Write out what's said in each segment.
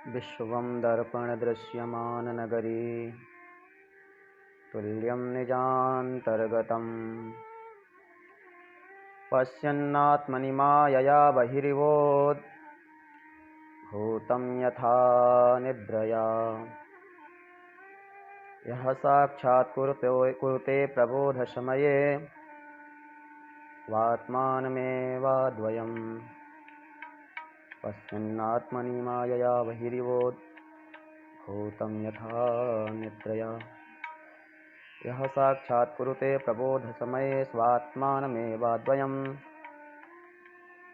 विश्वं दर्पणदृश्यमाननगरी तुल्यं निजान्तर्गतम् पश्यन्नात्मनि मायया बहिरिवोद्भूतं यथा निद्रया यः साक्षात् कुरुते प्रबोधसमये स्वात्मानमेवाद्वयम् पश्यन्नात्मनि मायया बहिरिवोद्भूतं यथा निद्रया यः साक्षात् कुरुते प्रबोधसमये स्वात्मानमेवाद्वयम्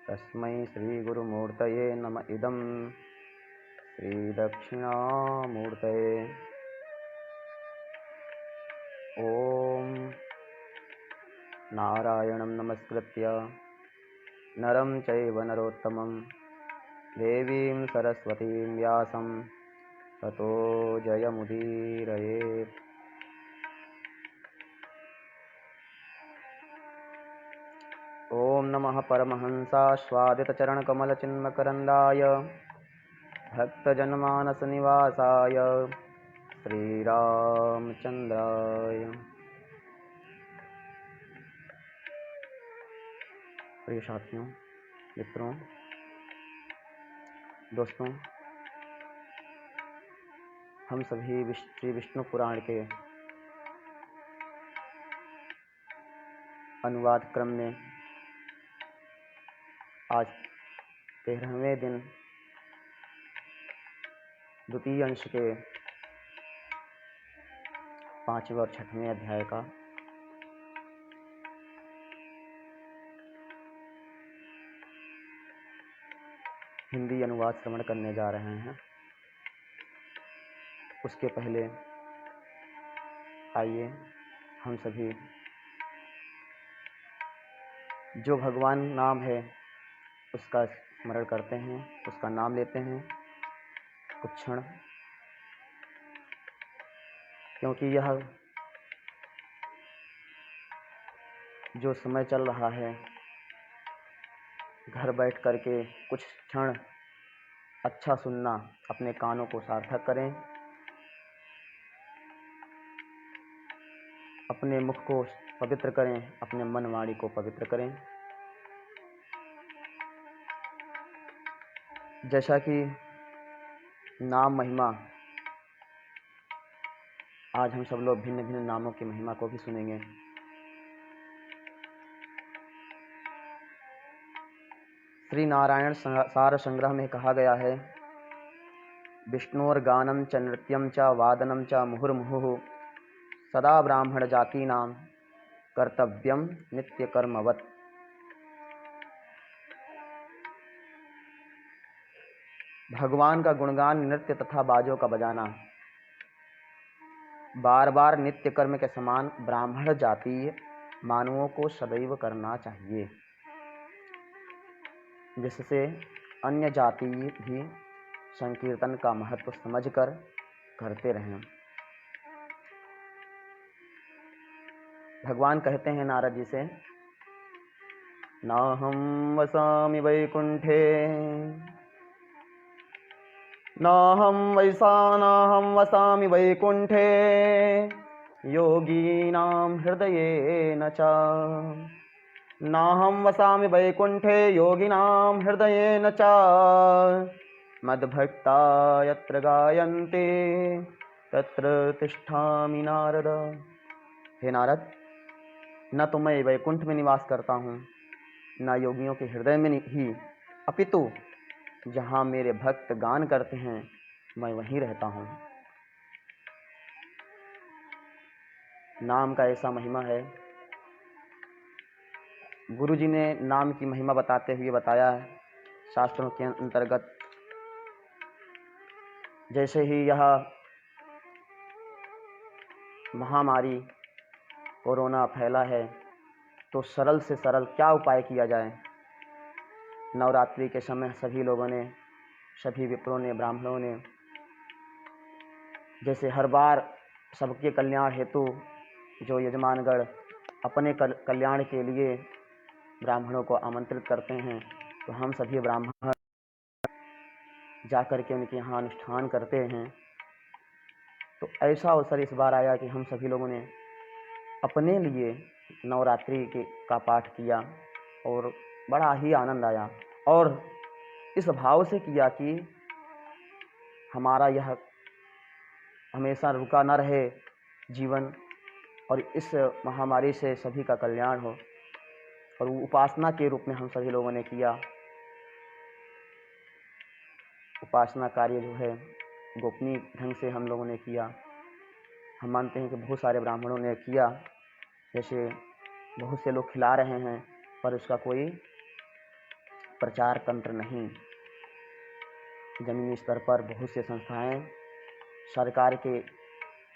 तस्मै श्रीगुरुमूर्तये नम इदं श्रीदक्षिणामूर्तये। ॐ नारायणं नमस्कृत्य नरं चैव नरोत्तमं देवीं सरस्वतीं व्यासं ततो जयमुदीरयेत्। ॐ नमः परमहंसास्वादितचरणकमलचिन्मकरन्दाय भक्तजनमानसनिवासाय श्रीरामचन्द्राय। प्रिय साथियों, मित्रों, दोस्तों, हम सभी श्री विष्णु पुराण के अनुवाद क्रम में आज 13वें दिन द्वितीय अंश के 5वें और 6वें अध्याय का हिंदी अनुवाद श्रवण करने जा रहे हैं। उसके पहले आइए हम सभी जो भगवान नाम है उसका स्मरण करते हैं, उसका नाम लेते हैं कुछ क्षण, क्योंकि यह जो समय चल रहा है, घर बैठ करके कुछ क्षण अच्छा सुनना अपने कानों को सार्थक करें, अपने मुख को पवित्र करें, अपने मन वाणी को पवित्र करें। जैसा कि नाम महिमा, आज हम सब लोग भिन्न भिन्न नामों की महिमा को भी सुनेंगे। श्री नारायण सार संग्रह में कहा गया है, विष्णोर्गानं च नृत्यं च वादनं च मुहुर्मुहुः सदा ब्राह्मण जातीनां कर्तव्यं नित्यकर्मवत्। भगवान का गुणगान, नृत्य तथा बाजों का बजाना बार बार नित्य कर्म के समान ब्राह्मण जातीय मानवों को सदैव करना चाहिए, जिससे अन्य जाति भी संकीर्तन का महत्व समझकर करते रहें। भगवान कहते हैं नारद जी से, नाहं वसामि वैकुंठे नाहं वसामि वैकुंठे योगीनां हृदयेन च। नाहं वसामि वैकुंठे योगिनां हृदयेन च मद्भक्ता यत्र गायन्ते तत्र तिष्ठामि नारद। हे नारद, न तो मैं वैकुंठ में निवास करता हूँ, न योगियों के हृदय में ही, अपितु जहाँ मेरे भक्त गान करते हैं मैं वहीं रहता हूँ। नाम का ऐसा महिमा है। गुरु जी ने नाम की महिमा बताते हुए बताया है शास्त्रों के अंतर्गत, जैसे ही यह महामारी कोरोना फैला है तो सरल से सरल क्या उपाय किया जाए। नवरात्रि के समय सभी लोगों ने, सभी विप्रों ने, ब्राह्मणों ने, जैसे हर बार सबके कल्याण हेतु जो यजमानगण अपने कल्याण के लिए ब्राह्मणों को आमंत्रित करते हैं, तो हम सभी ब्राह्मण जाकर के उनके यहाँ अनुष्ठान करते हैं। तो ऐसा अवसर इस बार आया कि हम सभी लोगों ने अपने लिए नवरात्रि का पाठ किया और बड़ा ही आनंद आया, और इस भाव से किया कि हमारा यह हमेशा रुका न रहे जीवन, और इस महामारी से सभी का कल्याण हो। और उपासना के रूप में हम सभी लोगों ने किया। उपासना कार्य जो है गोपनीय ढंग से हम लोगों ने किया। हम मानते हैं कि बहुत सारे ब्राह्मणों ने किया, जैसे बहुत से लोग खिला रहे हैं, पर उसका कोई प्रचार तंत्र नहीं। जमीनी स्तर पर बहुत से संस्थाएं, सरकार के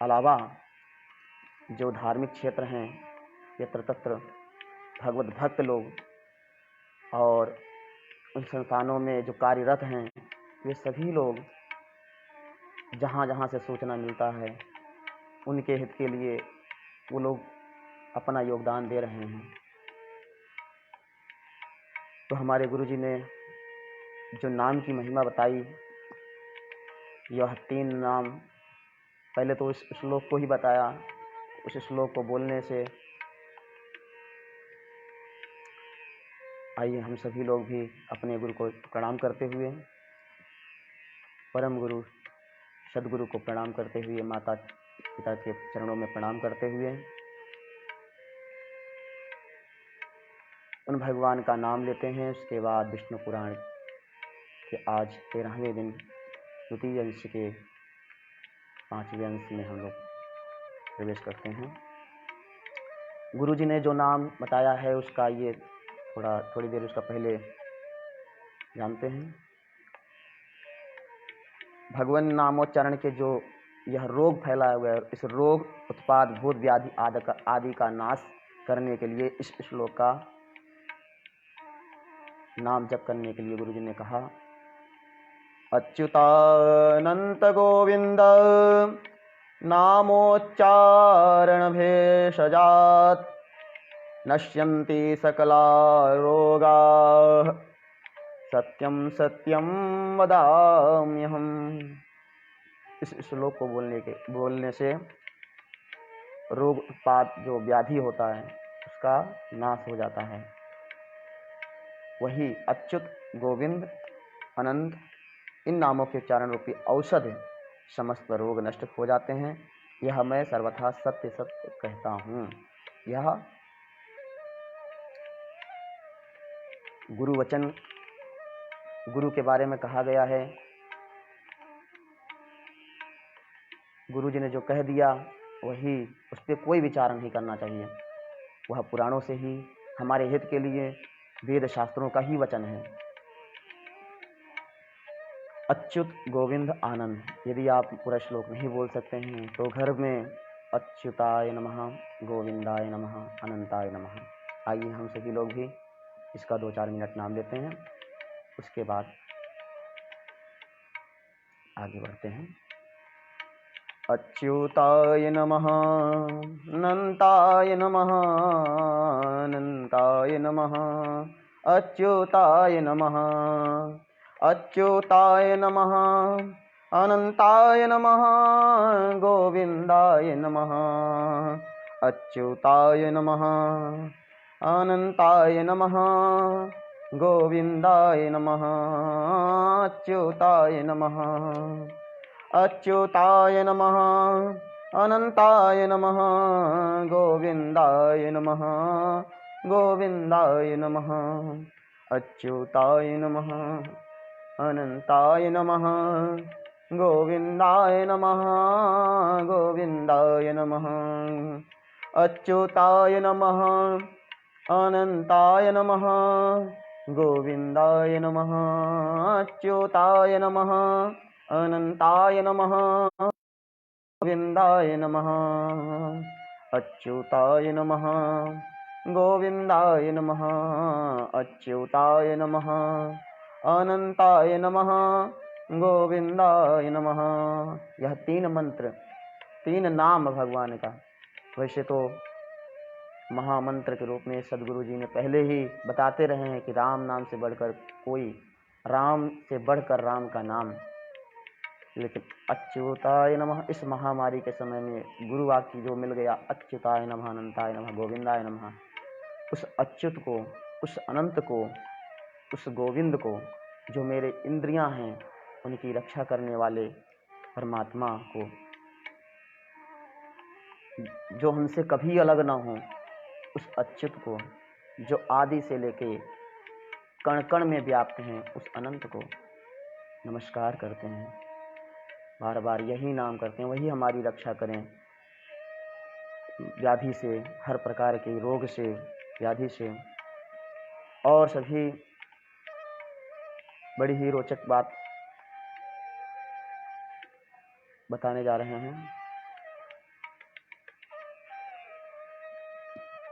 अलावा जो धार्मिक क्षेत्र हैं, यत्र तत्र भगवत भक्त लोग और उन संस्थानों में जो कार्यरत हैं, ये सभी लोग जहाँ जहाँ से सूचना मिलता है उनके हित के लिए वो लोग अपना योगदान दे रहे हैं। तो हमारे गुरुजी ने जो नाम की महिमा बताई, यह 3 नाम, पहले तो इस श्लोक को ही बताया। उस श्लोक को बोलने से आइए हम सभी लोग भी अपने गुरु को प्रणाम करते हुए, परम गुरु सदगुरु को प्रणाम करते हुए, माता पिता के चरणों में प्रणाम करते हुए उन भगवान का नाम लेते हैं। उसके बाद विष्णु पुराण के आज 13वें दिन द्वितीय अंश के 5वें अंश में हम लोग प्रवेश करते हैं। गुरुजी ने जो नाम बताया है उसका ये थोड़ी देर उसका पहले जानते हैं। भगवान नामोच्चारण के जो यह रोग फैला हुआ है, इस रोग उत्पाद भूत व्याधि आदि का नाश करने के लिए इस श्लोक का नाम जप करने के लिए गुरुजी ने कहा, अच्युतानंत गोविंद नामोच्चारण भेषजात् नश्यन्ति सकला रोगाः सत्यम सत्यम वदाम्यहम्। इस श्लोक को बोलने से रोग उत्पाद जो व्याधि होता है उसका नाश हो जाता है। वही अच्युत, गोविंद, अनंत, इन नामों के उच्चारण रूपी औषध समस्त रोग नष्ट हो जाते हैं। यह मैं सर्वथा सत्य सत्य कहता हूँ। यह गुरु वचन, गुरु के बारे में कहा गया है। गुरु जी ने जो कह दिया वही, उस पर कोई विचार नहीं करना चाहिए। वह पुराणों से ही हमारे हित के लिए वेद शास्त्रों का ही वचन है। अच्युत, गोविंद, आनंद, यदि आप पूरा श्लोक नहीं बोल सकते हैं तो घर में अच्युताय नमः, गोविंदाय नमः, अनंताय नमः। आइए हम सभी लोग भी इसका 2-4 मिनट नाम लेते हैं, उसके बाद आगे बढ़ते हैं। अच्युताय नमः, अनंताय नमः, अनंताय नमः, अच्युताय नमः, अच्युताय नमः, अनंताय नमः, गोविंदाय नमः, अच्युताय नमः, अनंताय नमः, गोविंदाय नमः, अच्युताय नमः, अच्युताय नमः, अनंताय नमः, गोविंदाय नमः, गोविंदाय नमः, अच्युताय नमः, अनंताय नमः, गोविंदाय नमः, गोविंदाय नमः, अच्युताय नमः, अनंताय नमः, गोविंदाय नमः, अच्युताय नमः, अनंताय नमः, गोविंदाय नमः, अच्युताय नमः, गोविंदाय नमः, अच्युताय नमः, अनंताय नमः, गोविंदाय नमः। यह 3 मंत्र, 3 नाम भगवान का। वैसे तो महामंत्र के रूप में सदगुरु जी ने पहले ही बताते रहे हैं कि राम नाम से बढ़कर कोई राम से बढ़कर राम का नाम। लेकिन अच्युताय नमः इस महामारी के समय में गुरु वाक्य जो मिल गया, अच्युताय नमः, अनंताय नमः, गोविंदाय नमः, उस अच्युत को, उस अनंत को, उस गोविंद को, जो मेरे इंद्रियां हैं उनकी रक्षा करने वाले परमात्मा को, जो हमसे कभी अलग ना हो, उस अच्युत को, जो आदि से लेके कण कण में व्याप्त हैं, उस अनंत को नमस्कार करते हैं। बार बार यही नाम करते हैं, वही हमारी रक्षा करें व्याधि से, हर प्रकार के रोग से, व्याधि से। और सभी बड़ी ही रोचक बात बताने जा रहे हैं।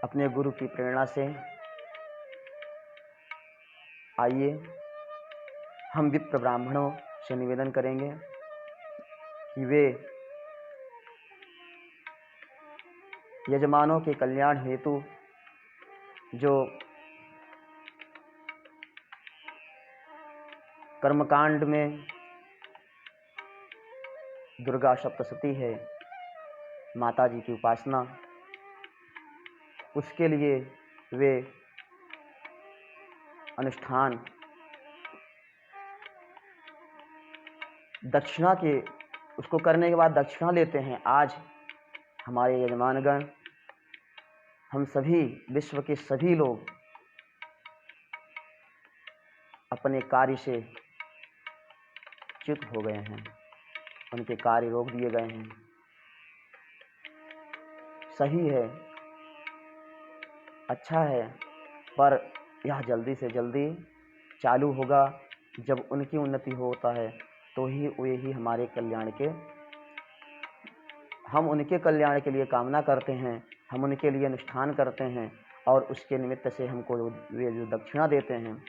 अपने गुरु की प्रेरणा से आइए हम विप्र ब्राह्मणों से निवेदन करेंगे कि वे यजमानों के कल्याण हेतु जो कर्मकांड में दुर्गा सप्तशती है, माता जी की उपासना, उसके लिए वे अनुष्ठान दक्षिणा के, उसको करने के बाद दक्षिणा लेते हैं। आज हमारे यजमानगण, हम सभी विश्व के सभी लोग अपने कार्य से च्युत हो गए हैं, उनके कार्य रोक दिए गए हैं। सही है, अच्छा है, पर यह जल्दी से जल्दी चालू होगा। जब उनकी उन्नति होता है तो ही वे ही हमारे कल्याण के, हम उनके कल्याण के लिए कामना करते हैं, हम उनके लिए अनुष्ठान करते हैं, और उसके निमित्त से हमको वे जो दक्षिणा देते हैं,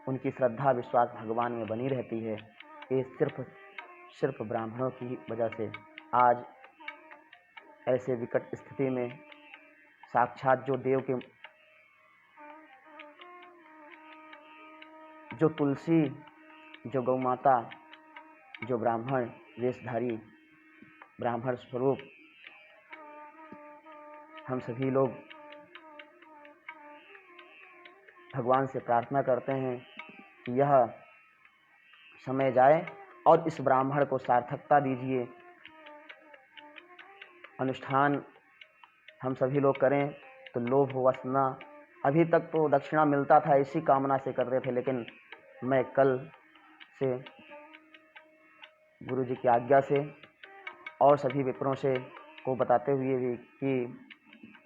उनकी श्रद्धा विश्वास भगवान में बनी रहती है। ये सिर्फ ब्राह्मणों की वजह से आज ऐसे विकट स्थिति में साक्षात जो देव के, जो तुलसी, जो गौ माता, जो ब्राह्मण वेशधारी, ब्राह्मण स्वरूप, हम सभी लोग भगवान से प्रार्थना करते हैं कि यह समय जाए और इस ब्राह्मण को सार्थकता दीजिए। अनुष्ठान हम सभी लोग करें तो लोभ वश ना। अभी तक तो दक्षिणा मिलता था, इसी कामना से करते थे, लेकिन मैं कल से गुरु जी की आज्ञा से और सभी विप्रों से को बताते हुए भी कि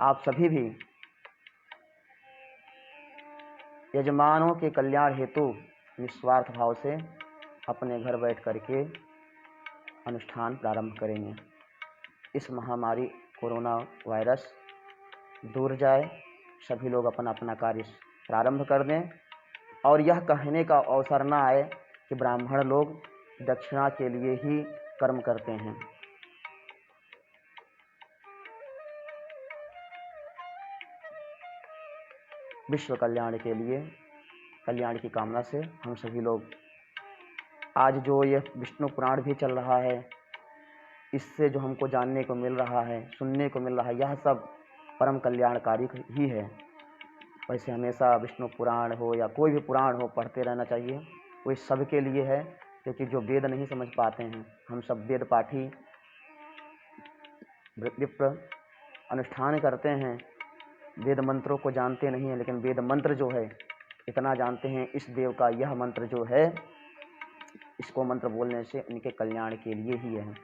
आप सभी भी यजमानों के कल्याण हेतु निस्वार्थ भाव से अपने घर बैठ करके अनुष्ठान प्रारंभ करेंगे। इस महामारी कोरोना वायरस दूर जाए, सभी लोग अपना अपना कार्य प्रारंभ कर दें, और यह कहने का अवसर ना आए कि ब्राह्मण लोग दक्षिणा के लिए ही कर्म करते हैं। विश्व कल्याण के लिए, कल्याण की कामना से हम सभी लोग, आज जो यह विष्णु पुराण भी चल रहा है, इससे जो हमको जानने को मिल रहा है, सुनने को मिल रहा है, यह सब परम कल्याणकारी ही है। वैसे हमेशा विष्णु पुराण हो या कोई भी पुराण हो, पढ़ते रहना चाहिए। वो इस सब के लिए है, क्योंकि जो वेद नहीं समझ पाते हैं, हम सब वेद पाठी विप्र अनुष्ठान करते हैं, वेद मंत्रों को जानते नहीं हैं, लेकिन वेद मंत्र जो है इतना जानते हैं, इस देव का यह मंत्र जो है, इसको मंत्र बोलने से उनके कल्याण के लिए ही है।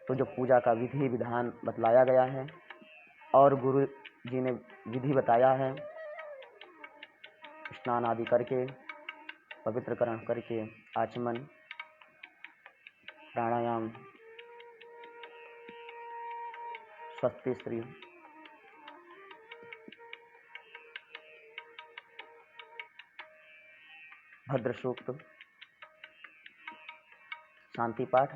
तो जो पूजा का विधि विधान बतलाया गया है और गुरु जी ने विधि बताया है, स्नान आदि करके, पवित्रकरण करके, आचमन, प्राणायाम, स्वस्ति स्त्री, भद्र सूक्त, शांति पाठ,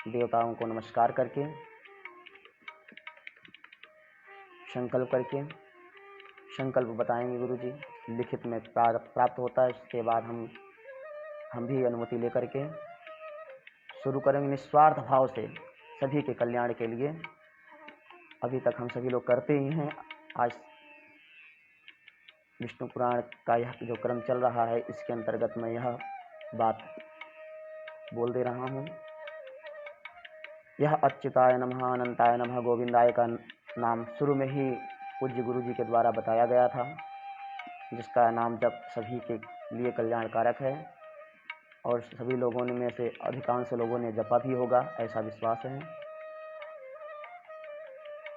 देवताओं को नमस्कार करके, संकल्प करके संकल्प बताएंगे गुरु जी, लिखित में प्राप्त होता है। इसके बाद हम भी अनुमति लेकर के शुरू करेंगे निस्वार्थ भाव से सभी के कल्याण के लिए। अभी तक हम सभी लोग करते ही हैं। आज विष्णु पुराण का यह जो क्रम चल रहा है, इसके अंतर्गत मैं यह बात बोल दे रहा हूँ। यह अच्युताय नमः, अनंताय नमः, गोविंदाय का नाम शुरू में ही पूज्य गुरु जी के द्वारा बताया गया था, जिसका नाम जप सभी के लिए कल्याणकारक है और सभी लोगों में से अधिकांश लोगों ने जपा भी होगा, ऐसा विश्वास है।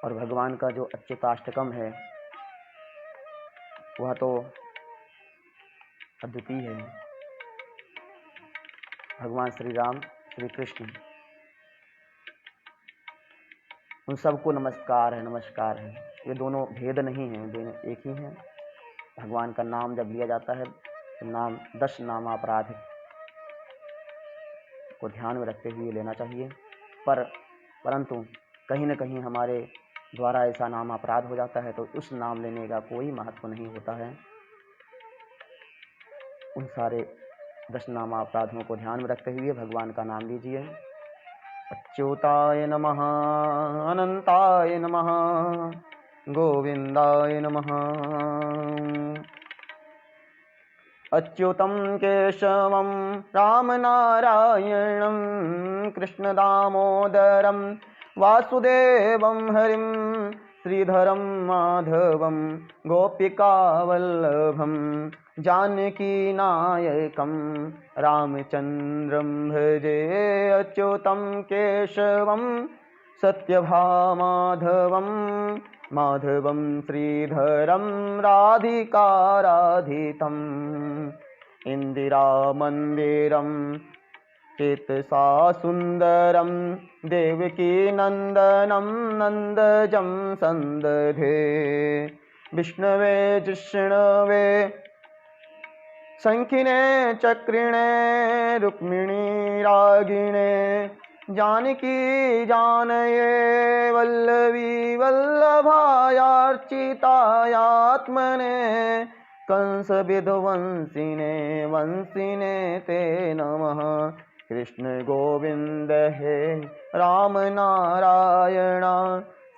और भगवान का जो अच्युताष्टकम है वह तो अद्वितीय है। भगवान श्री राम, श्री कृष्ण, उन सबको नमस्कार है, नमस्कार है। ये दोनों भेद नहीं हैं, दोनों एक ही हैं। भगवान का नाम जब लिया जाता है तो नाम 10 नामापराध को ध्यान में रखते हुए लेना चाहिए। परंतु कहीं न कहीं हमारे द्वारा ऐसा नाम अपराध हो जाता है तो उस नाम लेने का कोई महत्व नहीं होता है। उन सारे 10 नाम अपराधों को ध्यान में रखते हुए भगवान का नाम लीजिए। अच्युताय नमः, अनंताय नमः, गोविंदाय नमः। अच्युतं केशवं रामनारायणं कृष्णदामोदरं वासुदेवं हरिं श्रीधरं माधवं गोपिकावल्लभं जानकीनायकं रामचन्द्रं भजे। अच्युतं केशवं सत्यभामाधवं माधवं श्रीधरं राधिकाराधितम् इंदिरामन्दिरं चेतसा सुन्दरं देवकीनन्दनं नन्दजं सन्दधे। विष्णवे जिष्णवे शङ्खिने चक्रिणे रुक्मिणी रागिणे जानकी जानये वल्लवी वल्लभायार्चितायात्मने कंसविध्वंसिने वंसिने ते नमः। कृष्ण गोविंद हे राम नारायण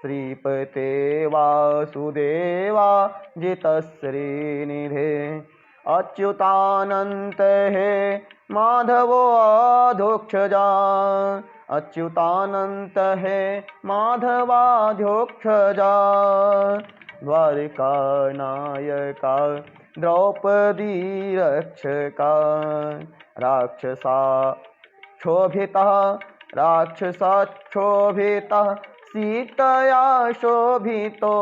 श्रीपते वासुदेवा जितश्रीनिधे। अच्युतानंत हे माधवो अधोक्षजा अच्युतानंत हे माधवाधोक्षजा। द्वारिका नायका द्रौपदी रक्षका राक्षसा क्षोभितः सीतया शोभितो।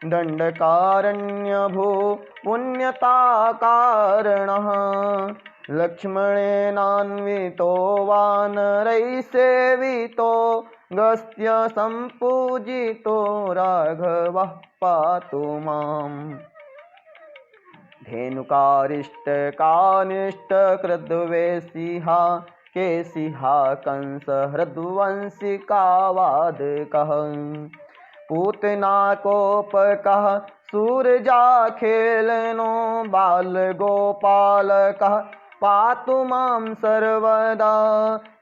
दंडकारण्यभू पुण्यताकारणः लक्ष्मणेनान्वितो वानरैसेवितो गस्त्य सम्पूजितो राघवः पातु माम्। धेनुकारिष्टकानिष्टकृद्वेषिहा केशिहा कंसहृद्वंशिकावादकः पूतनाकोपकः सूरजाखेलनो बालगोपालकः पातु मां सर्वदा।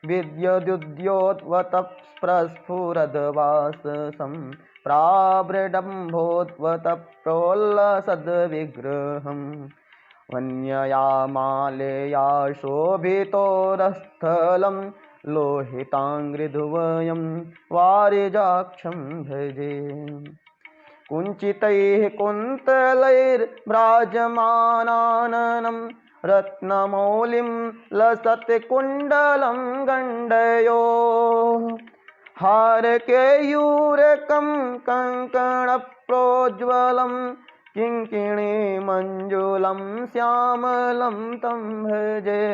विद्युद्योद्वतस्प्रस्फुरद्वाससं प्रावृडम्भोद्वतप्रोल्लसद्विग्रहं वन्यया मालया शोभितोरस्थलं लोहिताङ्घ्रिधुवयं वारिजाक्षं भजे। कुञ्चितैः कुन्तलैर्व्राजमानाननं रत्नमौलिं लसत्कुण्डलं गण्डयो हारकेयूरकं कङ्कणप्रोज्ज्वलं किङ्किणीमञ्जुलं श्यामलं तं भजे।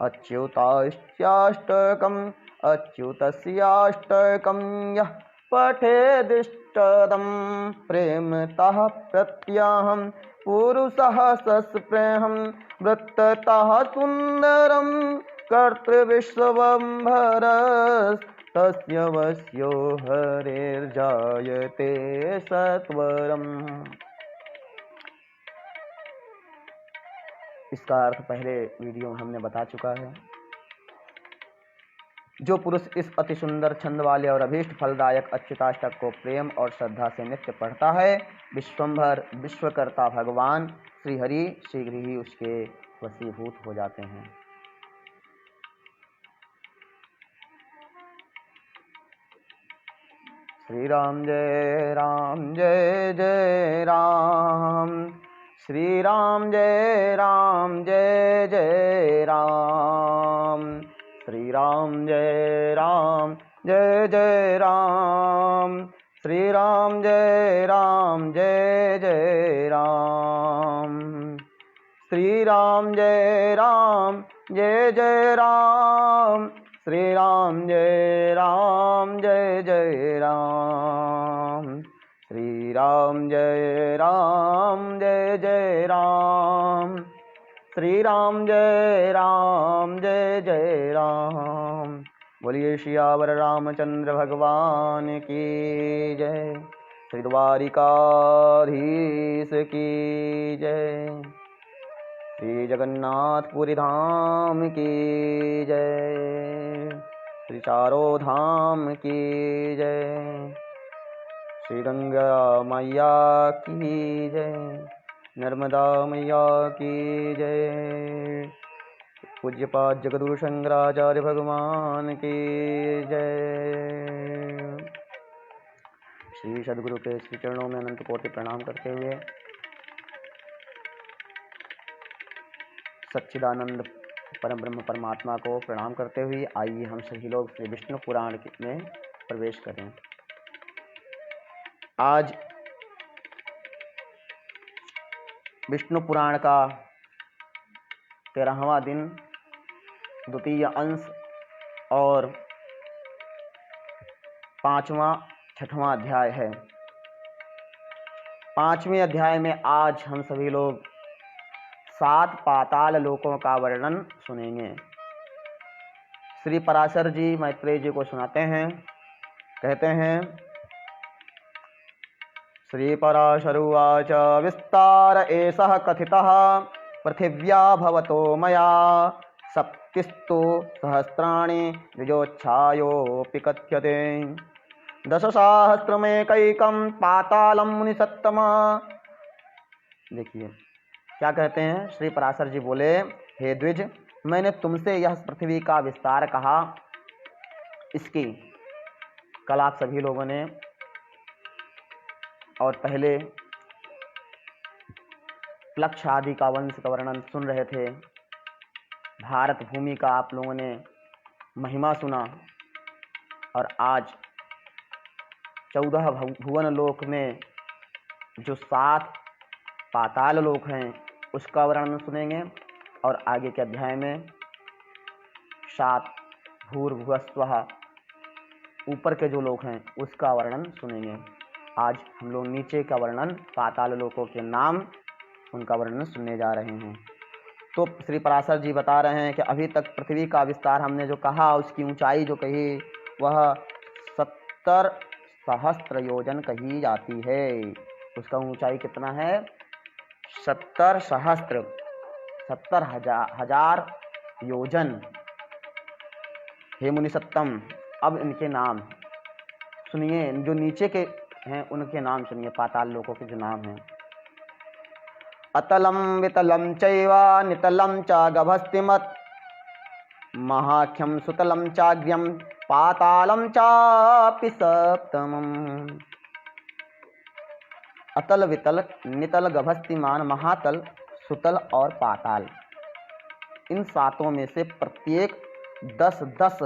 अच्युतास्याष्टकम् अच्युतस्याष्टकं यः पठेदिष्टदं प्रेमतः प्रत्यहं पुरुषः सस्पृहं वृत्ततः सुन्दरं कर्तृविश्वम्भर तस्य वश्यो हरेर्जायते सत्वरम्। इसका अर्थ पहले वीडियो में हमने बता चुका है। जो पुरुष इस अति सुंदर छंद वाले और अभीष्ट फलदायक अच्युताष्टक को प्रेम और श्रद्धा से नित्य पढ़ता है, विश्वंभर विश्वकर्ता भगवान श्री हरि शीघ्र ही उसके वशीभूत हो जाते हैं। श्री राम जय राम जय जय राम, श्री राम जय राम जय जय राम, श्री राम जय राम जय जय राम, श्री राम जय राम जय जय राम, श्री राम जय राम जय जय राम, श्री राम जय राम जय जय राम, श्री राम जय राम जय जय राम, श्री राम जय राम जय जय राम। बोलिए सियावर रामचंद्र भगवान की जय, श्री द्वारिकाधीश की जय, श्री जगन्नाथपुरी धाम की जय, श्री चारों धाम की जय, श्री गंगा मैया की जय, नर्मदा मैया की जय, पूज्यपाद जगद्गुरु शंकराचार्य भगवान की जय। श्री सद्गुरु के श्री चरणों में अनंत कोटि प्रणाम करते हुए सच्चिदानंद परम ब्रह्म परमात्मा को प्रणाम करते हुए आइए हम सभी लोग श्री विष्णु पुराण में प्रवेश करें। आज विष्णु पुराण का 13वां दिन, द्वितीय अंश और 5वां 6वां अध्याय है। 5वें अध्याय में आज हम सभी लोग 7 पाताल लोकों का वर्णन सुनेंगे। श्री पराशर जी मैत्रेय जी को सुनाते हैं, कहते हैं, श्री पराशर उवाच विस्तार एषः कथितः पृथिव्या भवतो मया सप्तिस्तु सहस्राणि द्विजोच्छायोऽपि कथ्यते दशसहस्रमेकैकं पातालं मुनिसत्तमा। देखिए क्या कहते हैं श्री पराशर जी बोले, हे द्विज, मैंने तुमसे यह पृथ्वी का विस्तार कहा, इसकी कल आप सभी लोगों ने और पहले प्लक्ष आदि का वंश का वर्णन सुन रहे थे। भारत भूमि का आप लोगों ने महिमा सुना और आज 14 भुवन लोक में जो 7 पाताल लोक हैं उसका वर्णन सुनेंगे और आगे के अध्याय में 7 भूर्भुवस्वः ऊपर के जो लोक हैं उसका वर्णन सुनेंगे। आज हम लोग नीचे का वर्णन, पाताल लोकों के नाम, उनका वर्णन सुनने जा रहे हैं। तो श्री पराशर जी बता रहे हैं कि अभी तक पृथ्वी का विस्तार हमने जो कहा, उसकी ऊंचाई जो कही वह 70 सहस्त्र योजन कही जाती है। उसका ऊंचाई कितना है? 70 सहस्त्र, 70,000 योजन। हे मुनि सत्तम, अब इनके नाम सुनिए, जो नीचे के हैं उनके नाम सुनिए, पाताल लोकों के जो नाम हैं। अतलम वितलम चैव नितलम च गभस्तिमत् महाख्यम सुतलम चाग्र्यम पातालम चापि सप्तमम्। अतल वितल नितल गभस्तिमान महातल सुतल और पाताल, इन 7 में से प्रत्येक 10-10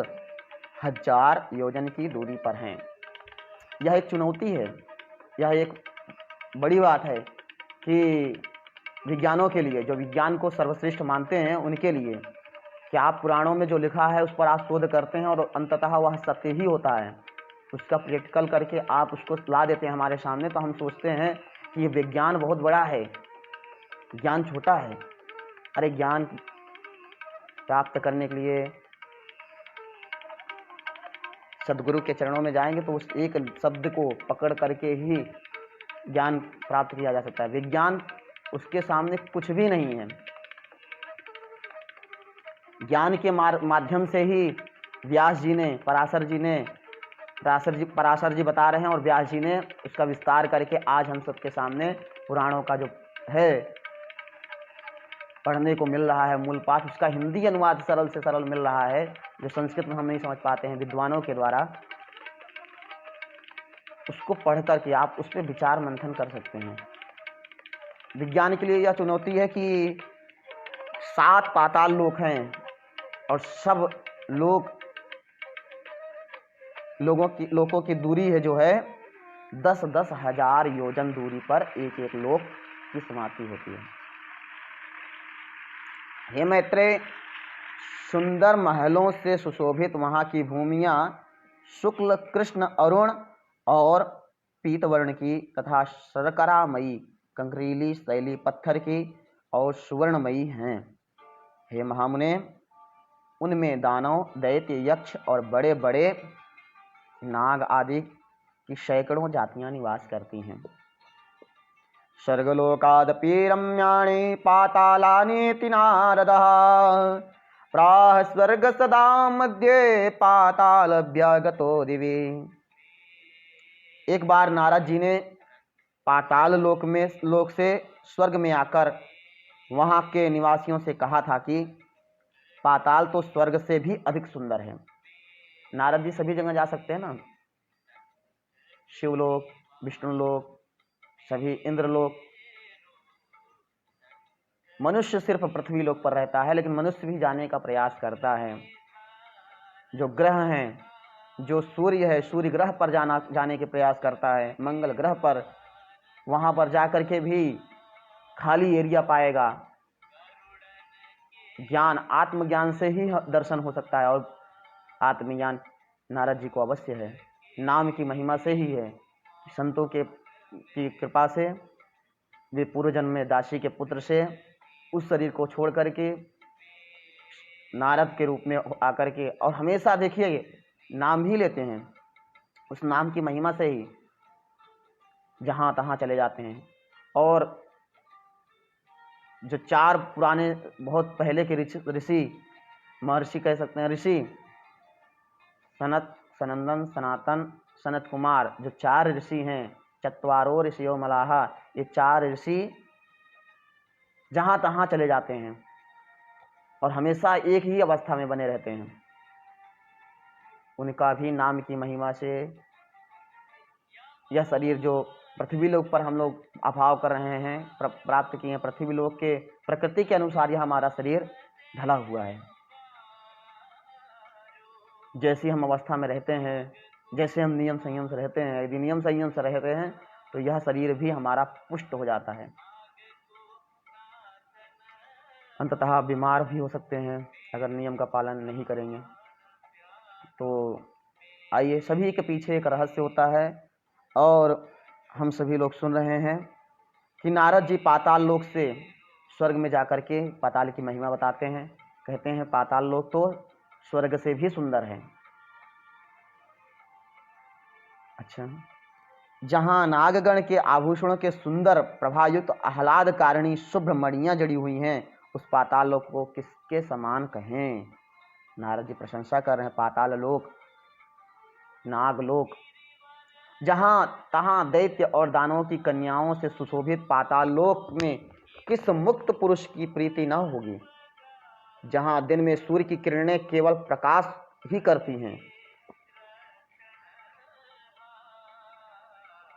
हजार योजन की दूरी पर हैं। यह एक चुनौती है, यह एक बड़ी बात है कि विज्ञानों के लिए, जो विज्ञान को सर्वश्रेष्ठ मानते हैं उनके लिए, कि आप पुराणों में जो लिखा है उस पर आप शोध करते हैं और अंततः वह सत्य ही होता है, उसका प्रैक्टिकल करके आप उसको ला देते हैं हमारे सामने, तो हम सोचते हैं कि ये विज्ञान बहुत बड़ा है, ज्ञान छोटा है। अरे ज्ञान प्राप्त करने के लिए सद्गुरु के चरणों में जाएंगे तो उस एक शब्द को पकड़ करके ही ज्ञान प्राप्त किया जा सकता है। विज्ञान उसके सामने कुछ भी नहीं है। ज्ञान के माध्यम से ही व्यास जी ने, पराशर जी बता रहे हैं और व्यास जी ने उसका विस्तार करके आज हम सबके सामने पुराणों का जो है पढ़ने को मिल रहा है मूल पाठ, उसका हिंदी अनुवाद सरल से सरल मिल रहा है, जो संस्कृत में हम नहीं समझ पाते हैं विद्वानों के द्वारा। उसको पढ़ करके आप उस पर विचार मंथन कर सकते हैं। विज्ञान के लिए यह चुनौती है कि 7 पाताल लोक हैं और सब लोकों की दूरी है जो है 10-10 हजार योजन दूरी पर एक एक लोक की समाप्ति होती है। हे मैत्रेय, सुंदर महलों से सुशोभित वहाँ की भूमियाँ शुक्ल, कृष्ण, अरुण और पीतवर्ण की तथा शर्करामयी, कंकरीली, शैली पत्थर की और सुवर्णमयी हैं। हे महामुने, उनमें दानव, दैत्य, यक्ष और बड़े बड़े नाग आदि की सैकड़ों जातियां निवास करती हैं। स्वर्गलोकादपि रम्याणि पातालानीति नारदः, प्राह स्वर्ग सदा मध्ये पातालभ्यगतो दिवि। एक बार नारद जी ने पाताल लोक से स्वर्ग में आकर वहाँ के निवासियों से कहा था कि पाताल तो स्वर्ग से भी अधिक सुंदर है। नारद जी सभी जगह जा सकते हैं ना, शिवलोक, विष्णुलोक, सभी इंद्रलोक। मनुष्य सिर्फ पृथ्वी लोक पर रहता है, लेकिन मनुष्य भी जाने का प्रयास करता है। जो ग्रह हैं, जो सूर्य है, सूर्य ग्रह पर जाने के प्रयास करता है, मंगल ग्रह पर, वहाँ पर जाकर के भी खाली एरिया पाएगा। ज्ञान आत्मज्ञान से ही दर्शन हो सकता है और आत्मज्ञान नारद जी को अवश्य है। नाम की महिमा से ही है। संतों की कृपा से वे पूर्व जन्म में दासी के पुत्र से उस शरीर को छोड़ करके नारद के रूप में आकर के, और हमेशा देखिए नाम ही लेते हैं, उस नाम की महिमा से ही जहाँ तहाँ चले जाते हैं। और जो 4 पुराने बहुत पहले के ऋषि, महर्षि कह सकते हैं, ऋषि सनत, सनंदन, सनातन, सनत कुमार, जो 4 ऋषि हैं, चत्वारो ऋषियो मलाहा, ये 4 ऋषि जहाँ तहाँ चले जाते हैं और हमेशा एक ही अवस्था में बने रहते हैं। उनका भी नाम की महिमा से यह शरीर जो पृथ्वी लोक पर हम लोग अभाव कर रहे हैं, प्राप्त किए हैं, पृथ्वी लोक के प्रकृति के अनुसार यह हमारा शरीर ढला हुआ है। जैसी हम अवस्था में रहते हैं, जैसे हम नियम संयम से रहते हैं, यदि नियम संयम से रहते हैं तो यह शरीर भी हमारा पुष्ट हो जाता है। अंततः बीमार भी हो सकते हैं अगर नियम का पालन नहीं करेंगे। तो आइए, सभी के पीछे एक रहस्य होता है और हम सभी लोग सुन रहे हैं कि नारद जी पाताल लोक से स्वर्ग में जाकर के पाताल की महिमा बताते हैं। कहते हैं पाताल लोक तो स्वर्ग से भी सुंदर है। अच्छा, जहाँ नागगण के आभूषणों के सुंदर प्रभायुक्त आह्लाद कारिणी शुभ्र मणियाँ जड़ी हुई हैं, उस पाताल लोक को किसके समान कहें। नारद जी प्रशंसा कर रहे हैं पाताल लोक, नागलोक, जहाँ तहाँ दैत्य और दानवों की कन्याओं से सुशोभित पाताल लोक में किस मुक्त पुरुष की प्रीति न होगी। जहाँ दिन में सूर्य की किरणें केवल प्रकाश ही करती हैं,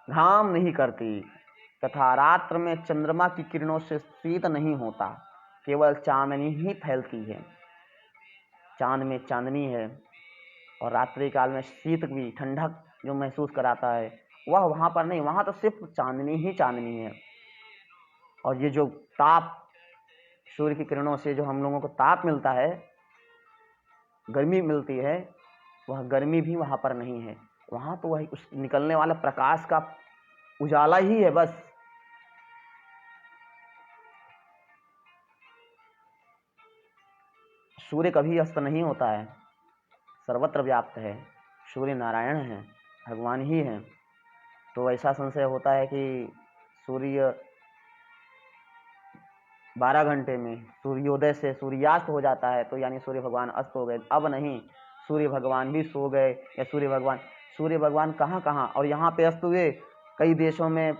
घाम नहीं करती, तथा रात्र में चंद्रमा की किरणों से शीत नहीं होता, केवल चांदनी ही फैलती है। चांद में चांदनी है और रात्रि काल में शीत भी, ठंडक जो महसूस कराता है, वह वहाँ पर नहीं, वहाँ तो सिर्फ चांदनी ही चांदनी है। और ये जो ताप, सूर्य की किरणों से जो हम लोगों को ताप मिलता है, गर्मी मिलती है, वह गर्मी भी वहाँ पर नहीं है। वहाँ तो वही उस निकलने वाला प्रकाश का उजाला ही है बस। सूर्य कभी अस्त नहीं होता है, सर्वत्र व्याप्त है। सूर्य नारायण हैं, भगवान ही हैं। तो ऐसा संशय होता है कि सूर्य 12 घंटे में सूर्योदय से सूर्यास्त हो जाता है, तो यानी सूर्य भगवान अस्त हो गए। अब नहीं, सूर्य भगवान भी सो गए, या सूर्य भगवान कहाँ कहाँ, और यहाँ पे अस्त हुए। कई देशों में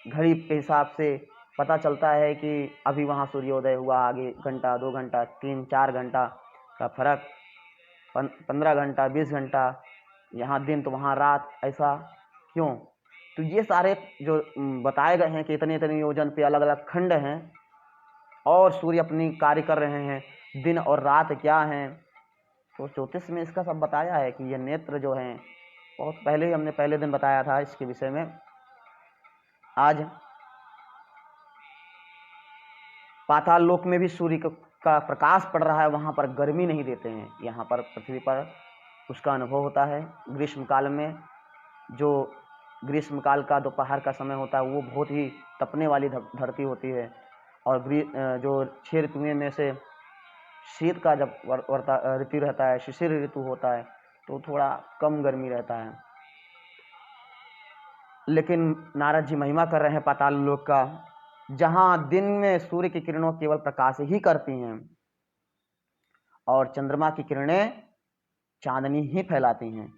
घड़ी के हिसाब से पता चलता है कि अभी वहाँ सूर्योदय हुआ, आगे घंटा 2 घंटा 3-4 घंटा का फर्क, 15 घंटा 20 घंटा, यहाँ दिन तो वहाँ रात, ऐसा क्यों? तो ये सारे जो बताए गए हैं कि इतने इतने योजन पे अलग अलग खंड हैं और सूर्य अपनी कार्य कर रहे हैं, दिन और रात क्या हैं, तो ज्योतिष में इसका सब बताया है कि ये नेत्र जो हैं, बहुत पहले ही हमने पहले दिन बताया था इसके विषय में। आज पाताल लोक में भी सूर्य का प्रकाश पड़ रहा है, वहाँ पर गर्मी नहीं देते हैं, यहाँ पर पृथ्वी पर उसका अनुभव होता है। ग्रीष्म काल में, जो ग्रीष्म काल का दोपहर का समय होता है, वो बहुत ही तपने वाली धरती होती है। और जो 6 ऋतुओं में से शीत का जब ऋतु रहता है, शिशिर ऋतु होता है, तो थोड़ा कम गर्मी रहता है। लेकिन नारद जी महिमा कर रहे हैं पाताल लोक का, जहाँ दिन में सूर्य की किरणों केवल प्रकाश ही करती हैं और चंद्रमा की किरणें चांदनी ही फैलाती हैं।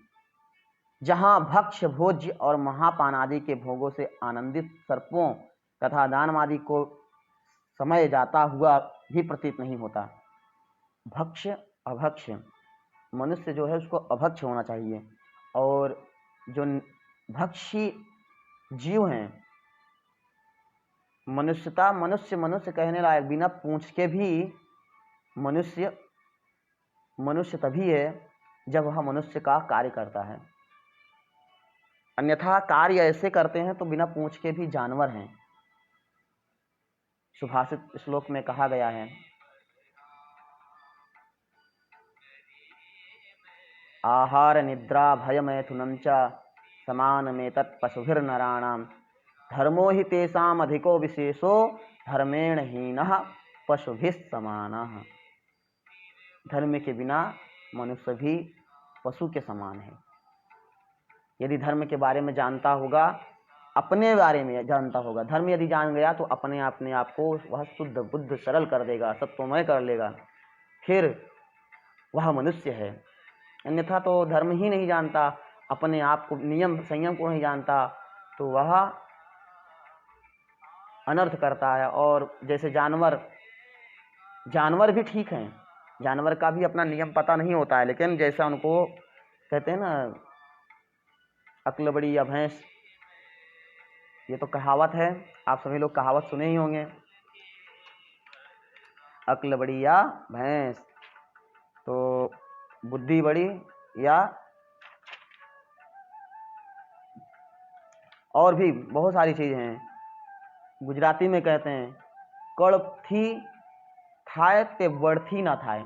जहाँ भक्ष्य भोज्य और महापान आदि के भोगों से आनंदित सर्पों तथा दानव आदि को समय जाता हुआ भी प्रतीत नहीं होता। भक्ष्य अभक्ष्य, मनुष्य जो है उसको अभक्ष्य होना चाहिए, और जो भक्षी जीव हैं, मनुष्यता, मनुष्य कहने लायक, बिना पूंछ के भी मनुष्य तभी है जब वह मनुष्य का कार्य करता है। अन्यथा कार्य ऐसे करते हैं तो बिना पूंछ के भी जानवर हैं। सुभाषित श्लोक में कहा गया है, आहार निद्रा भय मैथुनं च समानमेतत् पशुभिर्नराणाम धर्मो हि तेषाम् अधिको विशेषो धर्मेण हीनः पशुभिः समानः। धर्म के बिना मनुष्य भी पशु के समान है। यदि धर्म के बारे में जानता होगा, अपने बारे में जानता होगा, धर्म यदि जान गया तो अपने आप को वह शुद्ध बुद्ध सरल कर देगा, सत्वमय कर लेगा, फिर वह मनुष्य है। अन्यथा तो धर्म ही नहीं जानता, अपने आप को, नियम संयम को नहीं जानता, तो वह अनर्थ करता है। और जैसे जानवर भी ठीक हैं, जानवर का भी अपना नियम पता नहीं होता है, लेकिन जैसा उनको कहते हैं ना, अक्ल बड़ी या भैंस, ये तो कहावत है, आप सभी लोग कहावत सुने ही होंगे, अक्ल बड़ी या भैंस, तो बुद्धि बड़ी या और भी बहुत सारी चीज़ें हैं। गुजराती में कहते हैं, कड़थी थाय ते बढ़ती ना थाय।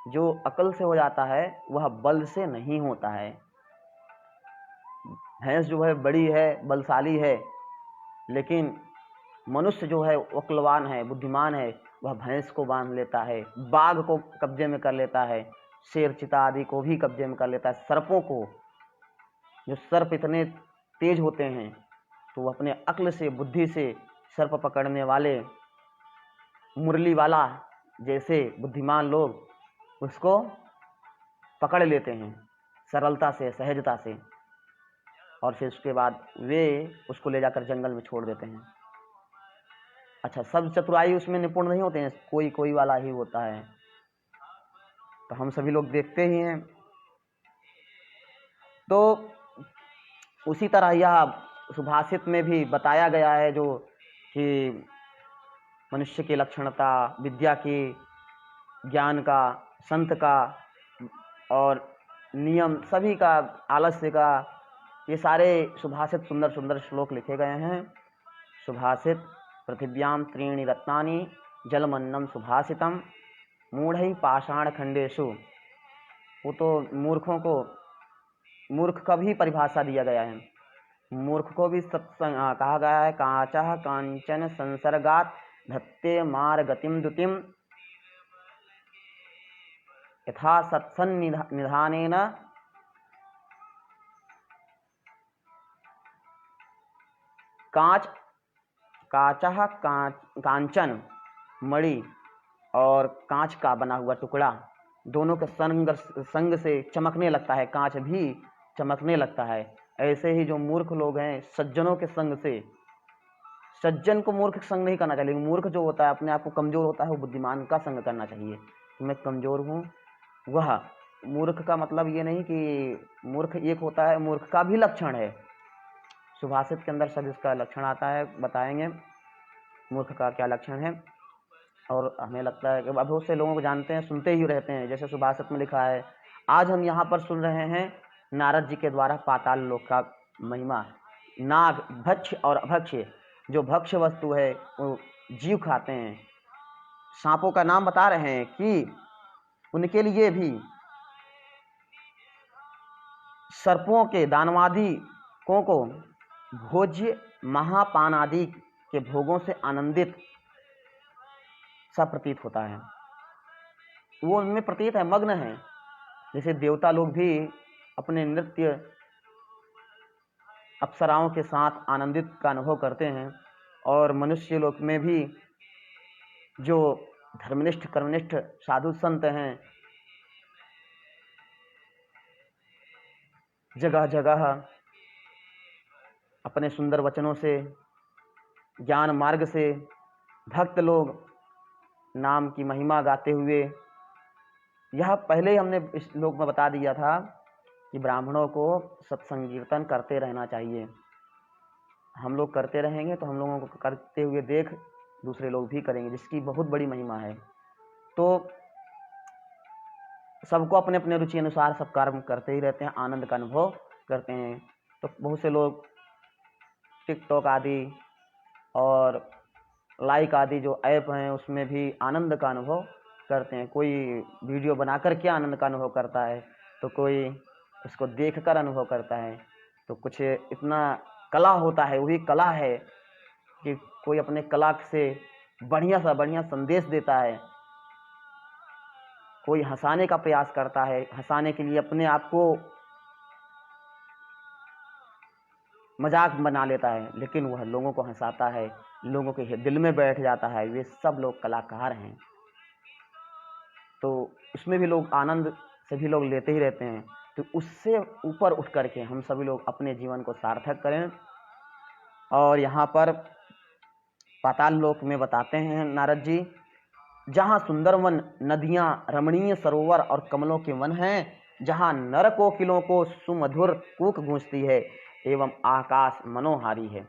जो अकल से हो जाता है वह बल से नहीं होता है। भैंस जो है बड़ी है, बलशाली है, लेकिन मनुष्य जो है अक्लवान है, बुद्धिमान है, वह भैंस को बांध लेता है, बाघ को कब्जे में कर लेता है, शेर चीता आदि को भी कब्जे में कर लेता है, सर्पों को, जो सर्प इतने तेज होते हैं, तो वह अपने अक्ल से, बुद्धि से सर्प पकड़ने वाले मुरली वाला जैसे बुद्धिमान लोग उसको पकड़ लेते हैं सरलता से, सहजता से, और फिर उसके बाद वे उसको ले जाकर जंगल में छोड़ देते हैं। अच्छा, सब चतुराई उसमें निपुण नहीं होते हैं, कोई कोई वाला ही होता है, तो हम सभी लोग देखते ही हैं। तो उसी तरह यह सुभाषित में भी बताया गया है, जो कि मनुष्य की लक्षणता, विद्या की, ज्ञान का, संत का और नियम सभी का, आलस्य का, ये सारे सुभाषित सुंदर सुंदर श्लोक लिखे गए हैं। सुभाषित पृथिव्याम त्रीणि रत्नानि जलमन्नम सुभाषितम मूढ़ै पाषाण खंडेषु। वो तो मूर्ख का भी परिभाषा दिया गया है, मूर्ख को भी कहा गया है, कांचः कांचन संसर्गात् धत्ते मार गतिम दुतिम यथा सत्सन्निधानेन कांच काचः कांचन मणि और कांच का बना हुआ टुकड़ा दोनों के संग से चमकने लगता है, कांच भी चमकने लगता है। ऐसे ही जो मूर्ख लोग हैं सज्जनों के संग से, सज्जन को मूर्ख संग नहीं करना चाहिए, लेकिन मूर्ख जो होता है अपने आप को कमजोर होता है, वो बुद्धिमान का संग करना चाहिए। मैं कमजोर हूँ, वह मूर्ख का मतलब ये नहीं कि मूर्ख एक होता है, मूर्ख का भी लक्षण है, सुभाषित के अंदर सब इसका लक्षण आता है, बताएंगे मूर्ख का क्या लक्षण है। और हमें लगता है कि बहुत से लोगों को जानते हैं, सुनते ही रहते हैं, जैसे सुभाषित में लिखा है। आज हम यहाँ पर सुन रहे हैं नारद जी के द्वारा पाताल लोक का महिमा। नाग, भक्ष्य और अभक्ष्य, जो भक्ष्य वस्तु है वो जीव खाते हैं, सांपों का नाम बता रहे हैं कि उनके लिए भी सर्पों के दानवादि को भोज्य महापान आदि के भोगों से आनंदित सा प्रतीत होता है, वो उनमें प्रतीत है, मग्न है। जैसे देवता लोग भी अपने नृत्य अप्सराओं के साथ आनंदित का अनुभव करते हैं, और मनुष्य लोक में भी जो धर्मनिष्ठ कर्मनिष्ठ साधु संत हैं, जगह जगह अपने सुंदर वचनों से, ज्ञान मार्ग से भक्त लोग नाम की महिमा गाते हुए, यह पहले ही हमने इस श्लोक में बता दिया था कि ब्राह्मणों को सत्संकीर्तन करते रहना चाहिए। हम लोग करते रहेंगे तो हम लोगों को करते हुए देख दूसरे लोग भी करेंगे, जिसकी बहुत बड़ी महिमा है। तो सबको अपने अपने रुचि अनुसार सब कर्म करते ही रहते हैं, आनंद का अनुभव करते हैं। तो बहुत से लोग टिकटॉक आदि और लाइक आदि जो ऐप हैं उसमें भी आनंद का अनुभव करते हैं। कोई वीडियो बनाकर के आनंद का अनुभव करता है, तो कोई उसको देखकर अनुभव करता है। तो कुछ इतना कला होता है, वही कला है कि कोई अपने कला से बढ़िया सा बढ़िया संदेश देता है, कोई हंसाने का प्रयास करता है, हंसाने के लिए अपने आप को मजाक बना लेता है, लेकिन वह लोगों को हंसाता है, लोगों के दिल में बैठ जाता है। वे सब लोग कलाकार हैं। तो उसमें भी लोग आनंद सभी लोग लेते ही रहते हैं। तो उससे ऊपर उठ करके हम सभी लोग अपने जीवन को सार्थक करें। और यहाँ पर पाताल लोक में बताते हैं नारद जी, जहाँ सुंदर वन, नदियाँ, रमणीय सरोवर और कमलों के वन हैं, जहाँ नर कोकिलों को सुमधुर कूक गूंजती है एवं आकाश मनोहारी है।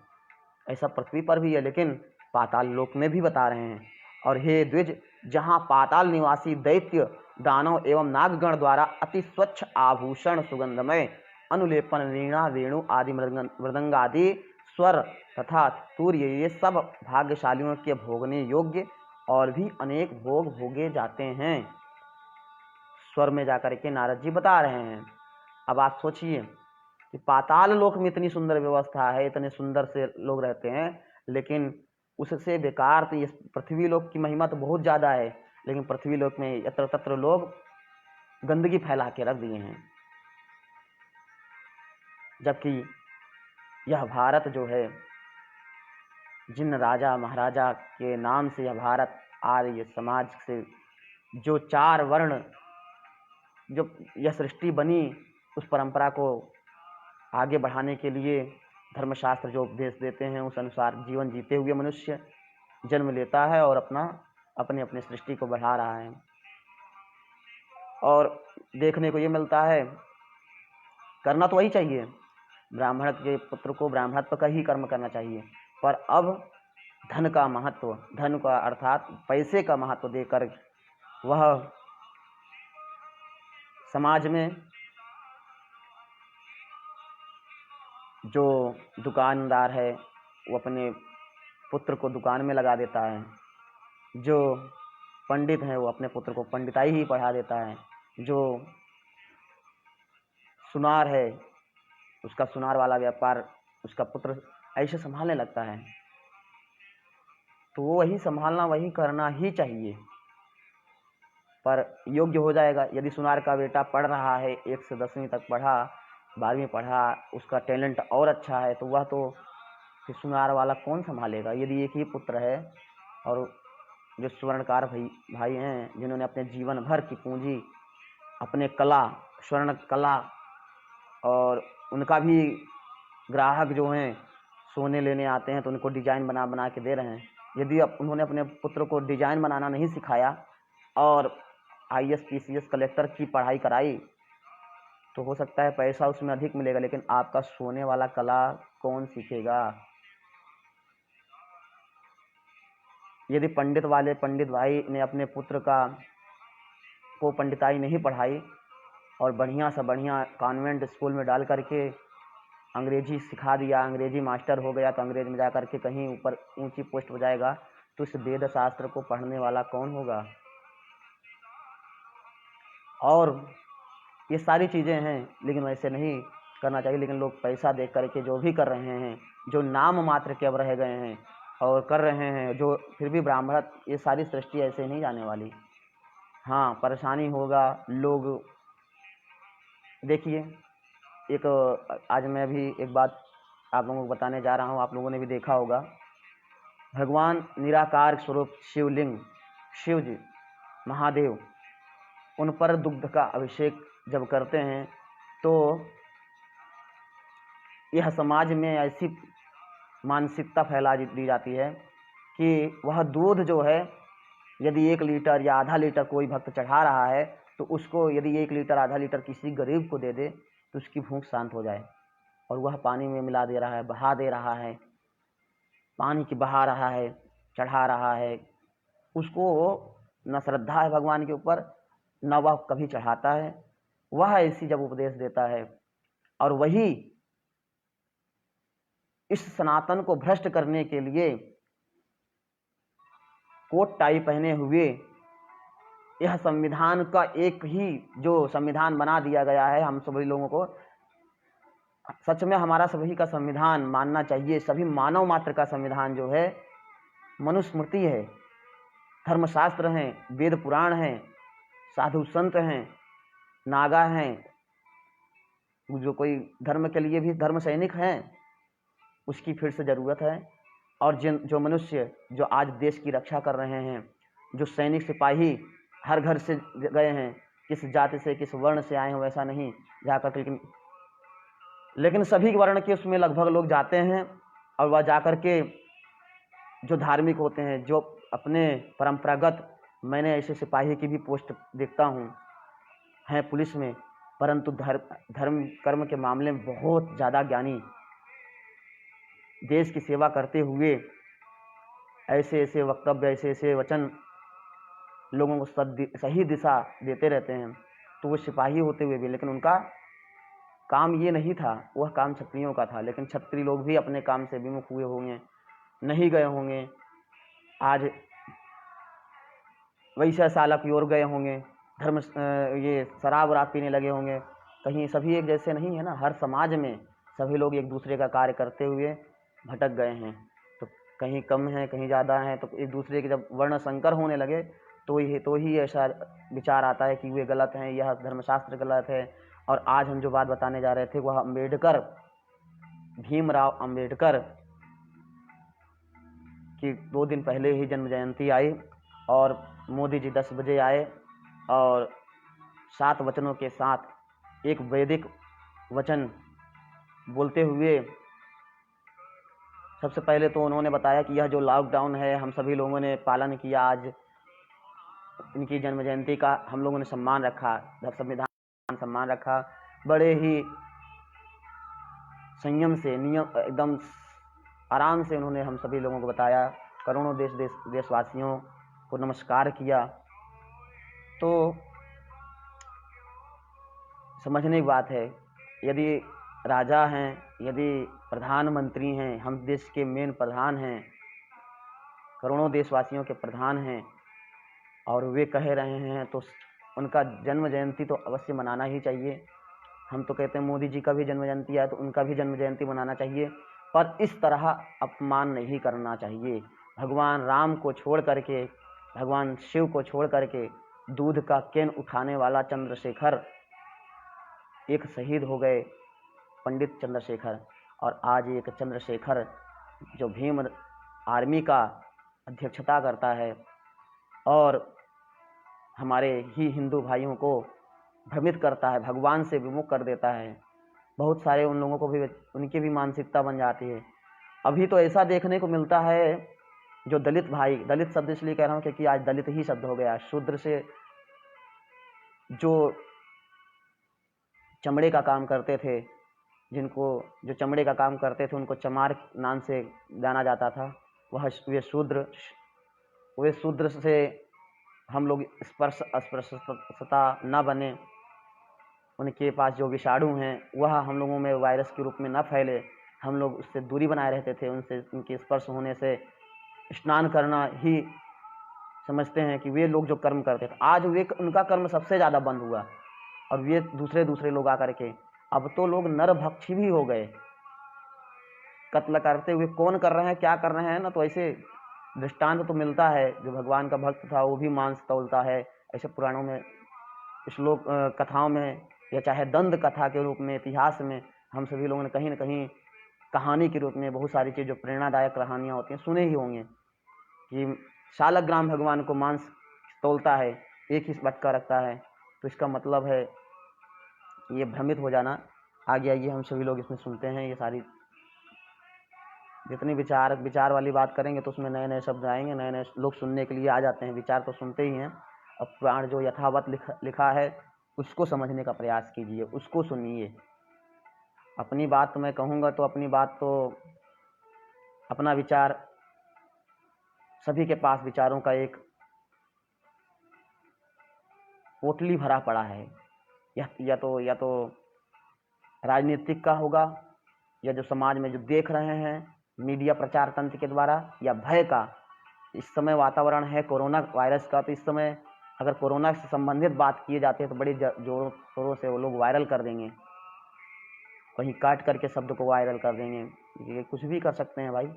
ऐसा पृथ्वी पर भी है, लेकिन पाताल लोक में भी बता रहे हैं। और हे द्विज, जहाँ पाताल निवासी दैत्य, दानव एवं नागगण द्वारा अति स्वच्छ आभूषण, सुगंधमय अनुलेपन, वीणा, वेणु आदि मृदंग आदि स्वर तथा तूर्य, ये सब भाग्यशालियों के भोगने योग्य और भी अनेक भोग भोगे जाते हैं। स्वर में जाकर के नारद जी बता रहे हैं। अब आप सोचिए कि पाताल लोक में इतनी सुंदर व्यवस्था है, इतने सुंदर से लोग रहते हैं, लेकिन उससे बेकार तो ये पृथ्वी लोक की महिमा तो बहुत ज़्यादा है, लेकिन पृथ्वी लोक में यत्र तत्र लोग गंदगी फैला के रख दिए हैं। जबकि यह भारत जो है, जिन राजा महाराजा के नाम से यह भारत आर्य समाज से जो 4 वर्ण, जो यह सृष्टि बनी, उस परंपरा को आगे बढ़ाने के लिए धर्मशास्त्र जो उपदेश देते हैं उस अनुसार जीवन जीते हुए मनुष्य जन्म लेता है और अपने अपने सृष्टि को बढ़ा रहा है। और देखने को ये मिलता है, करना तो वही चाहिए, ब्राह्मण के पुत्र को ब्राह्मणत्व का ही कर्म करना चाहिए, पर अब धन का महत्व, धन का अर्थात पैसे का महत्व देकर वह समाज में जो दुकानदार है वो अपने पुत्र को दुकान में लगा देता है, जो पंडित है वो अपने पुत्र को पंडिताई ही पढ़ा देता है, जो सुनार है उसका सुनार वाला व्यापार उसका पुत्र ऐसे संभालने लगता है। तो वो वही संभालना, वही करना ही चाहिए, पर योग्य हो जाएगा। यदि सुनार का बेटा पढ़ रहा है, 1 से 10वीं तक पढ़ा, 12वीं पढ़ा, उसका टैलेंट और अच्छा है, तो वह तो फिर सुनार वाला कौन संभालेगा? यदि एक ही पुत्र है और जो स्वर्णकार भाई हैं, जिन्होंने अपने जीवन भर की पूंजी अपने कला, स्वर्ण कला, और उनका भी ग्राहक जो हैं सोने लेने आते हैं तो उनको डिजाइन बना बना के दे रहे हैं। यदि उन्होंने अपने पुत्र को डिजाइन बनाना नहीं सिखाया और IAS PCS कलेक्टर की पढ़ाई कराई, तो हो सकता है पैसा उसमें अधिक मिलेगा, लेकिन आपका सोने वाला कला कौन सीखेगा? यदि पंडित भाई ने अपने पुत्र को पंडिताई नहीं पढ़ाई और बढ़िया से बढ़िया कॉन्वेंट स्कूल में डाल करके अंग्रेजी सिखा दिया, अंग्रेजी मास्टर हो गया, तो अंग्रेज में जा करके कहीं ऊपर ऊंची पोस्ट हो जाएगा, तो इस वेद शास्त्र को पढ़ने वाला कौन होगा? और ये सारी चीज़ें हैं, लेकिन वैसे नहीं करना चाहिए। लेकिन लोग पैसा देख करके जो भी कर रहे हैं, जो नाम मात्र के अब रह गए हैं और कर रहे हैं, जो फिर भी ब्राह्मण, ये सारी सृष्टि ऐसे नहीं जाने वाली। हाँ, परेशानी होगा। लोग देखिए, एक आज मैं भी एक बात आप लोगों को बताने जा रहा हूँ, आप लोगों ने भी देखा होगा। भगवान निराकार स्वरूप शिवलिंग, शिव जी, महादेव, उन पर दुग्ध का अभिषेक जब करते हैं तो यह समाज में ऐसी मानसिकता फैला दी जाती है कि वह दूध जो है, यदि 1 लीटर या आधा लीटर कोई भक्त चढ़ा रहा है, तो उसको यदि 1 लीटर आधा लीटर किसी गरीब को दे दे तो उसकी भूख शांत हो जाए। और वह पानी में मिला दे रहा है, बहा दे रहा है, पानी की बहा रहा है, चढ़ा रहा है। उसको न श्रद्धा है भगवान के ऊपर, न वह कभी चढ़ाता है। वह ऐसी जब उपदेश देता है और वही इस सनातन को भ्रष्ट करने के लिए कोट टाई पहने हुए यह संविधान का एक ही जो संविधान बना दिया गया है, हम सभी लोगों को सच में हमारा सभी का संविधान मानना चाहिए। सभी मानव मात्र का संविधान जो है मनुस्मृति है, धर्मशास्त्र हैं, वेद पुराण हैं, साधु संत हैं, नागा हैं, जो कोई धर्म के लिए भी धर्म सैनिक हैं, उसकी फिर से ज़रूरत है। और जो मनुष्य जो आज देश की रक्षा कर रहे हैं, जो सैनिक सिपाही हर घर से गए हैं, किस जाति से किस वर्ण से आए हैं वैसा नहीं जाकर, लेकिन सभी वर्ण के उसमें लगभग लोग जाते हैं और वह जाकर के जो धार्मिक होते हैं, जो अपने परंपरागत, मैंने ऐसे सिपाही की भी पोस्ट देखता हूँ हैं पुलिस में, परंतु धर्म कर्म के मामले में बहुत ज़्यादा ज्ञानी, देश की सेवा करते हुए ऐसे ऐसे वक्तव्य, ऐसे ऐसे वचन लोगों को सही दिशा देते रहते हैं। तो वो सिपाही होते हुए भी, लेकिन उनका काम ये नहीं था, वह काम क्षत्रियों का था। लेकिन क्षत्रिय लोग भी अपने काम से विमुख हुए होंगे, नहीं गए होंगे, आज वैश्यशाला की ओर गए होंगे, ये शराब वराब पीने लगे होंगे। कहीं सभी एक जैसे नहीं है ना, हर समाज में सभी लोग एक दूसरे का कार्य करते हुए भटक गए हैं। तो कहीं कम है, कहीं ज़्यादा है, तो एक दूसरे के जब वर्ण संकर होने लगे तो ही ऐसा विचार आता है कि वे गलत हैं, यह धर्मशास्त्र गलत है। और आज हम जो बात बताने जा रहे थे वह अम्बेडकर, भीमराव अम्बेडकर की 2 दिन पहले ही जन्म जयंती आई और मोदी जी 10 बजे आए और 7 वचनों के साथ एक वैदिक वचन बोलते हुए सबसे पहले तो उन्होंने बताया कि यह जो लॉकडाउन है हम सभी लोगों ने पालन किया, आज इनकी जन्म जयंती का हम लोगों ने सम्मान रखा, संविधान सम्मान रखा, बड़े ही संयम से, नियम एकदम आराम से उन्होंने हम सभी लोगों को बताया, करोड़ों देशवासियों को नमस्कार किया। तो समझने की बात है, यदि राजा हैं, यदि प्रधानमंत्री हैं, हम देश के मेन प्रधान हैं, करोड़ों देशवासियों के प्रधान हैं, और वे कह रहे हैं तो उनका जन्म जयंती तो अवश्य मनाना ही चाहिए। हम तो कहते हैं मोदी जी का भी जन्म जयंती है तो उनका भी जन्म जयंती मनाना चाहिए, पर इस तरह अपमान नहीं करना चाहिए। भगवान राम को छोड़ करके, भगवान शिव को छोड़ करके दूध का कैन उठाने वाला चंद्रशेखर एक शहीद हो गए, पंडित चंद्रशेखर, और आज एक चंद्रशेखर जो भीम आर्मी का अध्यक्षता करता है और हमारे ही हिंदू भाइयों को भ्रमित करता है, भगवान से विमुख कर देता है। बहुत सारे उन लोगों को भी उनकी भी मानसिकता बन जाती है। अभी तो ऐसा देखने को मिलता है, जो दलित भाई, दलित शब्द इसलिए कह रहा हूँ क्योंकि आज दलित ही शब्द हो गया। शूद्र से जो चमड़े का काम करते थे, जो चमड़े का काम करते थे उनको चमार नाम से जाना जाता था। वे शूद्र से हम लोग अस्पृश्यता न बने, उनके पास जो विषाणु हैं वह हम लोगों में वायरस के रूप में न फैले, हम लोग उससे दूरी बनाए रहते थे। उनके स्पर्श होने से स्नान करना ही समझते हैं कि वे लोग जो कर्म करते थे, आज वे उनका कर्म सबसे ज़्यादा बंद हुआ और वे दूसरे लोग आकर के अब तो लोग नरभक्षी भी हो गए। कत्ल करते हुए कौन कर रहे हैं, क्या कर रहे हैं ना, तो ऐसे दृष्टांत तो मिलता है। जो भगवान का भक्त था वो भी मांस तौलता है, ऐसे पुराणों में, श्लोक कथाओं में, या चाहे दंड कथा के रूप में, इतिहास में हम सभी लोगों ने कहीं न कहीं कहानी के रूप में बहुत सारी चीज़, जो प्रेरणादायक कहानियाँ होती हैं, सुने ही होंगे कि शालग्राम भगवान को मांस तौलता है, एक ही बटका रखता है। तो इसका मतलब है ये भ्रमित हो जाना आ गया। ये हम सभी लोग इसमें सुनते हैं। ये सारी जितनी विचार वाली बात करेंगे तो उसमें नए नए शब्द आएंगे, नए नए लोग सुनने के लिए आ जाते हैं। विचार तो सुनते ही हैं। अब पुराण जो यथावत लिखा है उसको समझने का प्रयास कीजिए, उसको सुनिए। अपनी बात तो मैं कहूँगा तो अपनी बात तो, अपना विचार, सभी के पास विचारों का एक पोटली भरा पड़ा है। या तो राजनीतिक का होगा, या जो समाज में जो देख रहे हैं मीडिया प्रचार तंत्र के द्वारा, या भय का। इस समय वातावरण है कोरोना वायरस का, तो इस समय अगर कोरोना से संबंधित बात किए जाते हैं तो बड़े जोरों शोरों से वो लोग वायरल कर देंगे, कहीं काट करके शब्द को वायरल कर देंगे। ये कुछ भी कर सकते हैं भाई।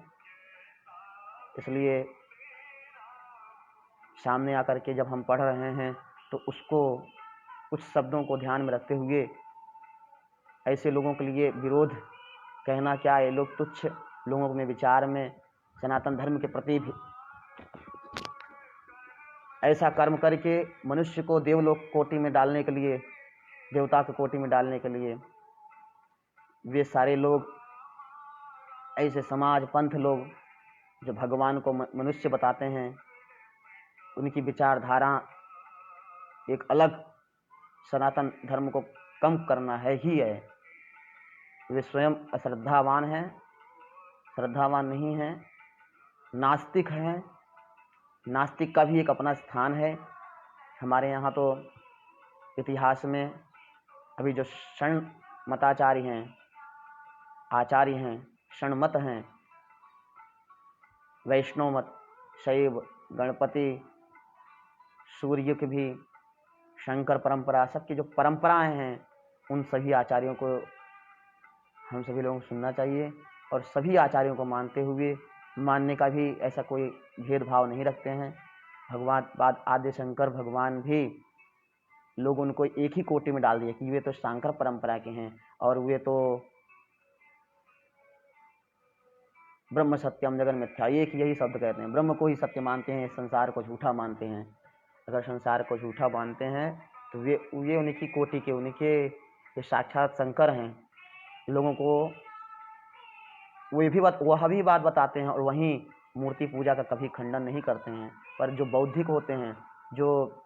इसलिए सामने आकर के जब हम पढ़ रहे हैं तो उसको, कुछ शब्दों को ध्यान में रखते हुए, ऐसे लोगों के लिए विरोध कहना क्या, ये लोग तुच्छ लोगों में विचार में सनातन धर्म के प्रति भी ऐसा कर्म करके मनुष्य को देवलोक कोटि में डालने के लिए, देवता की कोटि में डालने के लिए वे सारे लोग, ऐसे समाज पंथ लोग जो भगवान को मनुष्य बताते हैं, उनकी विचारधारा एक अलग, सनातन धर्म को कम करना है ही है। वे स्वयं अश्रद्धावान हैं, श्रद्धावान नहीं हैं, नास्तिक हैं। नास्तिक का भी एक अपना स्थान है। हमारे यहाँ तो इतिहास में अभी जो शरण मताचार्य हैं, आचार्य हैं, शरणमत हैं, वैष्णव मत, शैव, गणपति, सूर्य की भी, शंकर परंपरा, सबकी जो परंपराएं हैं, उन सभी आचार्यों को हम सभी लोगों को सुनना चाहिए और सभी आचार्यों को मानते हुए, मानने का भी ऐसा कोई भेदभाव नहीं रखते हैं। भगवान आदि शंकर भगवान भी लोग उनको एक ही कोटि में डाल दिए कि वे तो शंकर परंपरा के हैं और वे तो ब्रह्म सत्यम जगन मिथ्या, एक यही शब्द कहते हैं। ब्रह्म को ही सत्य मानते हैं, संसार को झूठा मानते हैं। अगर संसार को झूठा मानते हैं तो वे उनकी कोटि के, उनके साक्षात शंकर हैं। लोगों को वह भी बात बताते हैं और वहीं मूर्ति पूजा का कभी खंडन नहीं करते हैं। पर जो बौद्धिक होते हैं, जो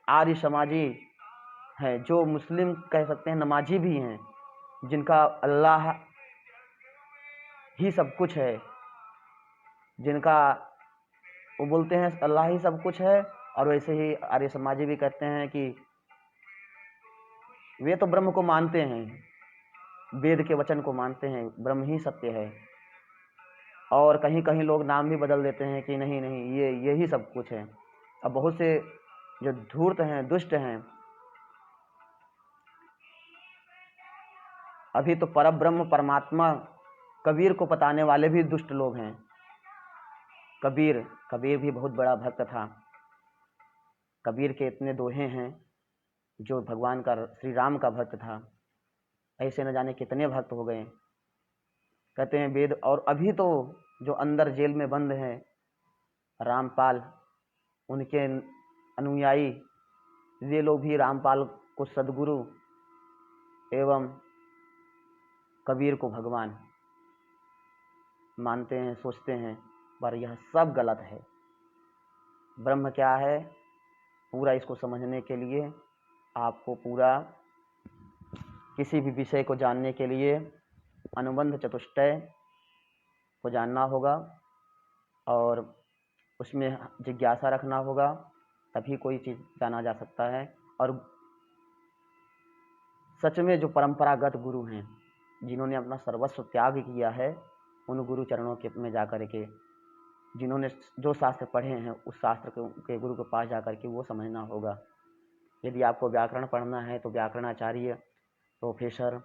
आर्य समाजी हैं, जो मुस्लिम कह सकते हैं, नमाजी भी हैं, जिनका अल्लाह ही सब कुछ है, जिनका वो बोलते हैं अल्लाह ही सब कुछ है, और वैसे ही आर्य समाजी भी कहते हैं कि वे तो ब्रह्म को मानते हैं, वेद के वचन को मानते हैं, ब्रह्म ही सत्य है। और कहीं कहीं लोग नाम भी बदल देते हैं कि नहीं नहीं ये ही सब कुछ है। अब बहुत से जो धूर्त हैं, दुष्ट हैं, अभी तो परब्रह्म परमात्मा कबीर को बताने वाले भी दुष्ट लोग हैं। कबीर भी बहुत बड़ा भक्त था। कबीर के इतने दोहे हैं, जो भगवान का, श्री राम का भक्त था। ऐसे न जाने कितने भक्त हो गए। कहते हैं वेद, और अभी तो जो अंदर जेल में बंद हैं रामपाल, उनके अनुयायी, वे लोग भी रामपाल को सदगुरु एवं कबीर को भगवान मानते हैं, सोचते हैं, पर यह सब गलत है। ब्रह्म क्या है, पूरा इसको समझने के लिए आपको पूरा किसी भी विषय को जानने के लिए अनुबंध चतुष्टय को जानना होगा और उसमें जिज्ञासा रखना होगा, तभी कोई चीज़ जाना जा सकता है। और सच में जो परंपरागत गुरु हैं, जिन्होंने अपना सर्वस्व त्याग किया है, उन गुरु चरणों के में जाकर के, जिन्होंने जो शास्त्र पढ़े हैं उस शास्त्र के गुरु के पास जाकर के वो समझना होगा। यदि आपको व्याकरण पढ़ना है तो व्याकरणाचार्य, प्रोफेसर,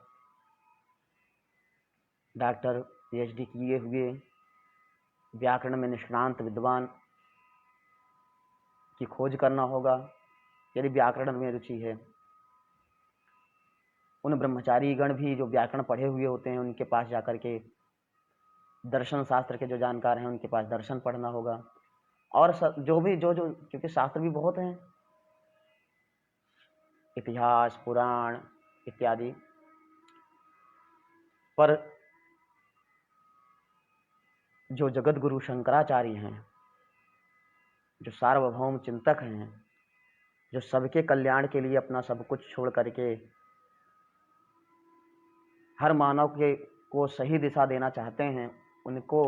डॉक्टर, पीएचडी किए हुए, व्याकरण में निष्णांत विद्वान की खोज करना होगा। यदि व्याकरण में रुचि है, उन ब्रह्मचारी गण भी जो व्याकरण पढ़े हुए होते हैं उनके पास जाकर के, दर्शन शास्त्र के जो जानकार हैं उनके पास दर्शन पढ़ना होगा। और जो क्योंकि शास्त्र भी बहुत हैं, इतिहास, पुराण इत्यादि, पर जो जगत गुरु शंकराचार्य हैं, जो सार्वभौम चिंतक हैं, जो सबके कल्याण के लिए अपना सब कुछ छोड़ करके हर मानव को सही दिशा देना चाहते हैं, उनको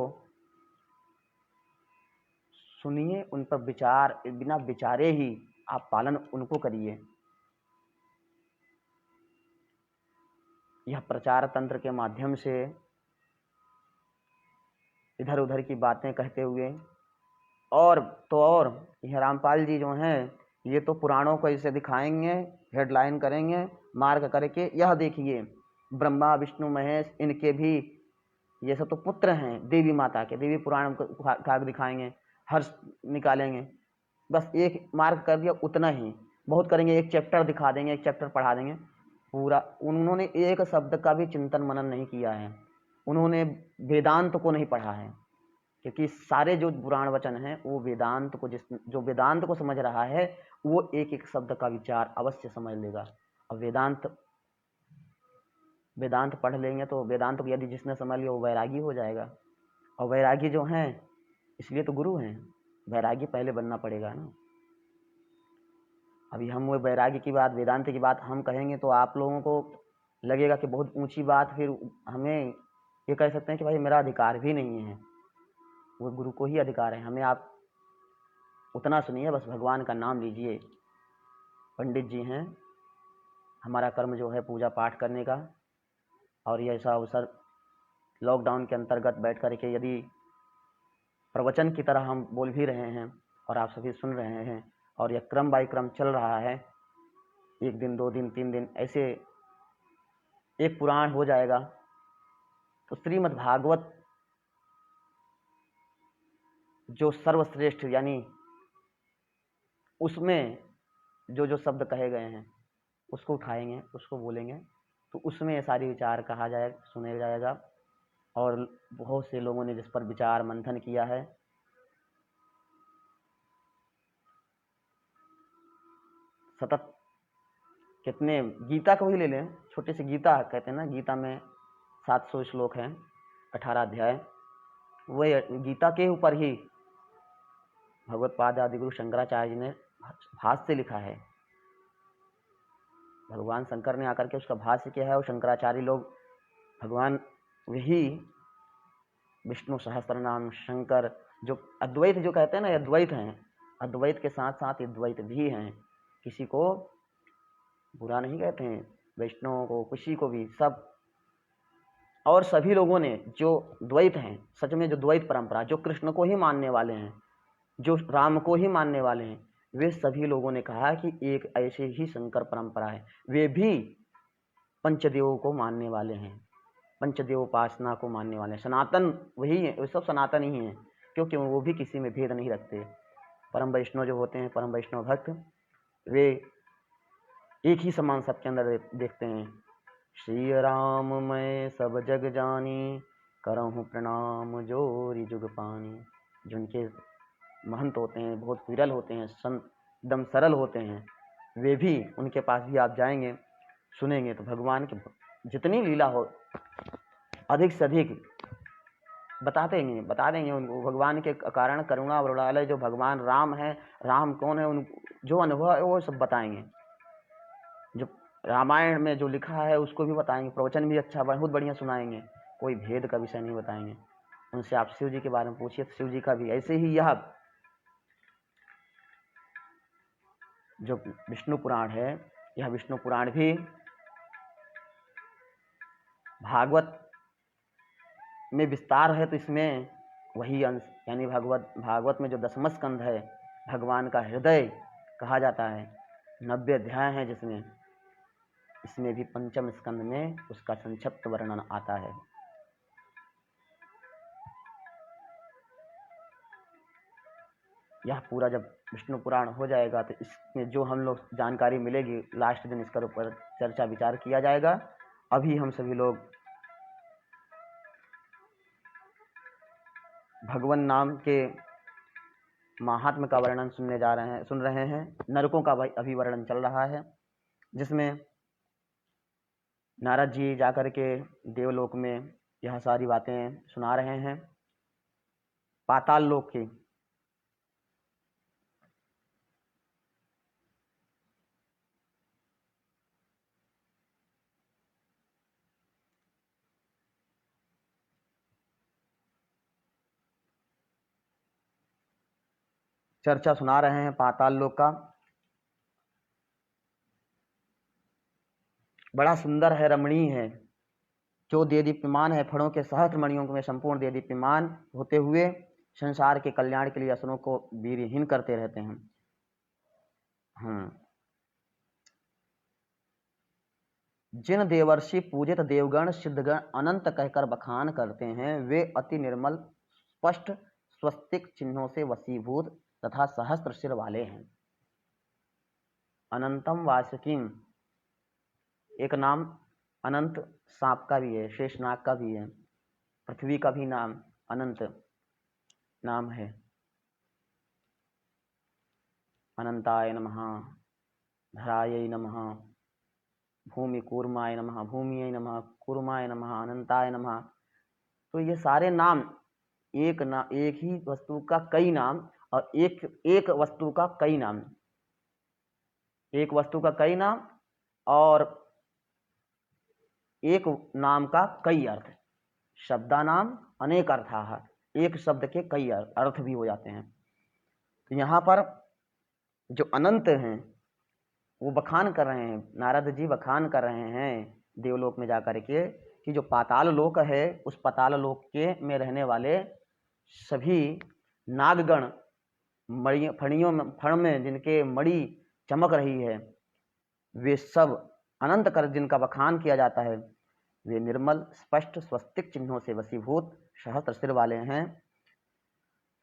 सुनिए, उन पर विचार, बिना विचारे ही आप पालन उनको करिए। यह प्रचार तंत्र के माध्यम से इधर उधर की बातें कहते हुए, और यह रामपाल जी जो हैं, ये तो पुराणों को ऐसे दिखाएंगे, हेडलाइन करेंगे मार्क करके, यह देखिए ब्रह्मा विष्णु महेश, इनके भी ये सब तो पुत्र हैं देवी माता के, देवी पुराण को उठा दिखाएंगे, हर्ष निकालेंगे, बस एक मार्क कर दिया, उतना ही बहुत करेंगे, एक चैप्टर दिखा देंगे, एक चैप्टर पढ़ा देंगे पूरा। उन्होंने एक शब्द का भी चिंतन मनन नहीं किया है, उन्होंने वेदांत को नहीं पढ़ा है, क्योंकि सारे जो पुराण वचन हैं वो वेदांत को, जो वेदांत को समझ रहा है वो एक एक शब्द का विचार अवश्य समझ लेगा। और वेदांत पढ़ लेंगे तो वेदांत को यदि जिसने समझ लिया वो वैरागी हो जाएगा। और वैरागी जो हैं इसलिए तो गुरु हैं, वैरागी पहले बनना पड़ेगा ना। अभी हम वो वैरागी की बात, वेदांत की बात हम कहेंगे तो आप लोगों को लगेगा कि बहुत ऊंची बात, फिर हमें ये कह सकते हैं कि भाई मेरा अधिकार भी नहीं है, वो गुरु को ही अधिकार है। हमें आप उतना सुनिए, बस भगवान का नाम लीजिए। पंडित जी हैं, हमारा कर्म जो है पूजा पाठ करने का, और ये ऐसा अवसर लॉकडाउन के अंतर्गत बैठ कर के यदि प्रवचन की तरह हम बोल भी रहे हैं और आप सभी सुन रहे हैं, और यह क्रम बाय क्रम चल रहा है, 1 दिन 2 दिन 3 दिन ऐसे एक पुराण हो जाएगा, तो श्रीमद् भागवत जो सर्वश्रेष्ठ, यानी उसमें जो जो शब्द कहे गए हैं उसको उठाएंगे, उसको बोलेंगे, तो उसमें ये सारी विचार कहा जाएगा, सुना जाएगा। और बहुत से लोगों ने जिस पर विचार मंथन किया है, सतत कितने, गीता को ही ले लें, छोटी सी गीता कहते हैं ना, गीता में 700 श्लोक हैं, 18 अध्याय, वह गीता के ऊपर ही भगवत्पाद आदि गुरु शंकराचार्य जी ने भाष्य लिखा है। भगवान शंकर ने आकर के उसका भाष्य किया है, और शंकराचार्य लोग भगवान वही विष्णु सहस्त्र नाम शंकर, जो अद्वैत जो कहते हैं ना, अद्वैत हैं, अद्वैत के साथ साथ द्वैत भी हैं, किसी को बुरा नहीं कहते हैं, वैष्णवों को, किसी को भी, सब। और सभी लोगों ने जो द्वैत हैं, सच में जो द्वैत परंपरा, जो कृष्ण को ही मानने वाले हैं, जो राम को ही मानने वाले हैं, वे सभी लोगों ने कहा कि एक ऐसे ही शंकर परंपरा है। वे भी पंचदेवों को मानने वाले हैं, पंचदेव उपासना को मानने वाले हैं, सनातन वही है, वे सब सनातन ही हैं, क्योंकि वो भी किसी में भेद नहीं रखते। परम वैष्णव जो होते हैं, परम वैष्णव भक्त, वे एक ही समान सबके अंदर देखते हैं। श्री राम मैं सब जग जानी, करहूँ प्रणाम जोरी जुग पानी। जिनके महंत होते हैं, बहुत विरल होते हैं, संत एकदम सरल होते हैं, वे भी, उनके पास भी आप जाएंगे, सुनेंगे तो भगवान की जितनी लीला हो अधिक से अधिक बता देंगे उनको। भगवान के कारण करुणा वरुणालय जो भगवान राम है, राम कौन है, उन जो अनुभव है वो सब बताएंगे। जो रामायण में जो लिखा है उसको भी बताएंगे, प्रवचन भी अच्छा बहुत बढ़िया सुनाएंगे, कोई भेद का विषय नहीं बताएंगे। उनसे आप शिव जी के बारे में पूछिए, शिव जी का भी ऐसे ही यह जो विष्णु पुराण है, यह विष्णु पुराण भी भागवत में विस्तार है, तो इसमें वही अंश यानी भागवत में जो 10वां स्कंध है, भगवान का हृदय कहा जाता है, 90 अध्याय हैं जिसमें, इसमें भी 5वें स्कंध में उसका संक्षिप्त वर्णन आता है। यह पूरा जब विष्णु पुराण हो जाएगा तो इसमें जो हम लोग जानकारी मिलेगी, लास्ट दिन इसके ऊपर चर्चा विचार किया जाएगा। अभी हम सभी लोग भगवान नाम के महात्म्य का वर्णन सुन रहे हैं। नरकों का अभी वर्णन चल रहा है, जिसमें नारद जी जाकर के देवलोक में यह सारी बातें सुना रहे हैं। पाताल लोक की चर्चा सुना रहे हैं। पाताल लोक का बड़ा सुंदर है, रमणीय है, जो देदीप्यमान है, फणों के सहस्त्र मणियों में संपूर्ण देदीप्यमान होते हुए संसार के कल्याण के लिए असुरों को वीरहीन करते रहते हैं। जिन देवर्षि पूजित देवगण सिद्धगण अनंत कहकर बखान करते हैं, वे अति निर्मल स्पष्ट स्वस्तिक चिन्हों से वशीभूत तथा सहस्त्र सिर वाले हैं। अनंतम वासुकीम, एक नाम अनंत सांप का भी है, शेषनाग का भी है, पृथ्वी का भी नाम अनंत नाम है। अनंताय नमः, धरायै नमः, भूमि कूर्माय नमः, भूमियै नमः, कूर्माय नमः, अनंताय नमः। तो ये सारे नाम एक ही वस्तु का कई नाम, और एक वस्तु का कई नाम, एक वस्तु का कई नाम और एक नाम का कई अर्थ। शब्दानाम अनेक अर्थाः, एक शब्द के कई अर्थ भी हो जाते हैं। तो यहाँ पर जो अनंत हैं वो बखान कर रहे हैं, नारद जी बखान कर रहे हैं देवलोक में जाकर के, कि जो पाताल लोक है, उस पाताल लोक के में रहने वाले सभी नागगण, फण में जिनके मणि चमक रही है, वे सब अनंत कर जिनका बखान किया जाता है, वे निर्मल स्पष्ट स्वस्तिक चिन्हों से वशीभूत सहस्त्र सिर वाले हैं।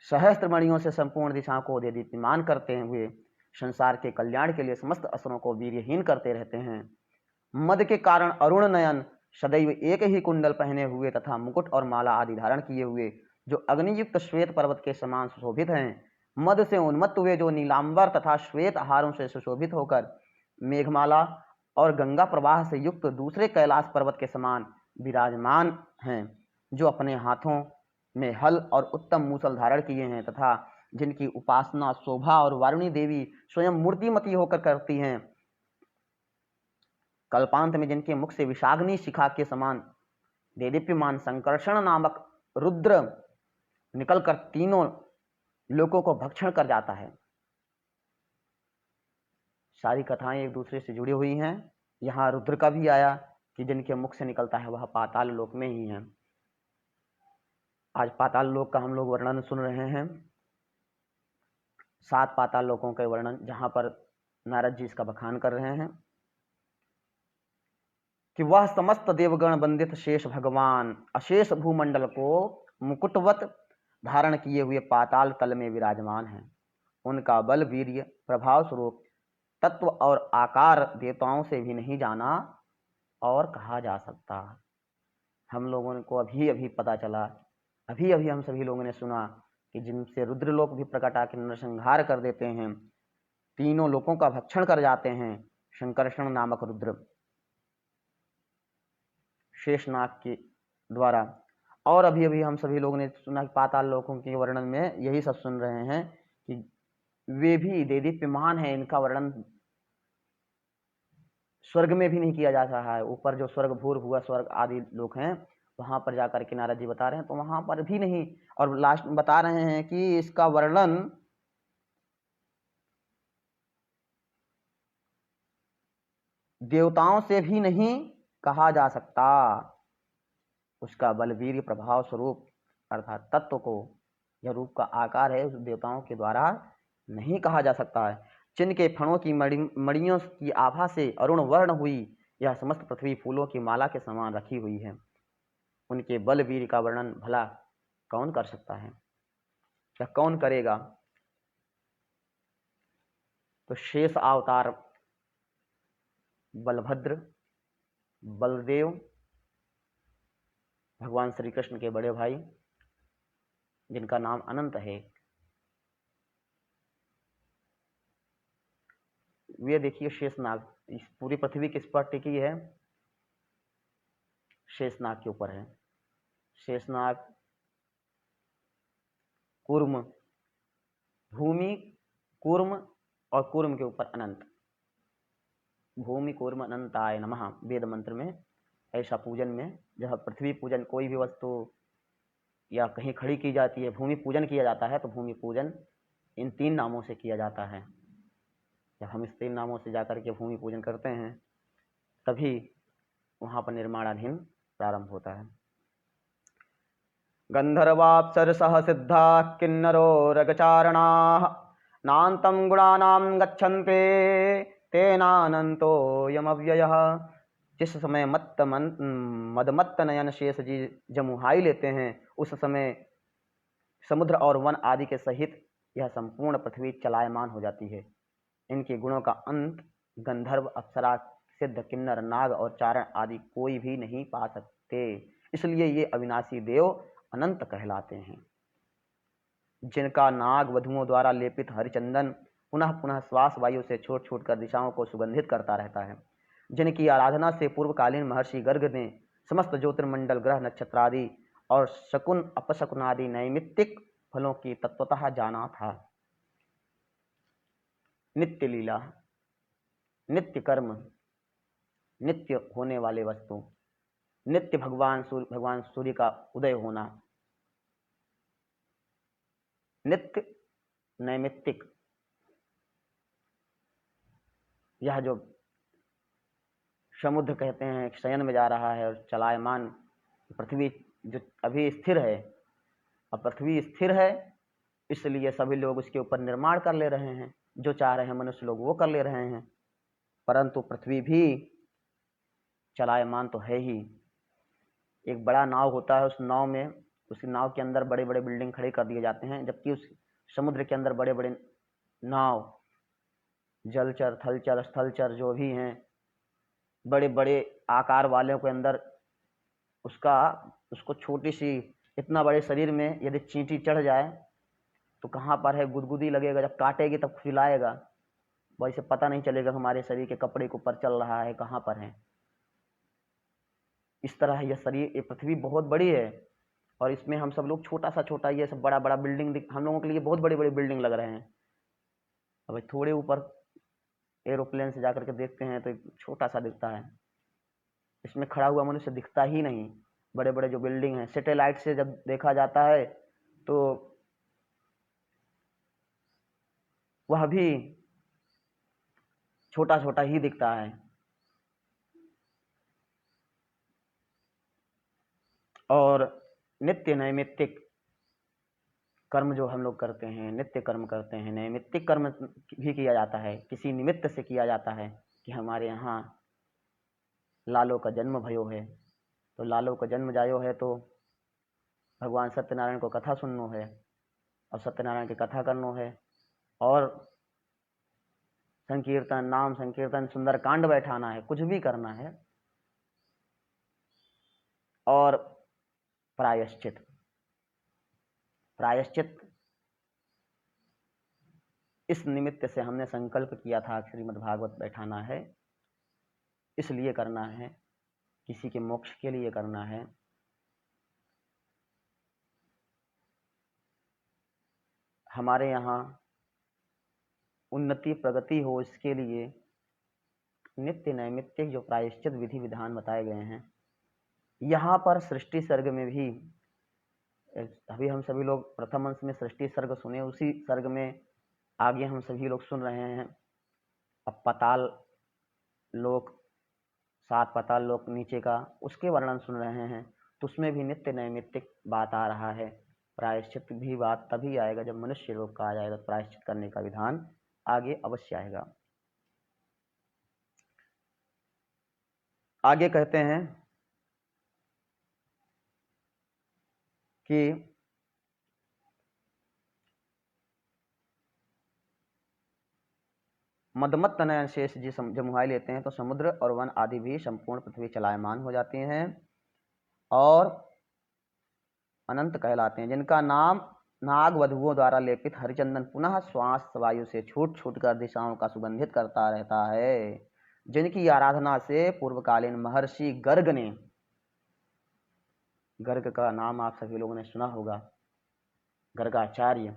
सहस्त्र मणियों से संपूर्ण दिशाओं को देदीप्यमान करते हुए संसार के कल्याण के लिए समस्त असुरों को वीर्यहीन करते रहते हैं। मद के कारण अरुण नयन, सदैव एक ही कुंडल पहने हुए तथा मुकुट और माला आदि धारण किए हुए, जो अग्नियुक्त श्वेत पर्वत के समान सुशोभित हैं। मद से उन्मत्त हुए जो नीलांबर तथा श्वेत हारों से सुशोभित होकर मेघमाला और गंगा प्रवाह से युक्त दूसरे कैलाश पर्वत के समान विराजमान हैं, जो अपने हाथों में हल और उत्तम मूसल धारण किए हैं तथा जिनकी उपासना शोभा और वारुणी देवी स्वयं मूर्तिमती होकर करती हैं। कल्पांत में जिनके मुख से विषाग्नि शिखा के समान देदीप्यमान संकर्षण नामक रुद्र निकलकर तीनों लोकों को भक्षण कर जाता है। सारी कथाएं एक दूसरे से जुड़ी हुई हैं। यहाँ रुद्र का भी आया कि जिनके मुख से निकलता है वह पाताल लोक में ही है। आज पाताल लोक का हम लोग वर्णन सुन रहे हैं, 7 पाताल लोकों के वर्णन, जहां पर नारद जी इसका बखान कर रहे हैं कि वह समस्त देवगण वंदित शेष भगवान अशेष भूमंडल को मुकुटवत धारण किए हुए पाताल तल में विराजमान हैं। उनका बल वीर्य प्रभाव स्वरूप तत्व और आकार देवताओं से भी नहीं जाना और कहा जा सकता। हम लोगों को अभी अभी पता चला, अभी अभी हम सभी लोगों ने सुना कि जिनसे रुद्रलोक भी प्रकट आकर नरसंहार कर देते हैं, तीनों लोकों का भक्षण कर जाते हैं, शंकरषण नामक रुद्र शेषनाग के द्वारा। और अभी अभी हम सभी लोगों ने सुना कि पाताल लोकों के वर्णन में यही सब सुन रहे हैं कि वे भी देदीप्यमान है, इनका वर्णन स्वर्ग में भी नहीं किया जा रहा है। ऊपर जो स्वर्ग, भूर्भुवः स्वर्ग आदि लोक हैं, वहां पर जाकर के नारद जी बता रहे हैं, तो वहां पर भी नहीं। और लास्ट में बता रहे हैं कि इसका वर्णन देवताओं से भी नहीं कहा जा सकता। उसका बलवीर प्रभाव स्वरूप अर्थात तत्व को, यह रूप का आकार है, उस देवताओं के द्वारा नहीं कहा जा सकता है। चिन्ह के फणों की मणियों की आभा से अरुण वर्ण हुई यह समस्त पृथ्वी फूलों की माला के समान रखी हुई है। उनके बलवीर का वर्णन भला कौन कर सकता है, या कौन करेगा। तो शेष अवतार बलभद्र, बलदेव, भगवान श्री कृष्ण के बड़े भाई जिनका नाम अनंत है, वे देखिए शेषनाग, इस पूरी पृथ्वी किस पर टिकी है, शेषनाग के ऊपर है। शेषनाग कूर्म, भूमि कूर्म और कूर्म के ऊपर अनंत, भूमि कूर्म अनंताय नमः वेद मंत्र में ऐसा पूजन में, जब पृथ्वी पूजन कोई भी वस्तु या कहीं खड़ी की जाती है, भूमि पूजन किया जाता है, तो भूमि पूजन इन 3 नामों से किया जाता है। जब हम इस 3 नामों से जाकर के भूमि पूजन करते हैं, तभी वहां पर निर्माणाधीन प्रारंभ होता है। गंधर्वाप्सरसः सिद्धा किन्नरो रगचारणाः नान्तं गुणानां गच्छन्ते तेनानन्तोऽयमव्ययः। जिस समय मदमत्त नयन शेष जी जमुहाई लेते हैं, उस समय समुद्र और वन आदि के सहित यह संपूर्ण पृथ्वी चलायमान हो जाती है। इनके गुणों का अंत गंधर्व, अप्सरा, सिद्ध, किन्नर, नाग और चारण आदि कोई भी नहीं पा सकते। इसलिए ये अविनाशी देव अनंत कहलाते हैं। जिनका नाग वधुओं द्वारा लेपित हरिचंदन पुनः पुनः श्वास वायु से छोड़ छोड़ कर दिशाओं को सुगंधित करता रहता है, जिनकी आराधना से पूर्वकालीन महर्षि गर्ग ने समस्त ज्योतिर्मंडल, ग्रह, नक्षत्र आदि और शकुन अपशकुन आदि नैमित्तिक फलों की तत्वतः जाना था। नित्य लीला, नित्य कर्म, नित्य होने वाले वस्तु, नित्य भगवान सूर्य का उदय होना, नित्य नैमित्तिक, यह जो समुद्र कहते हैं शयन में जा रहा है और चलायमान पृथ्वी जो अभी स्थिर है, और पृथ्वी स्थिर है इसलिए सभी लोग उसके ऊपर निर्माण कर ले रहे हैं, जो चाह रहे हैं मनुष्य लोग वो कर ले रहे हैं। परंतु पृथ्वी भी चलायमान तो है ही। एक बड़ा नाव होता है, उस नाव में, उस नाव के अंदर बड़े बड़े बिल्डिंग खड़े कर दिए जाते हैं, जबकि उस समुद्र के अंदर बड़े बड़े नाव, जलचर, थलचर, स्थलचर जो भी हैं, बड़े बड़े आकार वाले के अंदर उसको छोटी सी, इतना बड़े शरीर में यदि चींटी चढ़ जाए तो कहाँ पर है, गुदगुदी लगेगा, जब काटेगी तब फुलाएगा, वैसे पता नहीं चलेगा हमारे शरीर के कपड़े के ऊपर चल रहा है, कहाँ पर है। इस तरह यह शरीर, ये पृथ्वी बहुत बड़ी है और इसमें हम सब लोग छोटा सा छोटा, ये सब बड़ा बड़ा बिल्डिंग हम लोगों के लिए बहुत बड़ी बड़ी बिल्डिंग लग रहे हैं। अब थोड़े ऊपर एरोप्लेन से जाकर के देखते हैं तो छोटा सा दिखता है, इसमें खड़ा हुआ मनुष्य दिखता ही नहीं। बड़े बड़े जो बिल्डिंग हैं, सैटेलाइट से जब देखा जाता है तो वह भी छोटा छोटा ही दिखता है। और नित्य नैमित्तिक कर्म जो हम लोग करते हैं, नित्य कर्म करते हैं, नैमित्तिक कर्म भी किया जाता है, किसी निमित्त से किया जाता है कि हमारे यहाँ लालो का जन्म भयो है, तो लालो का जन्म जायो है तो भगवान सत्यनारायण को कथा सुननो है और सत्यनारायण की कथा करनो है, और संकीर्तन, नाम संकीर्तन, सुंदर कांड बैठाना है, कुछ भी करना है। और प्रायश्चित। प्रायश्चित इस निमित्त से हमने संकल्प किया था श्रीमद् भागवत बैठाना है, इसलिए करना है, किसी के मोक्ष के लिए करना है। हमारे यहाँ उन्नति प्रगति हो, इसके लिए नित्य नैमित्तिक जो प्रायश्चित विधि विधान बताए गए हैं, यहाँ पर सृष्टि सर्ग में भी, अभी हम सभी लोग प्रथम अंश में सृष्टि सर्ग सुने, उसी सर्ग में आगे हम सभी लोग सुन रहे हैं अब पाताल लोक, 7 पाताल लोक नीचे का, उसके वर्णन सुन रहे हैं। तो उसमें भी नित्य नैमित्तिक बात आ रहा है। प्रायश्चित भी बात तभी आएगा जब मनुष्य लोक का आ जाएगा, प्रायश्चित करने का विधान आगे अवश्य आएगा। आगे कहते हैं कि मदमत्त तनय शेष जी जब मुहाई लेते हैं तो समुद्र और वन आदि भी संपूर्ण पृथ्वी चलायमान हो जाती हैं और अनंत कहलाते हैं, जिनका नाम नाग वधुओं द्वारा लेपित हरिचंदन पुनः श्वास वायु से छूट छूट कर दिशाओं का सुगंधित करता रहता है, जिनकी आराधना से पूर्वकालीन महर्षि गर्ग ने, गर्ग का नाम आप सभी लोगों ने सुना होगा, गर्गाचार्य,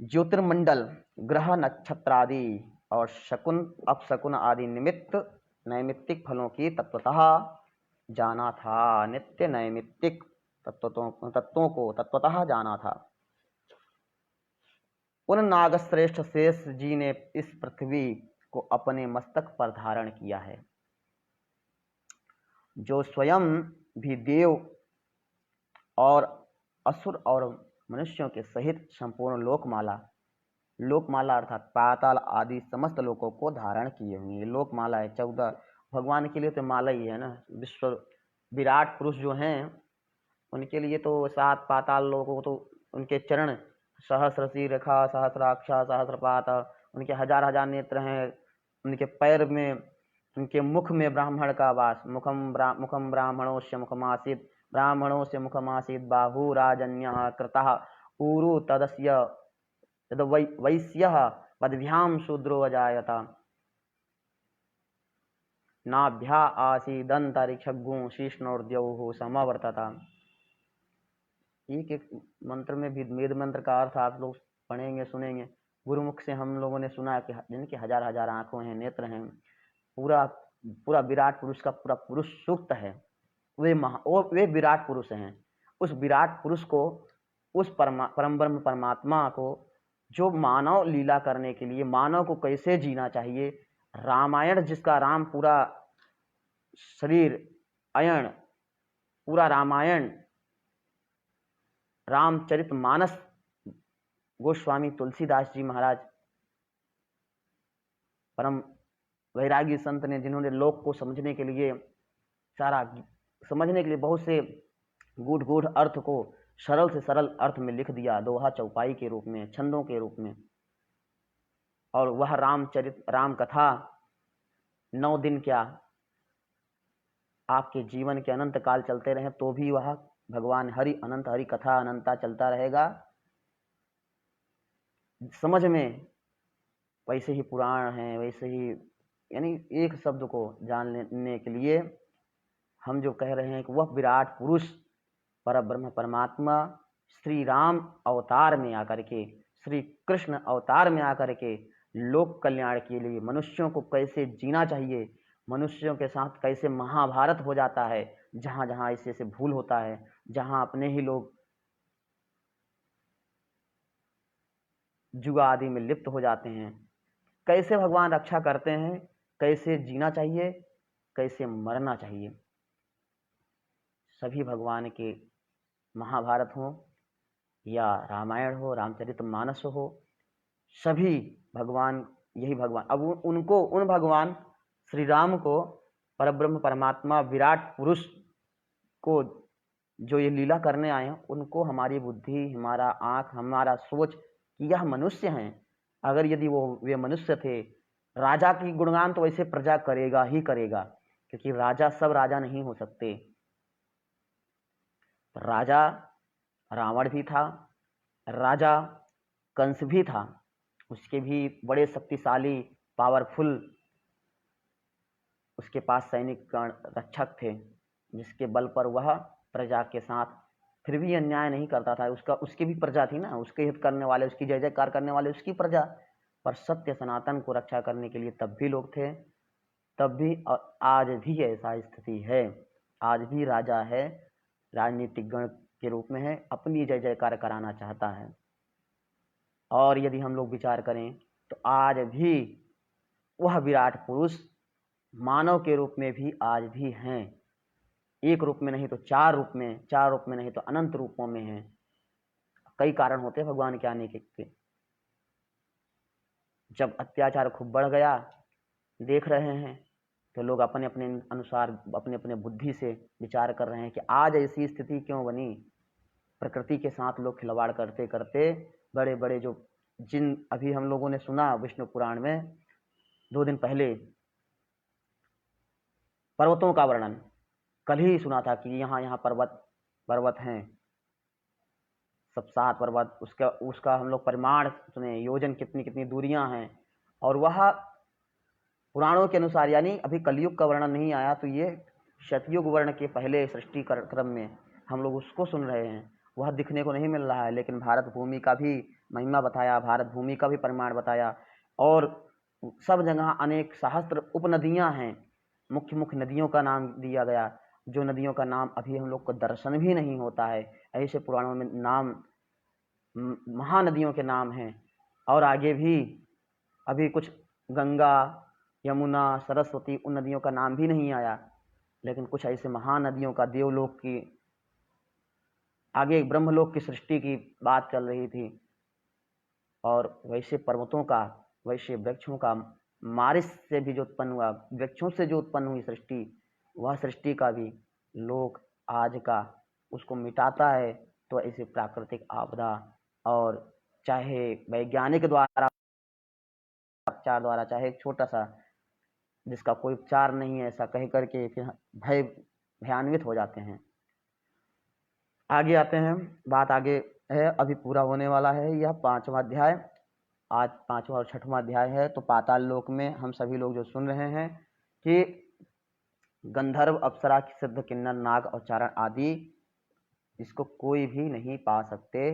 ज्योतिर्मंडल ग्रह नक्षत्रादि और शकुन अपशकुन आदि निमित्त नैमित्तिक फलों की तत्वतः जाना था। नित्य नैमित्तिक तत्वों को तत्वतः जाना था। उन नागश्रेष्ठ शेष जी ने इस पृथ्वी को अपने मस्तक पर धारण किया है, जो स्वयं भी देव और असुर और मनुष्यों के सहित संपूर्ण लोकमाला, लोकमाला अर्थात पाताल आदि समस्त लोकों को धारण किए हुए। लोकमाला है 14, भगवान के लिए तो माला ही है ना। विश्व विराट पुरुष जो हैं उनके लिए तो 7 पाताल लोकों को तो उनके चरण, सहस्र शिरखा सहस्राक्ष सहस्रपात, उनके हजार हजार नेत्र हैं, उनके पैर में, उनके मुख में ब्राह्मण का वास, मुखम ब्राह्मणोस्य मुखमासीत्, ब्राह्मणोस्य मुखमासीत् बाहुराजन्यः कृतः ऊरु तदस्य तद वैश्यः पद्भ्यां शूद्रो अजायत, नाभ्या आसीदंतरिक्षगुं शीर्ष्णोर्द्यौः समवर्तत। एक एक मंत्र में भी वेद मंत्र का अर्थ आप लोग पढ़ेंगे सुनेंगे, गुरुमुख से हम लोगों ने सुना कि जिनके हजार हजार आंखों हैं, नेत्र हैं, पूरा पूरा विराट पुरुष का पूरा पुरुष सूक्त है, वे विराट पुरुष हैं। उस विराट पुरुष को, उस परम ब्रह्म परमात्मा को, जो मानव लीला करने के लिए मानव को कैसे जीना चाहिए, रामायण जिसका राम पूरा शरीर अयण, पूरा रामायण रामचरितमानस गोस्वामी तुलसीदास जी महाराज परम वैरागी संत ने, जिन्होंने लोक को समझने के लिए बहुत से गूढ़ गूढ़ अर्थ को सरल से सरल अर्थ में लिख दिया, दोहा चौपाई के रूप में, छंदों के रूप में। और वह राम कथा 9 दिन क्या आपके जीवन के अनंत काल चलते रहे तो भी वह भगवान हरि अनंत हरि कथा अनंता चलता रहेगा। समझ में वैसे ही पुराण हैं, वैसे ही, यानी एक शब्द को जान लेने के लिए हम जो कह रहे हैं कि वह विराट पुरुष परब्रह्म परमात्मा श्री राम अवतार में आकर के, श्री कृष्ण अवतार में आकर के लोक कल्याण के लिए मनुष्यों को कैसे जीना चाहिए, मनुष्यों के साथ कैसे महाभारत हो जाता है, जहाँ जहाँ ऐसे भूल होता है, जहाँ अपने ही लोग जुआ आदि में लिप्त हो जाते हैं, कैसे भगवान रक्षा करते हैं, कैसे जीना चाहिए, कैसे मरना चाहिए। सभी भगवान के महाभारत हो या रामायण हो, रामचरितमानस हो, सभी भगवान यही भगवान, अब उनको, उन भगवान श्री राम को, परब्रह्म परमात्मा विराट पुरुष को जो ये लीला करने आए हैं, उनको हमारी बुद्धि, हमारा आँख, हमारा सोच कि यह मनुष्य हैं, अगर यदि वे मनुष्य थे, राजा की गुणगान तो वैसे प्रजा करेगा ही करेगा, क्योंकि राजा सब राजा नहीं हो सकते। राजा रावण भी था, राजा कंस भी था, उसके भी बड़े शक्तिशाली पावरफुल उसके पास सैनिक गण रक्षक थे, जिसके बल पर वह प्रजा के साथ फिर भी अन्याय नहीं करता था। उसकी भी प्रजा थी ना, उसके हित करने वाले, उसकी जय जयकार करने वाले उसकी प्रजा, पर सत्य सनातन को रक्षा करने के लिए तब भी लोग थे, तब भी और आज भी ऐसा स्थिति है। आज भी राजा है, राजनीतिक गण के रूप में है, अपनी जय जयकार कराना चाहता है। और यदि हम लोग विचार करें तो आज भी वह विराट पुरुष मानव के रूप में भी आज भी हैं, एक रूप में नहीं तो चार रूप में नहीं तो अनंत रूपों में हैं। कई कारण होते हैं भगवान के आने के। जब अत्याचार खूब बढ़ गया, देख रहे हैं तो लोग अपने अपने अनुसार अपने अपने बुद्धि से विचार कर रहे हैं कि आज ऐसी स्थिति क्यों बनी। प्रकृति के साथ लोग खिलवाड़ करते करते बड़े बड़े जो जिन, अभी हम लोगों ने सुना विष्णु पुराण में 2 दिन पहले पर्वतों का वर्णन, कल ही सुना था कि यहाँ पर्वत हैं, सब 7 पर्वत, उसका हम लोग परिमाण सुने, योजन कितनी कितनी दूरियां हैं। और वह पुराणों के अनुसार, यानी अभी कलयुग का वर्णन नहीं आया, तो ये शतयुग वर्ण के पहले सृष्टि क्रम में हम लोग उसको सुन रहे हैं, वह दिखने को नहीं मिल रहा है। लेकिन भारत भूमि का भी महिमा बताया, भारत भूमि का भी परिमाण बताया, और सब जगह अनेक सहस्त्र उपनदियां हैं, मुख्य मुख्य नदियों का नाम दिया गया, जो नदियों का नाम अभी हम लोग को दर्शन भी नहीं होता है, ऐसे पुराणों में नाम महानदियों के नाम हैं। और आगे भी अभी कुछ गंगा, यमुना, सरस्वती, उन नदियों का नाम भी नहीं आया, लेकिन कुछ ऐसे महानदियों का, देवलोक की, आगे ब्रह्मलोक की सृष्टि की बात चल रही थी। और वैसे पर्वतों का, वैसे वृक्षों का, मारिस से भी जो उत्पन्न हुआ, वृक्षों से जो उत्पन्न हुई सृष्टि, वह सृष्टि का भी लोग आज का उसको मिटाता है। तो ऐसे प्राकृतिक आपदा, और चाहे वैज्ञानिक द्वारा उपचार द्वारा, चाहे एक छोटा सा जिसका कोई उपचार नहीं है, ऐसा कह करके फिर भयान्वित हो जाते हैं। आगे आते हैं, बात आगे है, अभी पूरा होने वाला है यह 5वां अध्याय। आज 5वां और 6वां अध्याय है। तो पाताल लोक में हम सभी लोग जो सुन रहे हैं कि गंधर्व, अप्सरा, सिद्ध, किन्नर, नाग और चारण आदि, इसको कोई भी नहीं पा सकते,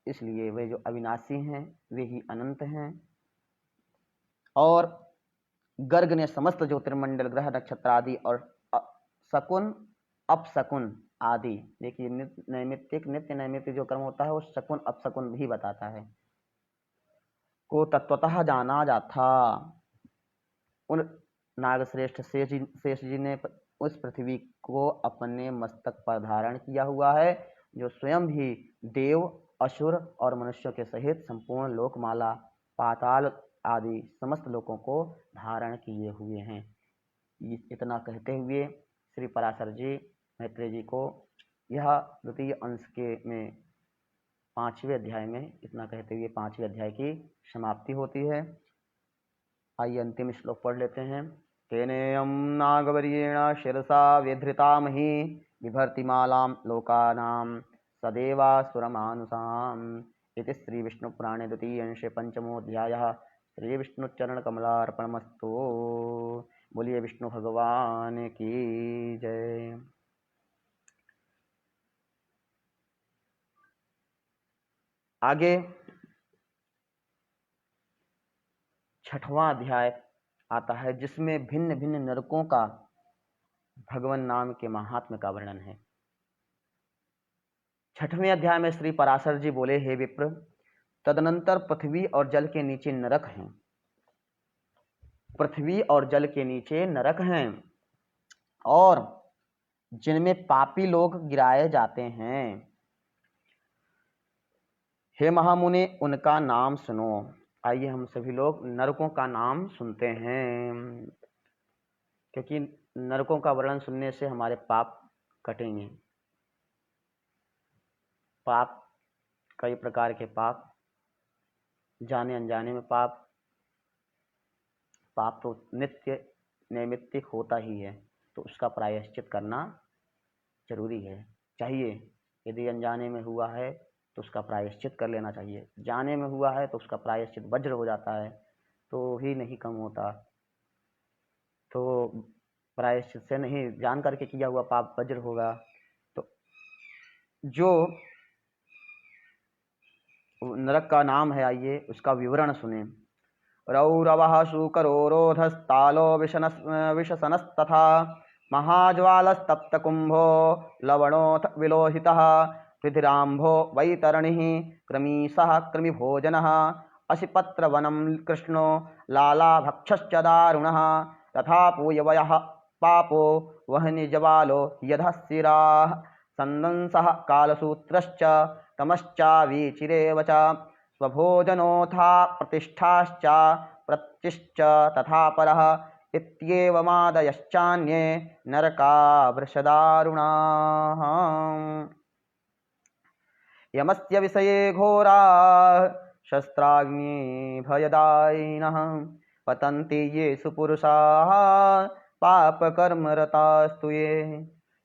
इसलिए वे जो अविनाशी हैं वे ही अनंत हैं। और गर्ग ने समस्त ज्योतिर्मंडल, ग्रह, नक्षत्र आदि और शकुन, अपशकुन आदि, देखिए नित्य नैमित्तिक जो कर्म होता है वो शकुन अपशकुन भी बताता है, को तत्वतः जाना जाता। उन नागश्रेष्ठ शेष जी ने उस पृथ्वी को अपने मस्तक पर धारण किया हुआ है, जो स्वयं भी देव, असुर और मनुष्यों के सहित संपूर्ण लोकमाला, पाताल आदि समस्त लोगों को धारण किए हुए हैं। इतना कहते हुए श्री पराशर जी मैत्रेय जी को यह द्वितीय अंश के में 5वें अध्याय में इतना कहते हुए 5वें अध्याय की समाप्ति होती है। आइए अंतिम श्लोक पढ़ लेते हैं। तेनेयं नागवर्येण शिरसा व्यधृतामहि बिभर्तिमालां लोकानां सदेवासुरमानुषाम्। इति श्रीविष्णुपुराणे द्वितीयांशे 5मोऽध्यायः। श्रीविष्णुचरणकमलार्पणमस्तु। बोलिए विष्णु भगवान की जय। आगे 6वां अध्याय आता है, जिसमें भिन्न भिन्न नरकों का भगवान नाम के महात्म्य का वर्णन है। 6वें अध्याय में श्री पराशर जी बोले, हे विप्र, तदनंतर पृथ्वी और जल के नीचे नरक हैं, पृथ्वी और जल के नीचे नरक हैं, और जिनमें पापी लोग गिराए जाते हैं। हे महामुनि, उनका नाम सुनो। आइए हम सभी लोग नरकों का नाम सुनते हैं, क्योंकि नरकों का वर्णन सुनने से हमारे पाप कटेंगे। पाप, कई प्रकार के पाप, जाने अनजाने में पाप, पाप तो नित्य नैमित्तिक होता ही है, तो उसका प्रायश्चित करना जरूरी है, चाहिए। यदि अनजाने में हुआ है तो उसका प्रायश्चित कर लेना चाहिए, जाने में हुआ है तो उसका प्रायश्चित वज्र हो जाता है तो ही नहीं कम होता। तो प्रायश्चित से नहीं, जान करके किया हुआ पाप वज्र होगा। तो जो नरक का नाम है, आइए उसका विवरण सुने। रौरवः शूकरोरोधस्तालो विशसनस्तथा महाज्वालस्तप्तकुम्भो लवणोऽथ विलोहितः रुधिराम्भो वैतरणिः क्रमीशः कृमिभोजनः अशिपत्रवनं कृष्णो लालाभक्षश्च दारुणः तथा पूयवयः पापो वह्निज्वालो यधः शिराः संदंसः कालसूत्रश्च तमश्चावीचिरेव च स्वभोजनोऽथा प्रतिष्ठाश्च प्रत्यश्च तथा परः इत्येवमादयश्चान्ये नरका वृषदारुणाः। यमस्य विषये घोराः शस्त्राग्नि भयदायिनः पतन्ति ये सुपुरुषाः पापकर्मरतास्तु ये।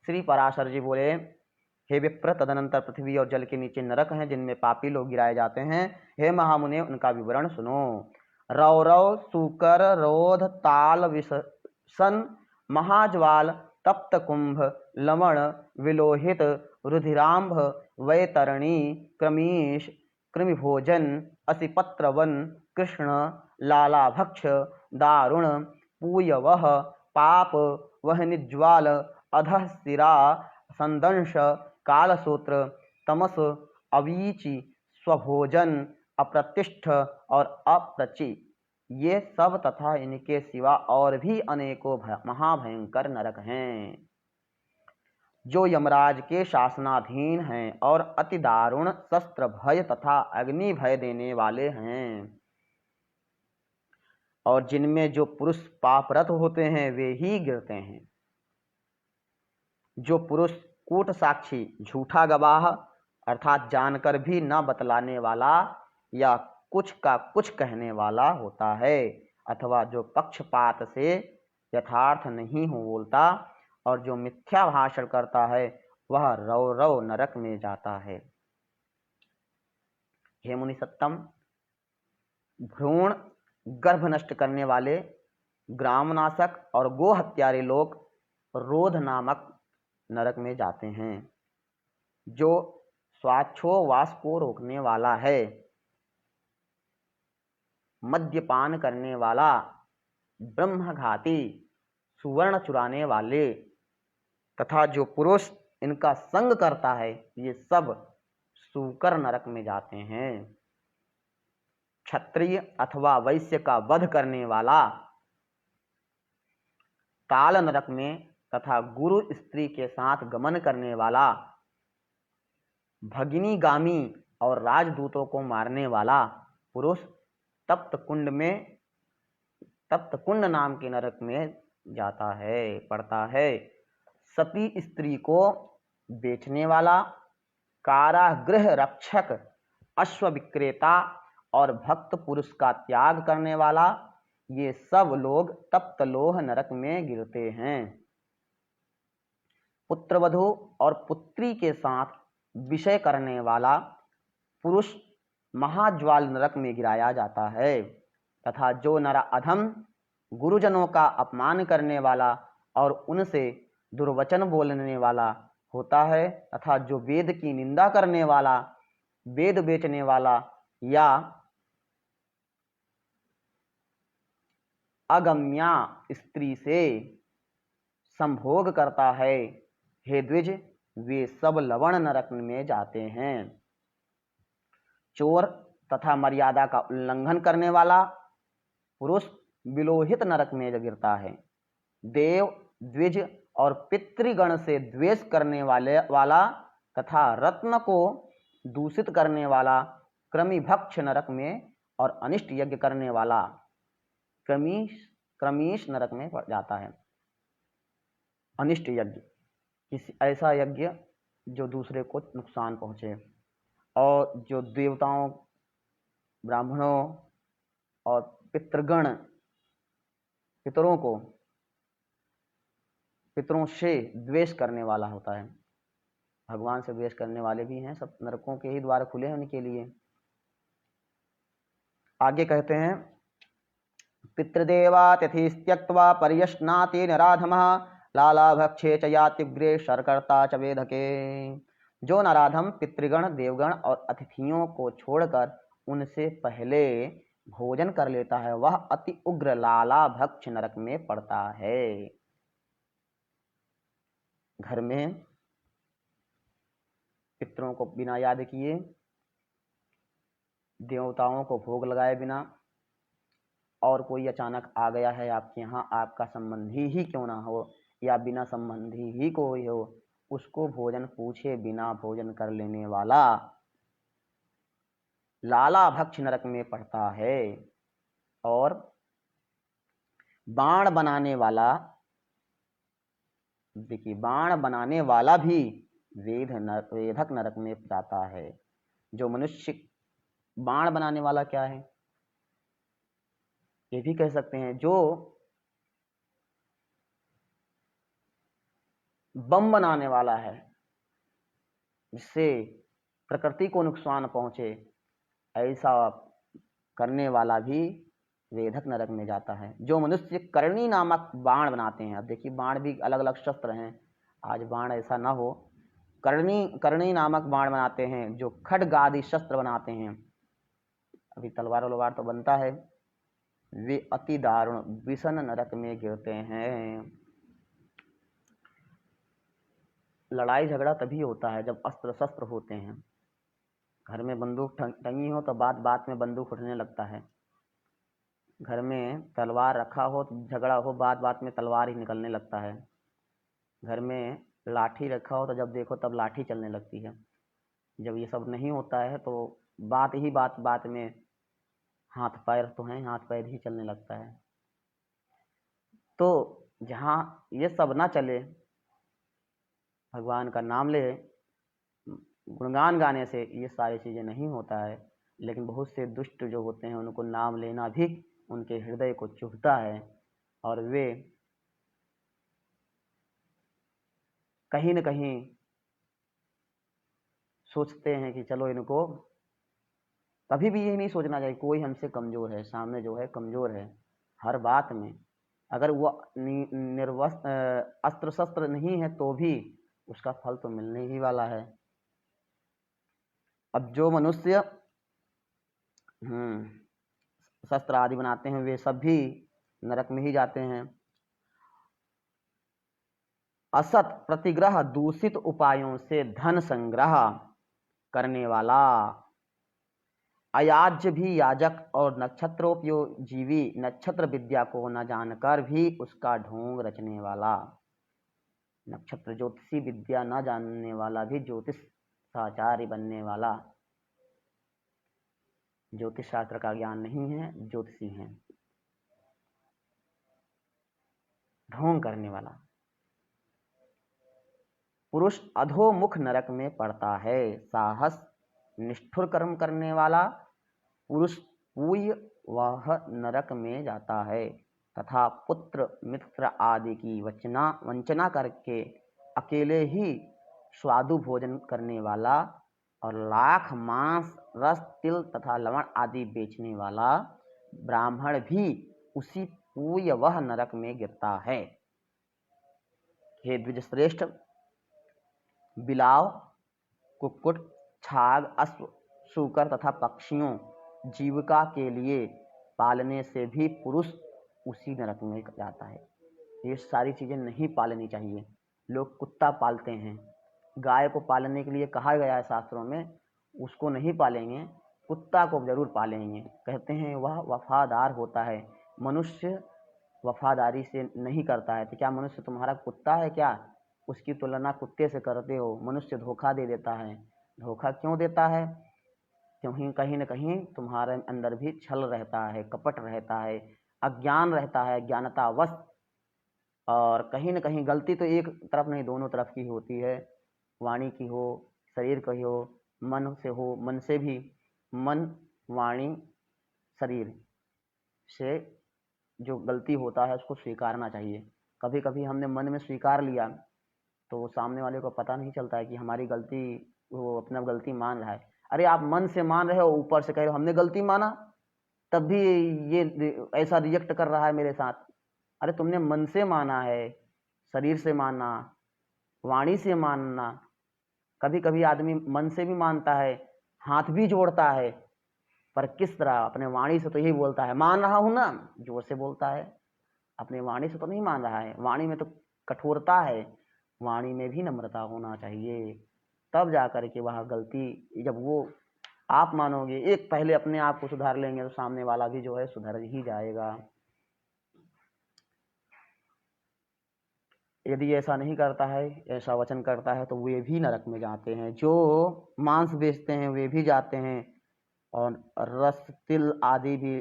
श्री पराशर जी बोले, हे विप्र, तदनंतर पृथ्वी और जल के नीचे नरक हैं जिनमें पापी लोग गिराए जाते हैं। हे महामुने, उनका विवरण सुनो। रौरव, सूकर, रोध, ताल, विषसन, महाज्वाल, तप्त कुंभ, लवण, विलोहित, रुधिरांभ, वैतरणी, क्रमीश, कृमिभोजन, असिपत्रवन, कृष्ण, लालाभक्ष, दारुण, पूयवः, पाप, वह्निज्वाल, अधः शिरा, संदंश, कालसूत्र, तमस, अवीचि, स्वभोजन, अप्रतिष्ठ और अप्रचि, ये सब तथा इनके सिवा और भी अनेकों महाभयंकर नरक हैं जो यमराज के शासनाधीन हैं और अति दारुण शस्त्र भय तथा अग्नि भय देने वाले हैं, और जिनमें जो पुरुष पापरत होते हैं वे ही गिरते हैं। जो पुरुष कूट साक्षी, झूठा गवाह अर्थात जानकर भी न बतलाने वाला या कुछ का कुछ कहने वाला होता है, अथवा जो पक्षपात से यथार्थ नहीं हो बोलता और जो मिथ्या भाषण करता है, वह रौरव नरक में जाता है। हे मुनि सत्तम, भ्रूण गर्भ नष्ट करने वाले, ग्रामनाशक और गो हत्यारे लोग रोध नामक नरक में जाते हैं। जो स्वाच्छोवास को रोकने वाला है, मद्यपान करने वाला, ब्रह्मघाती, सुवर्ण चुराने वाले तथा जो पुरुष इनका संग करता है, ये सब सूकर नरक में जाते हैं। क्षत्रिय अथवा वैश्य का वध करने वाला ताल नरक में तथा गुरु स्त्री के साथ गमन करने वाला, भगिनीगामी और राजदूतों को मारने वाला पुरुष तप्त कुंड नाम के नरक में जाता है, पड़ता है। सती स्त्री को बेचने वाला, कारागृह रक्षक, अश्व विक्रेता और भक्त पुरुष का त्याग करने वाला, ये सब लोग तप्त लोह नरक में गिरते हैं। पुत्रवधू और पुत्री के साथ विषय करने वाला पुरुष महाज्वाल नरक में गिराया जाता है, तथा जो नर अधम गुरुजनों का अपमान करने वाला और उनसे दुर्वचन बोलने वाला होता है, तथा जो वेद की निंदा करने वाला, वेद बेचने वाला या अगम्या स्त्री से संभोग करता है, हे द्विज, वे सब लवण नरक में जाते हैं। चोर तथा मर्यादा का उल्लंघन करने वाला पुरुष विलोहित नरक में गिरता है। देव, द्विज और पितृगण से द्वेष करने वाला तथा रत्न को दूषित करने वाला क्रमिभक्ष नरक में, और अनिष्ट यज्ञ करने वाला क्रमीश नरक में जाता है। अनिष्ट यज्ञ, किसी ऐसा यज्ञ जो दूसरे को नुकसान पहुंचे, और जो देवताओं, ब्राह्मणों और पितृगण पितरों से द्वेष करने वाला होता है। भगवान से द्वेष करने वाले भी हैं, सब नरकों के ही द्वार खुले हैं उनके लिए। आगे कहते हैं, पितृदेवातिथि त्यक्त्वा पर्यश्नाति नराधमः लालाभक्षे च यात्युग्रे शर्कर्ता च वेधके। जो नराधम पितृगण, देवगण और अतिथियों को छोड़कर उनसे पहले भोजन कर लेता है, वह अति उग्र लालाभक्ष नरक में पड़ता है। घर में पितरों को बिना याद किए, देवताओं को भोग लगाए बिना, और कोई अचानक आ गया है आपके यहाँ, आपका संबंधी ही क्यों ना हो या बिना संबंधी ही कोई हो, उसको भोजन पूछे बिना भोजन कर लेने वाला लालाभक्ष नरक में पड़ता है। और बाण बनाने वाला, देखिए बाण बनाने वाला भी वेधक नरक में जाता है। जो मनुष्य, बाण बनाने वाला क्या है, ये भी कह सकते हैं जो बम बनाने वाला है, जिससे प्रकृति को नुकसान पहुंचे, ऐसा करने वाला भी वेधक नरक में जाता है। जो मनुष्य करणी नामक बाण बनाते हैं, अब देखिए बाण भी अलग अलग शस्त्र हैं, आज बाण ऐसा ना हो, करणी नामक बाण बनाते हैं, जो खड्ग आदि शस्त्र बनाते हैं, अभी तलवार वलवार तो बनता है, वे अति दारुण विषण नरक में गिरते हैं। लड़ाई झगड़ा तभी होता है जब अस्त्र शस्त्र होते हैं। घर में बंदूक टंगी हो तो बात बात में बंदूक उठने लगता है, घर में तलवार रखा हो तो झगड़ा हो, बात बात में तलवार ही निकलने लगता है, घर में लाठी रखा हो तो जब देखो तब लाठी चलने लगती है। जब ये सब नहीं होता है तो बात ही बात बात में हाथ पैर तो हैं, हाथ पैर ही चलने लगता है। तो जहाँ ये सब ना चले, भगवान का नाम ले, गुणगान गाने से ये सारी चीज़ें नहीं होता है, लेकिन बहुत से दुष्ट जो होते हैं उनको नाम लेना भी उनके हृदय को चुभता है, और वे कहीं न कहीं सोचते हैं कि चलो इनको, कभी भी ये नहीं सोचना चाहिए कोई हमसे कमज़ोर है, सामने जो है कमज़ोर है हर बात में, अगर वो अस्त्र शस्त्र नहीं है तो भी उसका फल तो मिलने ही वाला है। अब जो मनुष्य शस्त्र आदि बनाते हैं वे सब भी नरक में ही जाते हैं। असत प्रतिग्रह दूषित उपायों से धन संग्रह करने वाला, अयाज्य भी याजक और नक्षत्रोपयोजीवी नक्षत्र विद्या को न जानकर भी उसका ढोंग रचने वाला, नक्षत्र ज्योतिषी विद्या न जानने वाला भी ज्योतिष आचार्य बनने वाला, ज्योतिष शास्त्र का ज्ञान नहीं है, ज्योतिषी हैं, ढोंग करने वाला पुरुष अधोमुख नरक में पड़ता है। साहस निष्ठुर कर्म करने वाला पुरुष पूय वह नरक में जाता है, तथा पुत्र मित्र आदि की वंचना करके अकेले ही स्वादु भोजन करने वाला और लाख मांस रस तिल तथा लवण आदि बेचने वाला ब्राह्मण भी उसी पूय वह नरक में गिरता है। हे द्विजश्रेष्ठ, बिलाव, कुक्कुट, छाग, अश्व, सूकर तथा पक्षियों जीविका के लिए पालने से भी पुरुष उसी नरक में जाता है। ये सारी चीज़ें नहीं पालनी चाहिए। लोग कुत्ता पालते हैं, गाय को पालने के लिए कहा गया है शास्त्रों में, उसको नहीं पालेंगे, कुत्ता को जरूर पालेंगे। कहते हैं वह वफादार होता है, मनुष्य वफादारी से नहीं करता है। तो क्या मनुष्य तुम्हारा कुत्ता है क्या? उसकी तुलना कुत्ते से करते हो। मनुष्य धोखा दे देता है। धोखा क्यों देता है? क्योंकि कहीं न कहीं तुम्हारे अंदर भी छल रहता है, कपट रहता है, अज्ञान रहता है, ज्ञानतावश, और कहीं न कहीं गलती तो एक तरफ नहीं, दोनों तरफ की होती है। वाणी की हो, शरीर की हो, मन से हो, मन से भी, मन, वाणी, शरीर से जो गलती होता है उसको स्वीकारना चाहिए। कभी कभी हमने मन में स्वीकार लिया तो सामने वाले को पता नहीं चलता है कि हमारी गलती, वो अपना गलती मान रहा है। अरे आप मन से मान रहे हो, ऊपर से कह रहे हो हमने गलती माना, तब भी ये ऐसा रिएक्ट कर रहा है मेरे साथ। अरे तुमने मन से माना है, शरीर से मानना, वाणी से मानना। कभी कभी आदमी मन से भी मानता है, हाथ भी जोड़ता है, पर किस तरह? अपने वाणी से तो यही बोलता है मान रहा हूं ना, जोर से बोलता है, अपने वाणी से तो नहीं मान रहा है। वाणी में तो कठोरता है, वाणी में भी नम्रता होना चाहिए, तब जाकर के वह गलती, जब वो आप मानोगे, एक पहले अपने आप को सुधार लेंगे तो सामने वाला भी जो है सुधर ही जाएगा। यदि ऐसा नहीं करता है, ऐसा वचन करता है, तो वे भी नरक में जाते हैं। जो मांस बेचते हैं वे भी जाते हैं, और रस, तिल आदि भी,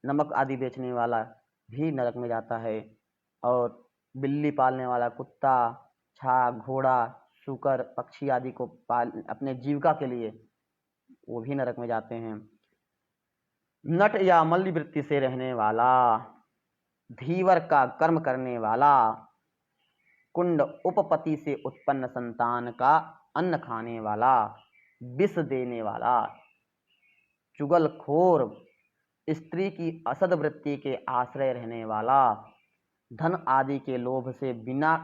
नमक आदि बेचने वाला भी नरक में जाता है, और बिल्ली पालने वाला, कुत्ता, छाग, घोड़ा, सूकर, पक्षी आदि को पाल अपने जीविका के लिए, वो भी नरक में जाते हैं। नट या मल्ल वृत्ति से रहने वाला, धीवर का कर्म करने वाला, कुंड उपपति से उत्पन्न संतान का अन्न खाने वाला, विष देने वाला, चुगलखोर, स्त्री की असद वृत्ति के आश्रय रहने वाला, धन आदि के लोभ से बिना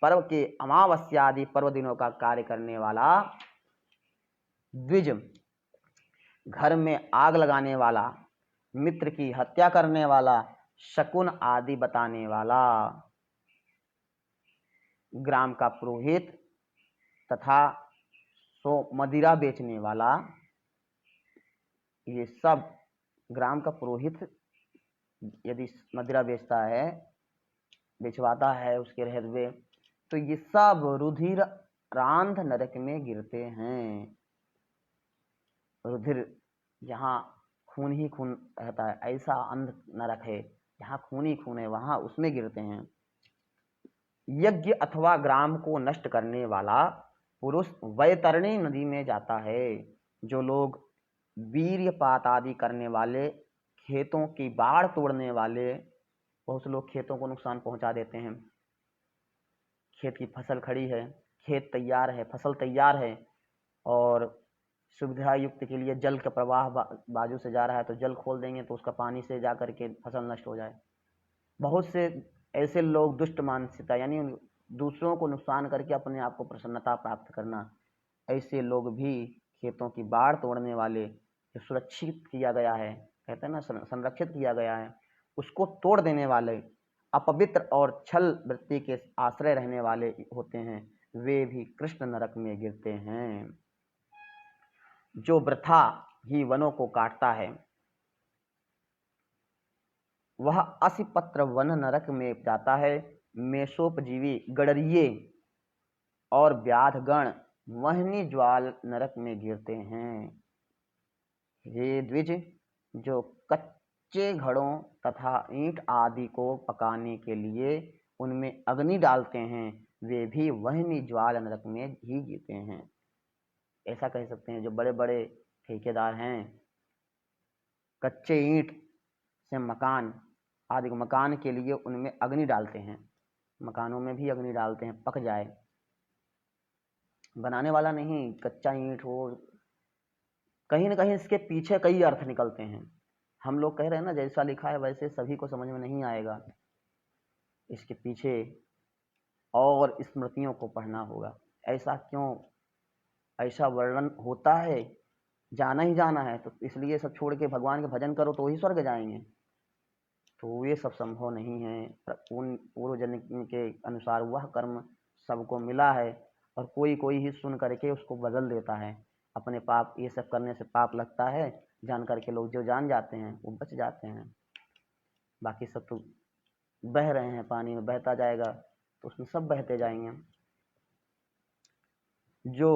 पर्व के अमावस्या आदि पर्व दिनों का कार्य करने वाला, द्विज, घर में आग लगाने वाला, मित्र की हत्या करने वाला, शकुन आदि बताने वाला, ग्राम का पुरोहित तथा मदिरा बेचने वाला। ये सब, ग्राम का पुरोहित यदि मदिरा बेचता है, बेचवाता है उसके रहते हुए, तो ये सब रुधिर रांध नरक में गिरते हैं। रुधिर, जहाँ खून ही खून रहता है, ऐसा अंध नरक है जहाँ खून ही खून है, वहां उसमें गिरते हैं। यज्ञ अथवा ग्राम को नष्ट करने वाला पुरुष वैतरणी नदी में जाता है। जो लोग वीर्यपात आदि करने वाले, खेतों की बाढ़ तोड़ने वाले, बहुत से लोग खेतों को नुकसान पहुंचा देते हैं। खेत की फसल खड़ी है, खेत तैयार है, फसल तैयार है, और सुविधा युक्त के लिए जल का प्रवाह बाजू से जा रहा है, तो जल खोल देंगे तो उसका पानी से जा करके फसल नष्ट हो जाए। बहुत से ऐसे लोग, दुष्ट मानसिकता, यानी दूसरों को नुकसान करके अपने आप को प्रसन्नता प्राप्त करना, ऐसे लोग भी खेतों की बाढ़ तोड़ने वाले, जो सुरक्षित किया गया है, कहते हैं ना संरक्षित किया गया है, उसको तोड़ देने वाले, अपवित्र और छल वृत्ति के आश्रय रहने वाले होते हैं, वे भी कृष्ण नरक में गिरते हैं। जो वृथा ही वनों को काटता है, वह असिपत्र वन नरक में जाता है। मेषोपजीवी गडरिये और व्याधगण वहनी ज्वाल नरक में गिरते हैं। हे द्विज, जो कच्चे घड़ों तथा ईंट आदि को पकाने के लिए उनमें अग्नि डालते हैं, वे भी वहनी ज्वाल नरक में ही गिरते हैं। ऐसा कह सकते हैं, जो बड़े बड़े ठेकेदार हैं, कच्चे ईंट से मकान आदि, मकान के लिए उनमें अग्नि डालते हैं, मकानों में भी अग्नि डालते हैं, पक जाए, बनाने वाला नहीं, कच्चा ईंट हो। कहीं ना कहीं इसके पीछे कई अर्थ निकलते हैं। हम लोग कह रहे हैं ना, जैसा लिखा है वैसे सभी को समझ में नहीं आएगा, इसके पीछे और स्मृतियों को पढ़ना होगा। ऐसा क्यों, ऐसा वर्णन होता है, जाना ही जाना है, तो इसलिए सब छोड़ के भगवान के भजन करो तो ही स्वर्ग जाएंगे, तो ये सब संभव नहीं है। पूर्व जन्म के अनुसार वह कर्म सबको मिला है, और कोई कोई ही सुन करके उसको बदल देता है। अपने पाप, ये सब करने से पाप लगता है, जान करके लोग जो जान जाते हैं वो बच जाते हैं, बाकी सब तो बह रहे हैं, पानी में बहता जाएगा तो उसमें सब बहते जाएंगे। जो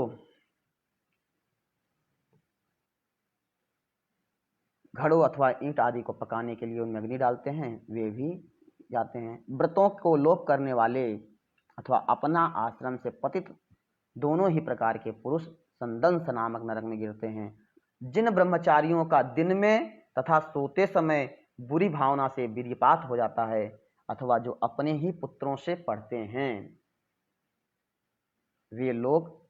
घड़ों अथवा ईंट आदि को पकाने के लिए उनमें अग्नि डालते हैं, वे भी जाते हैं। व्रतों को लोप करने वाले अथवा अपना आश्रम से पतित दोनों ही प्रकार के पुरुष संदंस नामक नरक में गिरते हैं। जिन ब्रह्मचारियों का दिन में तथा सोते समय बुरी भावना से वीर्यपात हो जाता है, अथवा जो अपने ही पुत्रों से पढ़ते हैं, वे लोग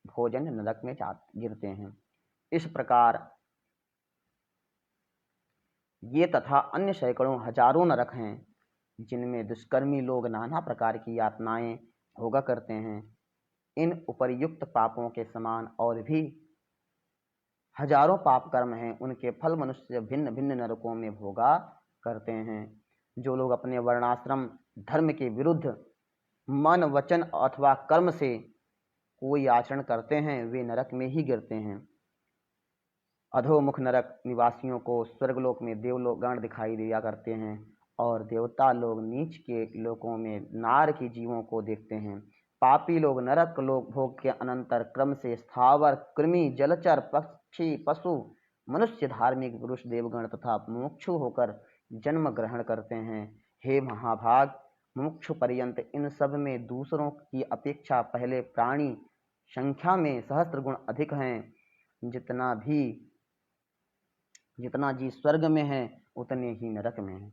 भोजन नरक में गिरते हैं। इस प्रकार ये तथा अन्य सैकड़ों हजारों नरक हैं, जिनमें दुष्कर्मी लोग नाना प्रकार की यातनाएं भोगा करते हैं। इन उपर्युक्त पापों के समान और भी हजारों पाप कर्म हैं, उनके फल मनुष्य भिन्न भिन्न नरकों में भोगा करते हैं। जो लोग अपने वर्णाश्रम धर्म के विरुद्ध मन वचन अथवा कर्म से कोई आचरण करते हैं, वे नरक में ही गिरते हैं। अधोमुख नरक निवासियों को स्वर्गलोक में देवलोक गण दिखाई दिया करते हैं, और देवता लोग नीच के लोकों में नार की जीवों को देखते हैं। पापी लोग नरक लोक भोग के अनंतर क्रम से स्थावर कृमि जलचर पक्षी पशु मनुष्य धार्मिक पुरुष देवगण तथा मुमुक्षु होकर जन्म ग्रहण करते हैं। हे महाभाग, मुमुक्षु पर्यंत इन सब में दूसरों की अपेक्षा पहले प्राणी संख्या में सहस्त्र गुण अधिक हैं। जितना जी स्वर्ग में है, उतने ही नरक में है।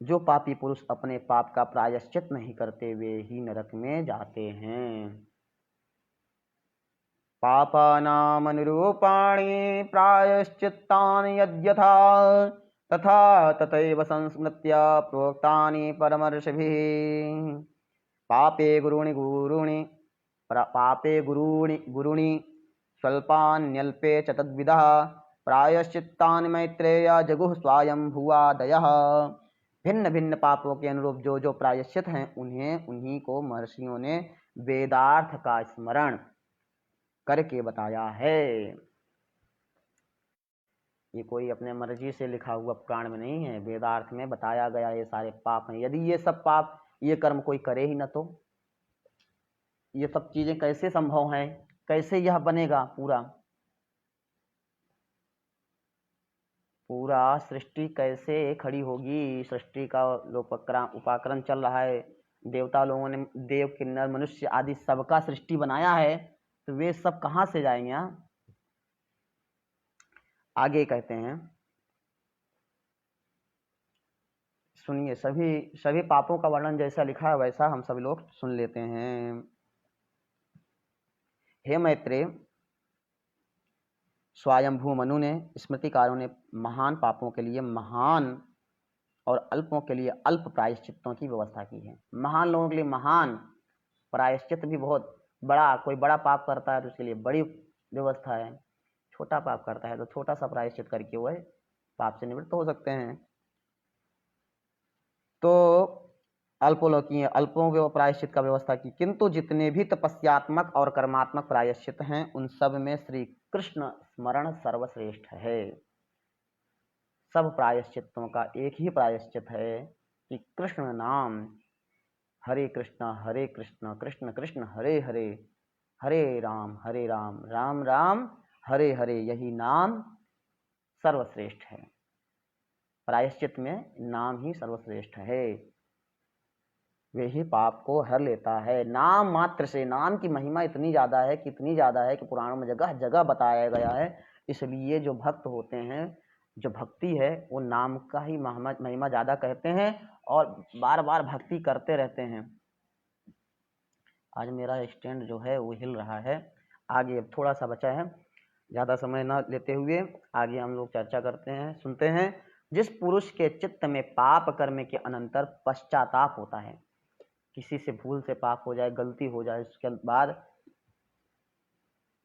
जो पापी पुरुष अपने पाप का प्रायश्चित नहीं करते, वे ही नरक में जाते हैं। पापानामनुरूपाणि प्रायश्चित्तानि यद्यथा तथा तथैव संस्मृत्य प्रोक्तानि परमर्षिभिः। पापे गुरूणि स्वल्पान्यल्पे च तद्विदः प्रायश्चित्तानि मैत्रेय जगुः स्वायंभुवादयः। भिन्न भिन्न पापों के अनुरूप जो जो प्रायश्चित हैं, उन्हीं को महर्षियों ने वेदार्थ का स्मरण करके बताया है। ये कोई अपने मर्जी से लिखा हुआ पुराण में नहीं है, वेदार्थ में बताया गया ये सारे पाप हैं। यदि ये सब पाप, ये कर्म कोई करे ही न तो ये सब चीजें कैसे संभव हैं, कैसे यह बनेगा? पूरा सृष्टि कैसे खड़ी होगी? सृष्टि का उपाकरण चल रहा है। देवता लोगों ने, देव किन्नर मनुष्य आदि सबका सृष्टि बनाया है, तो वे सब कहाँ से जाएंगे? आगे कहते हैं, सुनिए, सभी पापों का वर्णन जैसा लिखा है वैसा हम सभी लोग सुन लेते हैं। हे मैत्रेय, स्वयंभू मनु ने, स्मृतिकारों ने महान पापों के लिए महान और अल्पों के लिए अल्प प्रायश्चित्तों की व्यवस्था की है। महान लोगों के लिए महान प्रायश्चित भी बहुत बड़ा, कोई बड़ा पाप करता है तो उसके लिए बड़ी व्यवस्था है, छोटा पाप करता है तो छोटा सा प्रायश्चित करके वह पाप से निवृत्त हो सकते हैं। तो अल्पों के प्रायश्चित का व्यवस्था की, किंतु जितने भी तपस्यात्मक और कर्मात्मक प्रायश्चित हैं, उन सब में श्री कृष्ण स्मरण सर्वश्रेष्ठ है। सब प्रायश्चितों का एक ही प्रायश्चित है कि कृष्ण नाम, हरे कृष्ण कृष्ण कृष्ण हरे हरे, हरे राम राम राम हरे हरे, यही नाम सर्वश्रेष्ठ है। प्रायश्चित में नाम ही सर्वश्रेष्ठ है, वे ही पाप को हर लेता है। नाम मात्र से, नाम की महिमा इतनी ज़्यादा है कि पुराणों में जगह जगह बताया गया है। इसलिए जो भक्त होते हैं, जो भक्ति है, वो नाम का ही महिमा ज़्यादा कहते हैं और बार बार भक्ति करते रहते हैं। आज मेरा स्टैंड जो है वो हिल रहा है। आगे थोड़ा सा बचा है, ज़्यादा समय न लेते हुए आगे हम लोग चर्चा करते हैं, सुनते हैं। जिस पुरुष के चित्त में पाप कर्म के अनंतर पश्चाताप होता है, किसी से भूल से पाप हो जाए, गलती हो जाए, उसके बाद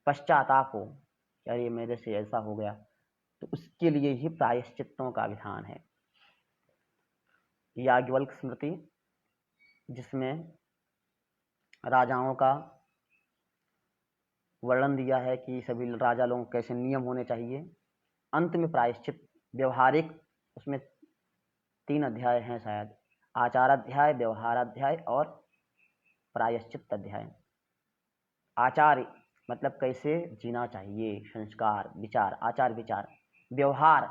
पश्चाताप हो, यार ये मेरे से ऐसा हो गया, तो उसके लिए ही प्रायश्चित्तों का विधान है। याज्ञवल्क्य स्मृति, जिसमें राजाओं का वर्णन दिया है कि सभी राजा लोगों के कैसे नियम होने चाहिए। अंत में प्रायश्चित व्यवहारिक, उसमें 3 अध्याय हैं शायद, आचाराध्याय, व्यवहाराध्याय और प्रायश्चित अध्याय। आचार मतलब कैसे जीना चाहिए, संस्कार, विचार, आचार विचार। व्यवहार,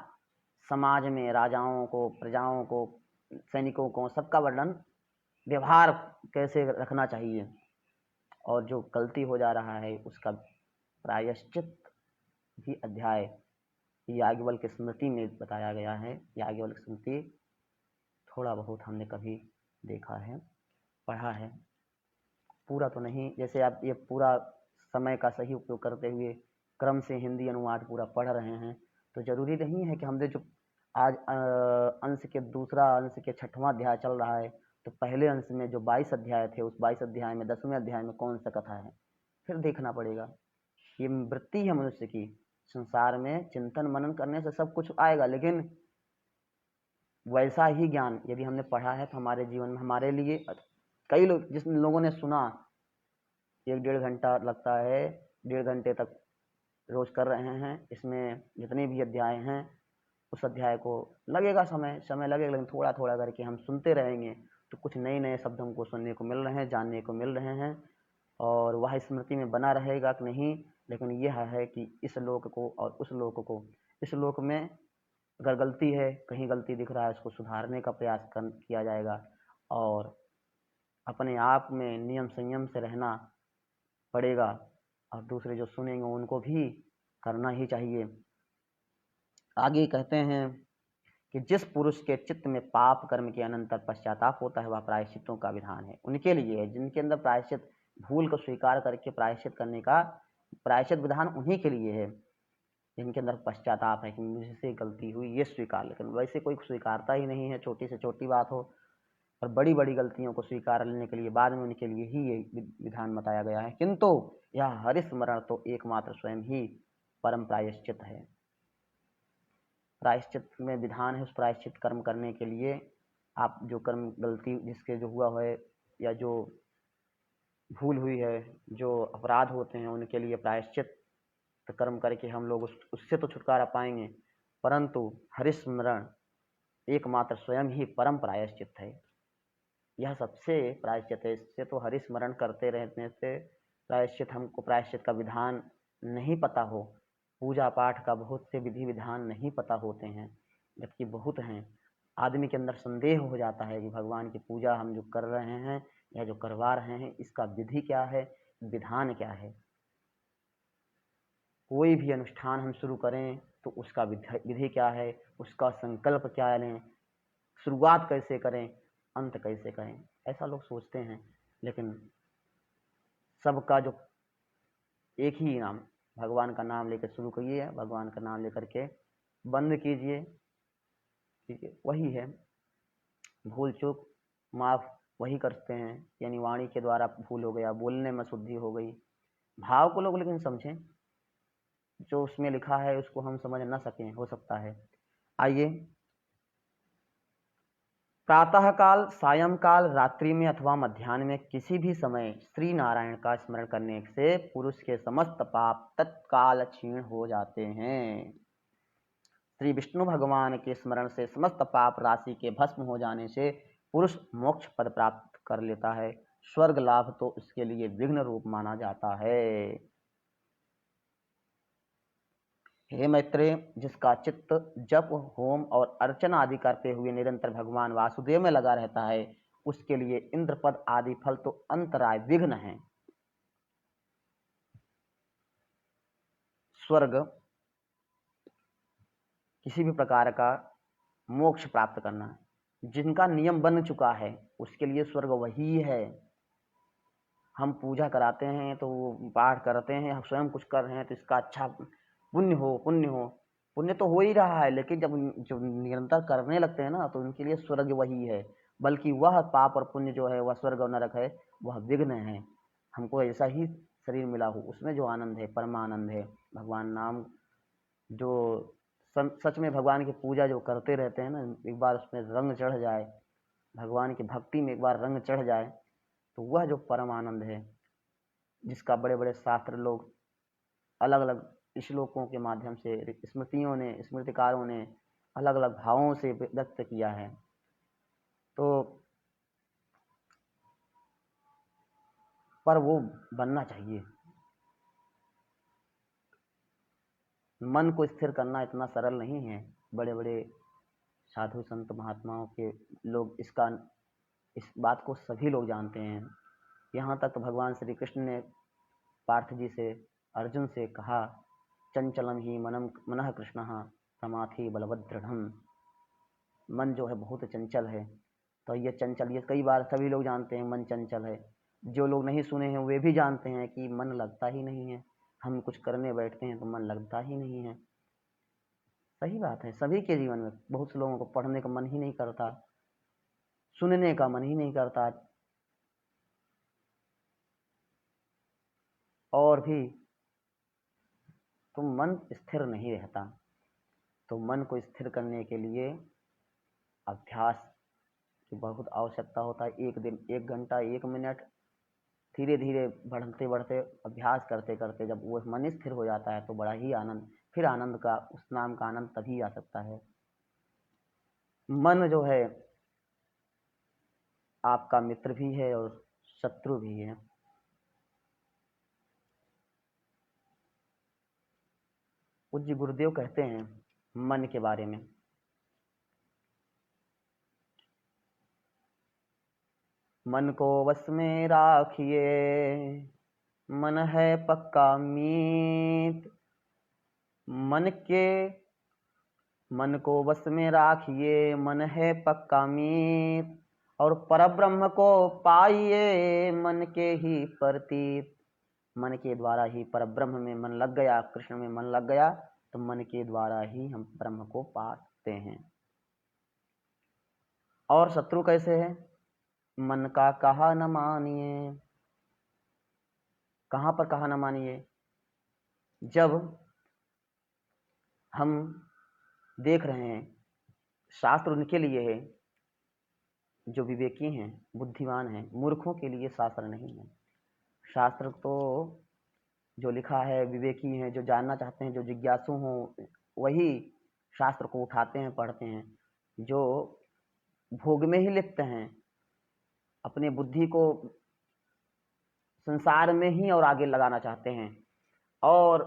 समाज में राजाओं को, प्रजाओं को, सैनिकों को, सबका वर्णन, व्यवहार कैसे रखना चाहिए। और जो गलती हो जा रहा है उसका प्रायश्चित भी अध्याय याज्ञवल्क्य स्मृति में बताया गया है। याज्ञवल्क्य स्मृति थोड़ा बहुत हमने कभी देखा है, पढ़ा है, पूरा तो नहीं। जैसे आप ये पूरा समय का सही उपयोग करते हुए क्रम से हिंदी अनुवाद पूरा पढ़ रहे हैं, तो जरूरी नहीं है कि हमने जो आज अंश के दूसरा अंश के 6वां अध्याय चल रहा है, तो पहले अंश में जो 22 अध्याय थे, उस 22 अध्याय में 10वें अध्याय में कौन सा कथा है, फिर देखना पड़ेगा। ये वृत्ति है मनुष्य की। संसार में चिंतन मनन करने से सब कुछ आएगा, लेकिन वैसा ही ज्ञान यदि हमने पढ़ा है तो हमारे जीवन में हमारे लिए कई लोग, जिस लोगों ने सुना 1-1.5 घंटा लगता है, 1.5 घंटे तक रोज कर रहे हैं, इसमें जितने भी अध्याय हैं उस अध्याय को लगेगा समय लगेगा, लेकिन थोड़ा थोड़ा करके हम सुनते रहेंगे तो कुछ नए नए शब्द हमको सुनने को मिल रहे हैं, जानने को मिल रहे हैं, और वह स्मृति में बना रहेगा कि नहीं। लेकिन यह है कि इस लोक को और उस लोक को, इस लोक में अगर गलती है, कहीं गलती दिख रहा है, उसको सुधारने का प्रयास किया जाएगा, और अपने आप में नियम संयम से रहना पड़ेगा, और दूसरे जो सुनेंगे उनको भी करना ही चाहिए। आगे कहते हैं कि जिस पुरुष के चित्त में पाप कर्म के अनंतर पश्चाताप होता है, वह प्रायश्चितों का विधान है। उनके लिए है जिनके अंदर प्रायश्चित, भूल को स्वीकार करके प्रायश्चित करने का प्रायश्चित विधान उन्हीं के लिए है, जिनके अंदर पश्चाताप है कि मुझसे गलती हुई, ये स्वीकार। लेकिन वैसे कोई स्वीकारता ही नहीं है, छोटी से छोटी बात हो और बड़ी बड़ी गलतियों को स्वीकार लेने के लिए बाद में उनके लिए ही ये विधान बताया गया है। किंतु यह हरिस्मरण तो एकमात्र स्वयं ही परम प्रायश्चित है। प्रायश्चित में विधान है, उस प्रायश्चित कर्म करने के लिए आप जो कर्म गलती जिसके जो हुआ है या जो भूल हुई है, जो अपराध होते हैं, उनके लिए प्रायश्चित कर्म करके हम लोग उससे तो छुटकारा पाएंगे, परंतु हरिस्मरण एकमात्र स्वयं ही परम प्रायश्चित है। यह सबसे प्रायश्चित है। इससे तो हरिस्मरण करते रहने से प्रायश्चित, हमको प्रायश्चित का विधान नहीं पता हो, पूजा पाठ का बहुत से विधि विधान नहीं पता होते हैं, जबकि बहुत हैं। आदमी के अंदर संदेह हो जाता है कि भगवान की पूजा हम जो कर रहे हैं या जो करवा रहे हैं, इसका विधि क्या है, विधान क्या है। कोई भी अनुष्ठान हम शुरू करें तो उसका विधि क्या है, उसका संकल्प क्या लें, शुरुआत कैसे करें, अंत कैसे करें, ऐसा लोग सोचते हैं। लेकिन सबका जो एक ही नाम, भगवान का नाम लेकर शुरू करिए, भगवान का नाम लेकर के बंद कीजिए, ठीक है, वही है। भूल चूक माफ वही करते हैं, यानी वाणी के द्वारा भूल हो गया, बोलने में शुद्धि हो गई। भाव को लोग लेकिन समझें, जो उसमें लिखा है उसको हम समझ ना सकें, हो सकता है। आइए, प्रातः काल, सायंकाल, रात्रि में अथवा मध्याह्न में किसी भी समय श्री नारायण का स्मरण करने से पुरुष के समस्त पाप तत्काल क्षीण हो जाते हैं। श्री विष्णु भगवान के स्मरण से समस्त पाप राशि के भस्म हो जाने से पुरुष मोक्ष पद प्राप्त कर लेता है। स्वर्ग लाभ तो उसके लिए विघ्न रूप माना जाता है। हे मैत्रेय, जिसका चित्त जप, होम और अर्चना आदि करते हुए निरंतर भगवान वासुदेव में लगा रहता है, उसके लिए इंद्रपद आदि फल तो अंतराय विघ्न है। स्वर्ग, किसी भी प्रकार का मोक्ष प्राप्त करना, जिनका नियम बन चुका है उसके लिए स्वर्ग वही है। हम पूजा कराते हैं तो पाठ करते हैं, हम स्वयं कुछ कर रहे हैं तो इसका अच्छा पुण्य हो, पुण्य तो हो ही रहा है, लेकिन जब जो निरंतर करने लगते हैं ना, तो उनके लिए स्वर्ग वही है। बल्कि वह पाप और पुण्य जो है, वह स्वर्ग और नरक है, वह विघ्न है। हमको ऐसा ही शरीर मिला हो, उसमें जो आनंद है, परमानंद है। भगवान नाम जो सच में भगवान की पूजा जो करते रहते हैं ना, एक बार उसमें रंग चढ़ जाए, भगवान की भक्ति में एक बार रंग चढ़ जाए, तो वह जो परम आनंद है, जिसका बड़े बड़े शास्त्र लोग अलग अलग श्लोकों के माध्यम से, स्मृतियों ने, स्मृतिकारों ने अलग अलग भावों से व्यक्त किया है। तो पर वो बनना चाहिए। मन को स्थिर करना इतना सरल नहीं है। बड़े बड़े साधु संत महात्माओं के लोग इस बात को सभी लोग जानते हैं। यहाँ तक तो भगवान श्री कृष्ण ने पार्थ जी से, अर्जुन से कहा चंचलम ही मनः कृष्ण समाधि बलवद दृढ़म। मन जो है बहुत चंचल है। तो ये चंचल, ये कई बार सभी लोग जानते हैं मन चंचल है। जो लोग नहीं सुने हैं वे भी जानते हैं कि मन लगता ही नहीं है। हम कुछ करने बैठते हैं तो मन लगता ही नहीं है। सही बात है, सभी के जीवन में बहुत से लोगों को पढ़ने का मन ही नहीं करता, सुनने का मन ही नहीं करता, और भी तो मन स्थिर नहीं रहता। तो मन को स्थिर करने के लिए अभ्यास की बहुत आवश्यकता होता है। एक दिन, 1 घंटा, 1 मिनट, धीरे धीरे बढ़ते बढ़ते अभ्यास करते करते जब वो मन स्थिर हो जाता है तो बड़ा ही आनंद, फिर आनंद का, उस नाम का आनंद तभी आ सकता है। मन जो है आपका मित्र भी है और शत्रु भी है। पूज्य गुरुदेव कहते हैं मन के बारे में, मन को वश में राखिए, मन है पक्का मीत। मन को वश में राखिए, मन है पक्का मीत। और परब्रह्म को पाइए, मन के ही प्रतीत। मन के द्वारा ही परब्रह्म में मन लग गया, कृष्ण में मन लग गया, तो मन के द्वारा ही हम ब्रह्म को पा सकते हैं। और शत्रु कैसे है? मन का कहा न मानिए। कहाँ पर कहा न मानिए? जब हम देख रहे हैं, शास्त्र उनके लिए है जो विवेकी हैं, बुद्धिमान हैं। मूर्खों के लिए शास्त्र नहीं है। शास्त्र तो जो लिखा है विवेकी हैं, जो जानना चाहते हैं, जो जिज्ञासु हों, वही शास्त्र को उठाते हैं, पढ़ते हैं। जो भोग में ही लिप्त हैं, अपने बुद्धि को संसार में ही और आगे लगाना चाहते हैं, और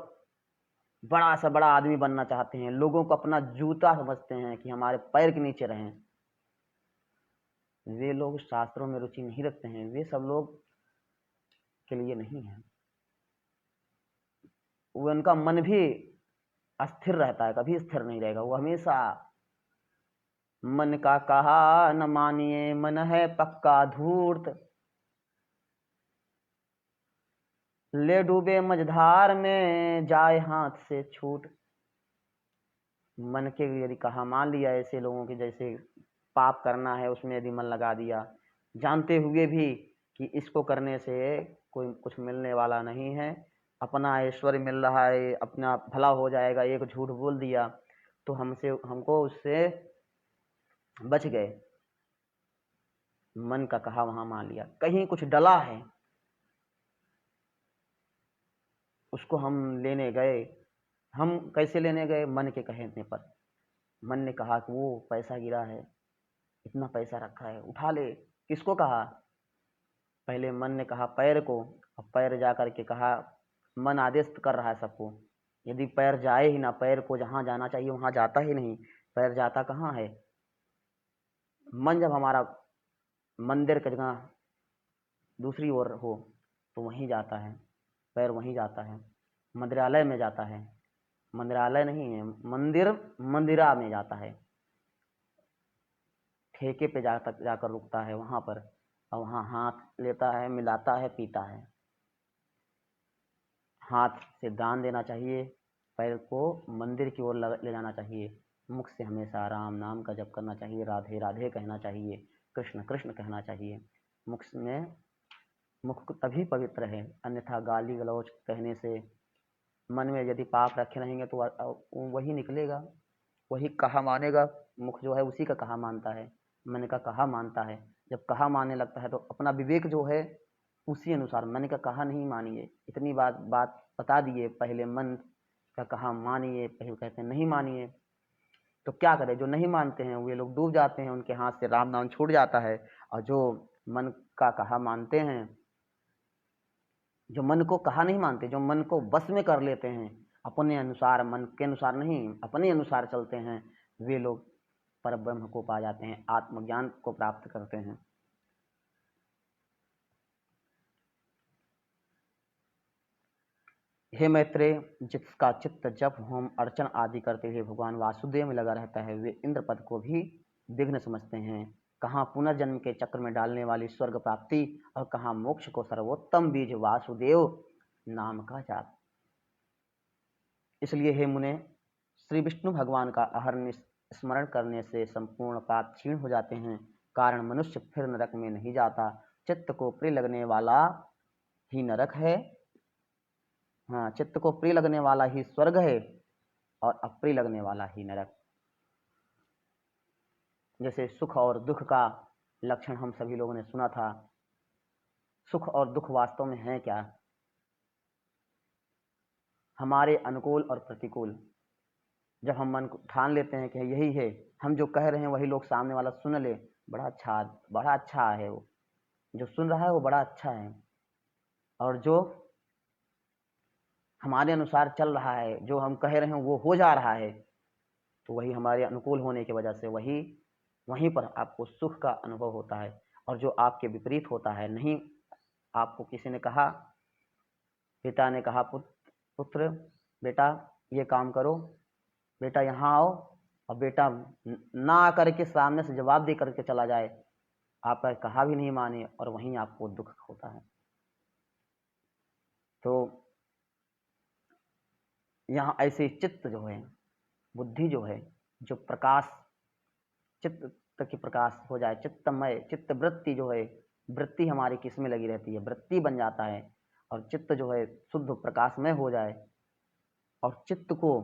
बड़ा से बड़ा आदमी बनना चाहते हैं, लोगों को अपना जूता समझते हैं कि हमारे पैर के नीचे रहें, वे लोग शास्त्रों में रुचि नहीं रखते हैं। वे सब लोग के लिए नहीं है। वो उनका मन भी अस्थिर रहता है, कभी स्थिर नहीं रहेगा। वो हमेशा मन का कहा न मानिए, मन है पक्का धूर्त। ले डूबे मझधार में, जाए हाथ से छूट। मन के यदि कहा मान लिया, ऐसे लोगों के जैसे पाप करना है उसमें यदि मन लगा दिया, जानते हुए भी कि इसको करने से कोई कुछ मिलने वाला नहीं है, अपना ऐश्वर्य मिल रहा है, अपना भला हो जाएगा, एक झूठ बोल दिया तो हमको उससे बच गए। मन का कहा वहां मान लिया, कहीं कुछ डला है, उसको हम लेने गए। हम कैसे लेने गए? मन के कहने पर। मन ने कहा कि वो पैसा गिरा है, इतना पैसा रखा है, उठा ले। किसको कहा? पहले मन ने कहा पैर को, अब पैर जा करके कहा, मन आदेश कर रहा है सबको। यदि पैर जाए ही ना, पैर को जहाँ जाना चाहिए वहाँ जाता ही नहीं, पैर जाता कहाँ है? मन जब हमारा मंदिर की जगह दूसरी ओर हो तो वहीं जाता है, पैर वहीं जाता है, मंदिरालय में जाता है। मंदिरालय नहीं है, मंदिर मंदिरा में जाता है, ठेके पे जाकर रुकता है वहां पर, और वहाँ हाथ लेता है, मिलाता है, पीता है। हाथ से दान देना चाहिए, पैर को मंदिर की ओर ले जाना चाहिए, मुख से हमेशा राम नाम का जप करना चाहिए, राधे राधे कहना चाहिए, कृष्ण कृष्ण कहना चाहिए। मुख तभी पवित्र है, अन्यथा गाली गलौज कहने से मन में यदि पाप रखे रहेंगे तो वही निकलेगा, वही कहा मानेगा। मुख जो है उसी का कहा मानता है, मन का कहा मानता है। जब कहा मानने लगता है तो अपना विवेक जो है उसी अनुसार, मन का कहा नहीं मानिए। इतनी बात बता दिए, पहले मन का कहा मानिए, पहले कहते हैं नहीं मानिए। तो क्या करें? जो नहीं मानते हैं वे लोग डूब जाते हैं, उनके हाथ से राम नाम छूट जाता है। और जो मन का कहा मानते हैं, जो मन को कहा नहीं मानते, जो मन को बस में कर लेते हैं, अपने अनुसार, मन के अनुसार नहीं, अपने अनुसार चलते हैं, वे लोग परब्रह्म को पा जाते हैं, आत्मज्ञान को प्राप्त करते हैं। हे मैत्रेय, जिसका चित्त जप होम अर्चन आदि करते हुए भगवान वासुदेव में लगा रहता है, वे इंद्र पद को भी विघ्न समझते हैं। कहाँ पुनर्जन्म के चक्र में डालने वाली स्वर्ग प्राप्ति और कहाँ मोक्ष को सर्वोत्तम बीज वासुदेव नाम का जाप। इसलिए हे मुने, श्री विष्णु भगवान का अहर्निश स्मरण करने से संपूर्ण पाप क्षीण हो जाते हैं। कारण मनुष्य फिर नरक में नहीं जाता। चित्त को प्रिय लगने वाला ही नरक है, हाँ, चित्त को प्रिय लगने वाला ही स्वर्ग है और अप्रिय लगने वाला ही नरक। जैसे सुख और दुख का लक्षण हम सभी लोगों ने सुना था। सुख और दुख वास्तव में है क्या? हमारे अनुकूल और प्रतिकूल। जब हम मन को ठान लेते हैं कि यही है, हम जो कह रहे हैं वही लोग सामने वाला सुन ले, बड़ा अच्छा है, वो जो सुन रहा है वो बड़ा अच्छा है। और जो हमारे अनुसार चल रहा है, जो हम कह रहे हैं वो हो जा रहा है, तो वही हमारे अनुकूल होने की वजह से वहीं पर आपको सुख का अनुभव होता है। और जो आपके विपरीत होता है, नहीं, आपको किसी ने कहा, पिता ने कहा पुत्र बेटा ये काम करो, बेटा यहाँ आओ, और बेटा ना आकर के सामने से जवाब दे करके चला जाए, आपका कहा भी नहीं माने, और वहीं आपको दुख होता है। तो यहाँ ऐसे चित्त जो है, बुद्धि जो है, जो प्रकाश, चित्त की प्रकाश हो जाए, चित्तमय, चित्त वृत्ति जो है, वृत्ति हमारी किस में लगी रहती है, वृत्ति बन जाता है। और चित्त जो है शुद्ध प्रकाशमय हो जाए और चित्त को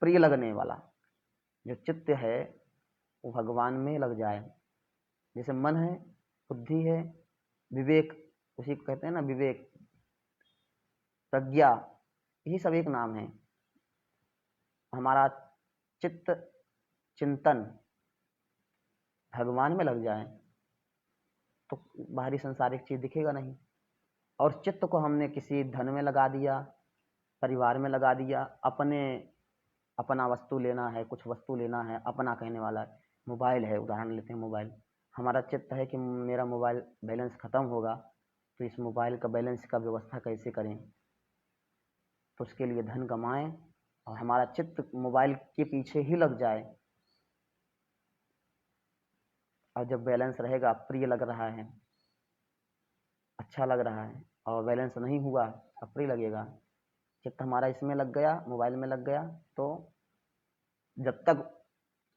प्रिय लगने वाला जो चित्त है वो भगवान में लग जाए। जैसे मन है, बुद्धि है, विवेक, उसी को कहते हैं ना विवेक, प्रज्ञा, यही सब एक नाम है। हमारा चित्त चिंतन भगवान में लग जाए तो बाहरी संसारिक चीज दिखेगा नहीं। और चित्त को हमने किसी धन में लगा दिया, परिवार में लगा दिया, अपना वस्तु लेना है, कुछ वस्तु लेना है, अपना कहने वाला है, मोबाइल है, उदाहरण लेते हैं मोबाइल। हमारा चित्त है कि मेरा मोबाइल बैलेंस खत्म होगा, तो इस मोबाइल का बैलेंस का व्यवस्था कैसे करें, तो उसके लिए धन कमाएं, और हमारा चित्त मोबाइल के पीछे ही लग जाए। और जब बैलेंस रहेगा, प्रिय लग रहा है, अच्छा लग रहा है, और बैलेंस नहीं हुआ, अप्रिय लगेगा। चित्त हमारा इसमें लग गया, मोबाइल में लग गया, तो जब तक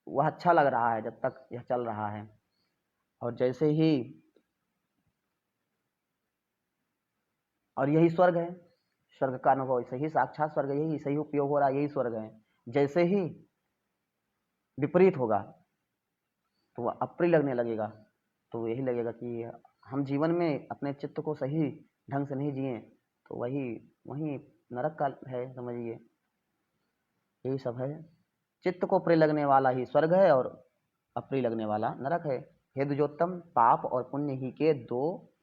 वह अच्छा लग रहा है, जब तक यह चल रहा है, और जैसे ही, और यही स्वर्ग है, स्वर्ग का अनुभव सही, साक्षात स्वर्ग यही, सही उपयोग हो रहा है, यही स्वर्ग है। जैसे ही विपरीत होगा तो वह अप्रिय लगने लगेगा, तो यही लगेगा कि हम जीवन में अपने चित्त को सही ढंग से नहीं जिए, तो वही नरक का है, समझिए। यही सब है। चित्त को प्रिय लगने वाला ही स्वर्ग है और अप्रिय लगने वाला नरक है। हे द्विजोत्तम, पाप और पुण्य ही के दो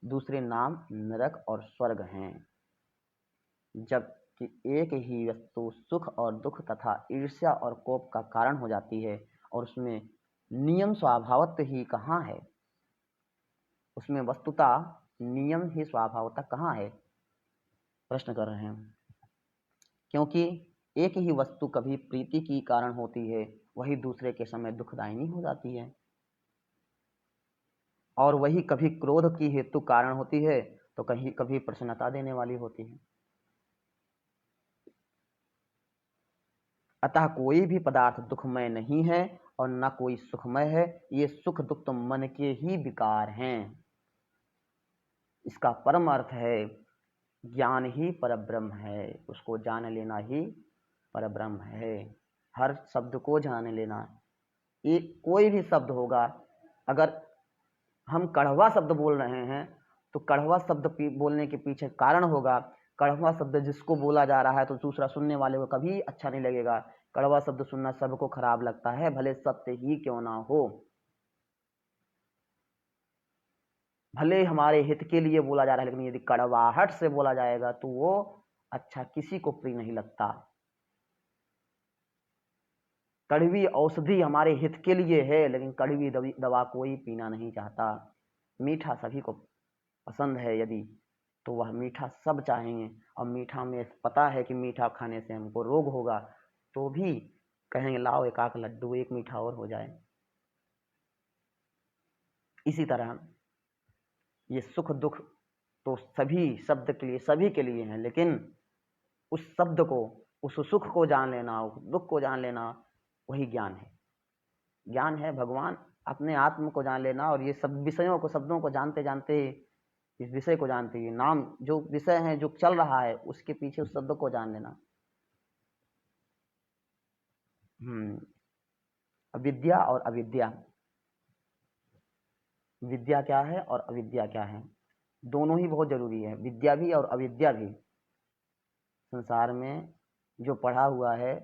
दूसरे नाम नरक और स्वर्ग हैं, जबकि एक ही वस्तु सुख और दुख तथा ईर्ष्या और कोप का कारण हो जाती है, और उसमें नियम स्वभावतः ही कहाँ है, उसमें वस्तुतः नियम ही स्वभावतः कहाँ है, प्रश्न कर रहे हैं। क्योंकि एक ही वस्तु कभी प्रीति की कारण होती है, वही दूसरे के समय दुखदायिनी हो जाती है, और वही कभी क्रोध की हेतु कारण होती है, तो कभी प्रसन्नता देने वाली होती है। अतः कोई भी पदार्थ दुखमय नहीं है और न कोई सुखमय है। ये सुख दुख तो मन के ही विकार हैं। इसका परम अर्थ है ज्ञान ही परब्रह्म है, उसको जान लेना ही परब्रह्म है। हर शब्द को जान लेना। कोई भी शब्द होगा, अगर हम कड़वा शब्द बोल रहे हैं तो कड़वा शब्द बोलने के पीछे कारण होगा। कड़वा शब्द जिसको बोला जा रहा है तो दूसरा सुनने वाले को कभी अच्छा नहीं लगेगा। कड़वा शब्द सुनना सबको खराब लगता है, भले सत्य ही क्यों ना हो, भले हमारे हित के लिए बोला जा रहा है, लेकिन यदि कड़वाहट से बोला जाएगा तो वो अच्छा किसी को प्रिय नहीं लगता। कड़वी औषधि हमारे हित के लिए है, लेकिन कड़वी दवा कोई पीना नहीं चाहता। मीठा सभी को पसंद है, यदि तो वह मीठा सब चाहेंगे, और मीठा में पता है कि मीठा खाने से हमको रोग होगा, तो भी कहेंगे लाओ एक आध लड्डू, एक मीठा और हो जाए। इसी तरह ये सुख दुख तो सभी शब्द के लिए, सभी के लिए हैं, लेकिन उस शब्द को, उस सुख को जान लेना, उस दुख को जान लेना, वही ज्ञान है। ज्ञान है भगवान अपने आत्म को जान लेना, और ये सब विषयों को, शब्दों को जानते जानते, इस विषय को जानते ही, नाम जो विषय है, जो चल रहा है, उसके पीछे उस शब्द को जान लेना। अविद्या और अविद्या, विद्या क्या है और अविद्या क्या है, दोनों ही बहुत जरूरी है, विद्या भी और अविद्या भी। संसार में जो पढ़ा हुआ है,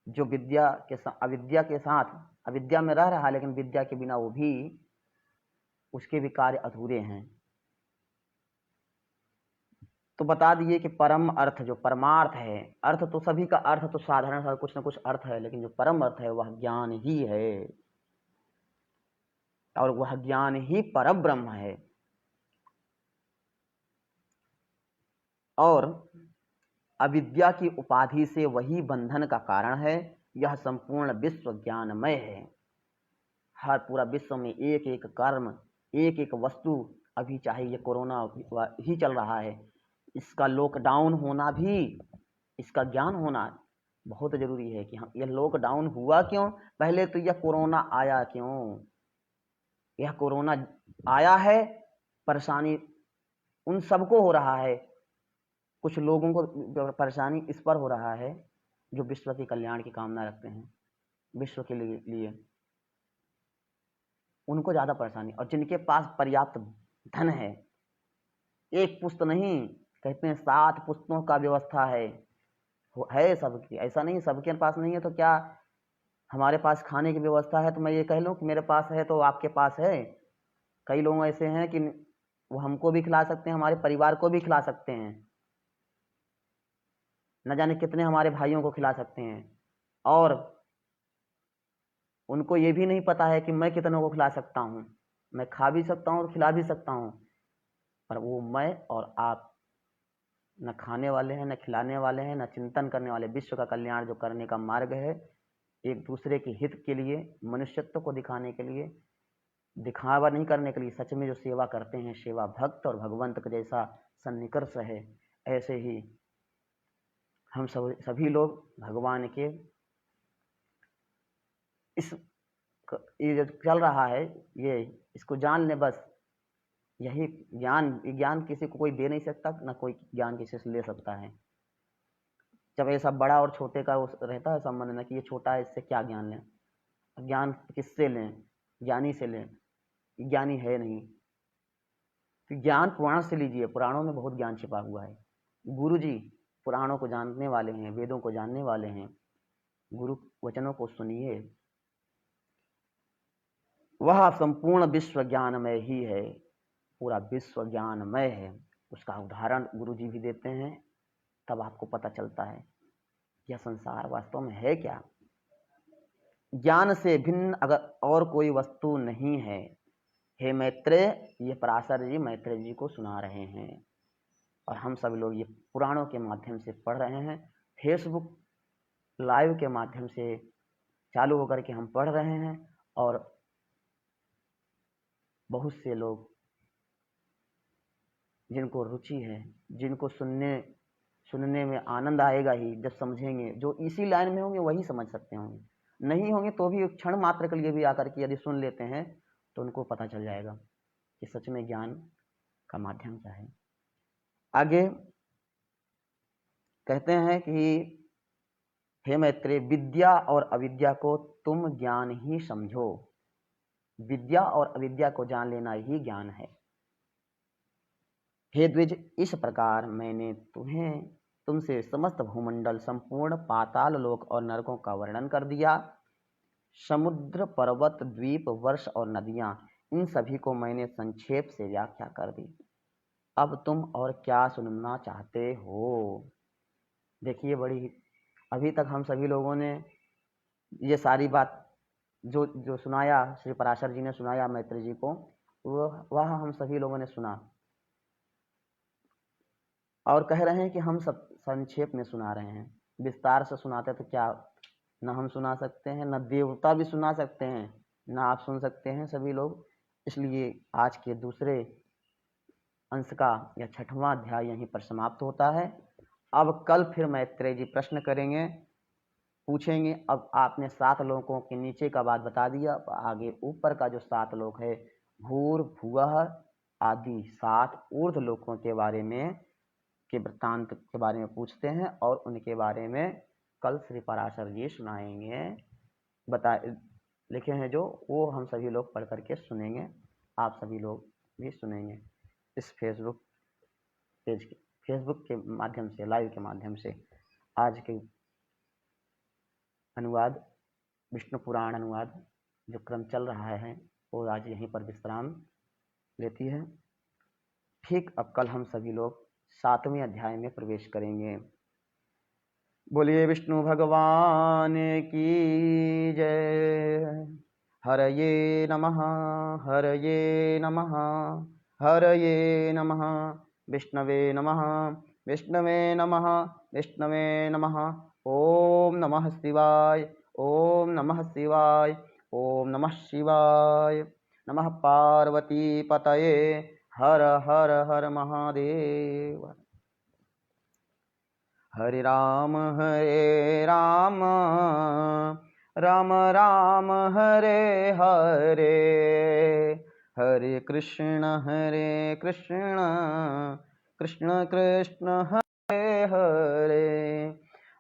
जो विद्या के अविद्या के साथ, अविद्या में रह रहा है, लेकिन विद्या के बिना वो भी, उसके भी कार्य अधूरे हैं। तो बता दिए कि परम अर्थ, जो परमार्थ है, अर्थ तो सभी का अर्थ तो साधारण सा कुछ न कुछ अर्थ है, लेकिन जो परम अर्थ है वह ज्ञान ही है, और वह ज्ञान ही परम ब्रह्म है। और अविद्या की उपाधि से वही बंधन का कारण है। यह संपूर्ण विश्व ज्ञानमय है। हर पूरा विश्व में एक एक कर्म, एक एक वस्तु, अभी चाहे ये कोरोना ही चल रहा है, इसका लॉकडाउन होना भी, इसका ज्ञान होना बहुत जरूरी है कि हम, यह लॉकडाउन हुआ क्यों, पहले तो यह कोरोना आया क्यों, यह कोरोना आया है, परेशानी उन सबको हो रहा है, कुछ लोगों को परेशानी इस पर हो रहा है जो विश्व के कल्याण की कामना रखते हैं, विश्व के लिए उनको ज्यादा परेशानी, और जिनके पास पर्याप्त धन है, एक पुस्त नहीं, कहते हैं 7 पुस्तों का व्यवस्था है सबकी, ऐसा नहीं सबके पास नहीं है तो क्या हमारे पास खाने की व्यवस्था है तो मैं ये कह लूं कि मेरे पास है तो आपके पास है। कई लोग ऐसे हैं कि वो हमको भी खिला सकते हैं, हमारे परिवार को भी खिला सकते हैं, न जाने कितने हमारे भाइयों को खिला सकते हैं, और उनको ये भी नहीं पता है कि मैं कितनों को खिला सकता हूँ, मैं खा भी सकता हूँ और खिला भी सकता हूँ, पर वो मैं और आप न खाने वाले हैं, न खिलाने वाले हैं, न चिंतन करने वाले। विश्व का कल्याण जो करने का मार्ग है, एक दूसरे के हित के लिए, मनुष्यत्व को दिखाने के लिए, दिखावा नहीं करने के लिए, सच में जो सेवा करते हैं, सेवा भक्त और भगवंत का जैसा सन्निकर्ष है, ऐसे ही हम सभी लोग भगवान के इस, ये जो चल रहा है, ये इसको जान ले बस, यही ज्ञान किसी को कोई दे नहीं सकता, ना कोई ज्ञान किसी से ले सकता है। जब ऐसा बड़ा और छोटे का रहता है संबंध ना, कि ये छोटा है इससे क्या ज्ञान लें, ज्ञान किससे लें, ज्ञानी से लें, ज्ञानी है नहीं। तो ज्ञान पुराण से लीजिए, पुराणों में बहुत ज्ञान छिपा हुआ है। गुरु जी पुराणों को जानने वाले हैं, वेदों को जानने वाले हैं, गुरु वचनों को सुनिए, वह संपूर्ण विश्व ज्ञानमय ही है, पूरा विश्व ज्ञानमय है। उसका उदाहरण गुरु जी भी देते हैं, तब आपको पता चलता है यह संसार वास्तव में है क्या। ज्ञान से भिन्न अगर और कोई वस्तु नहीं है। हे मैत्रेय, ये पराशर जी मैत्रेय जी को सुना रहे हैं, और हम सब लोग ये पुराणों के माध्यम से पढ़ रहे हैं, फेसबुक लाइव के माध्यम से चालू होकर के हम पढ़ रहे हैं, और बहुत से लोग जिनको रुचि है, जिनको सुनने में आनंद आएगा ही जब समझेंगे, जो इसी लाइन में होंगे वही समझ सकते होंगे, नहीं होंगे तो भी क्षण मात्र के लिए भी आकर के यदि सुन लेते हैं तो उनको पता चल जाएगा कि सच में ज्ञान का माध्यम क्या है। आगे कहते हैं कि हे मैत्रेय, विद्या और अविद्या को तुम ज्ञान ही समझो। विद्या और अविद्या को जान लेना ही ज्ञान है। हे द्विज, इस प्रकार मैंने तुमसे समस्त भूमंडल, संपूर्ण पाताल लोक और नरकों का वर्णन कर दिया। समुद्र, पर्वत, द्वीप, वर्ष और नदियां, इन सभी को मैंने संक्षेप से व्याख्या कर दी। अब तुम और क्या सुनना चाहते हो? देखिए, बड़ी अभी तक हम सभी लोगों ने ये सारी बात जो सुनाया, श्री पराशर जी ने सुनाया मैत्रेय जी को, वह हम सभी लोगों ने सुना और कह रहे हैं कि हम सब संक्षेप में सुना रहे हैं। विस्तार से सुनाते तो क्या न हम सुना सकते हैं, न देवता भी सुना सकते हैं, न आप सुन सकते हैं सभी लोग। इसलिए आज के दूसरे अंश का यह 6वां अध्याय यहीं पर समाप्त होता है। अब कल फिर मैत्रेय जी प्रश्न करेंगे, पूछेंगे। अब आपने 7 लोकों के नीचे का बात बता दिया, अब आगे ऊपर का जो 7 लोक है, भूर भुवः आदि 7 ऊर्ध्व लोकों के बारे में, के वृत्तांत के बारे में पूछते हैं और उनके बारे में कल श्री पराशर जी सुनाएंगे। लिखे हैं जो, वो हम सभी लोग पढ़ करके सुनेंगे, आप सभी लोग भी सुनेंगे इस फेसबुक पेज के, फेसबुक के माध्यम से, लाइव के माध्यम से। आज के अनुवाद, विष्णु पुराण अनुवाद जो क्रम चल रहा है, वो आज यहीं पर विश्राम लेती है। ठीक अब कल हम सभी लोग 7वें अध्याय में प्रवेश करेंगे। बोलिए विष्णु भगवान की जय। हरये नमः, हरये नमः, हरये नमः, विष्णवे नमः, विष्णवे नमः, विष्णवे नमः। ओम नमः शिवाय, ओम नमः शिवाय, ओम नमः शिवाय। नमः पार्वती पतये, हर हर हर महादेव। हरे राम राम राम हरे हरे, हरे कृष्ण कृष्ण कृष्ण हरे हरे,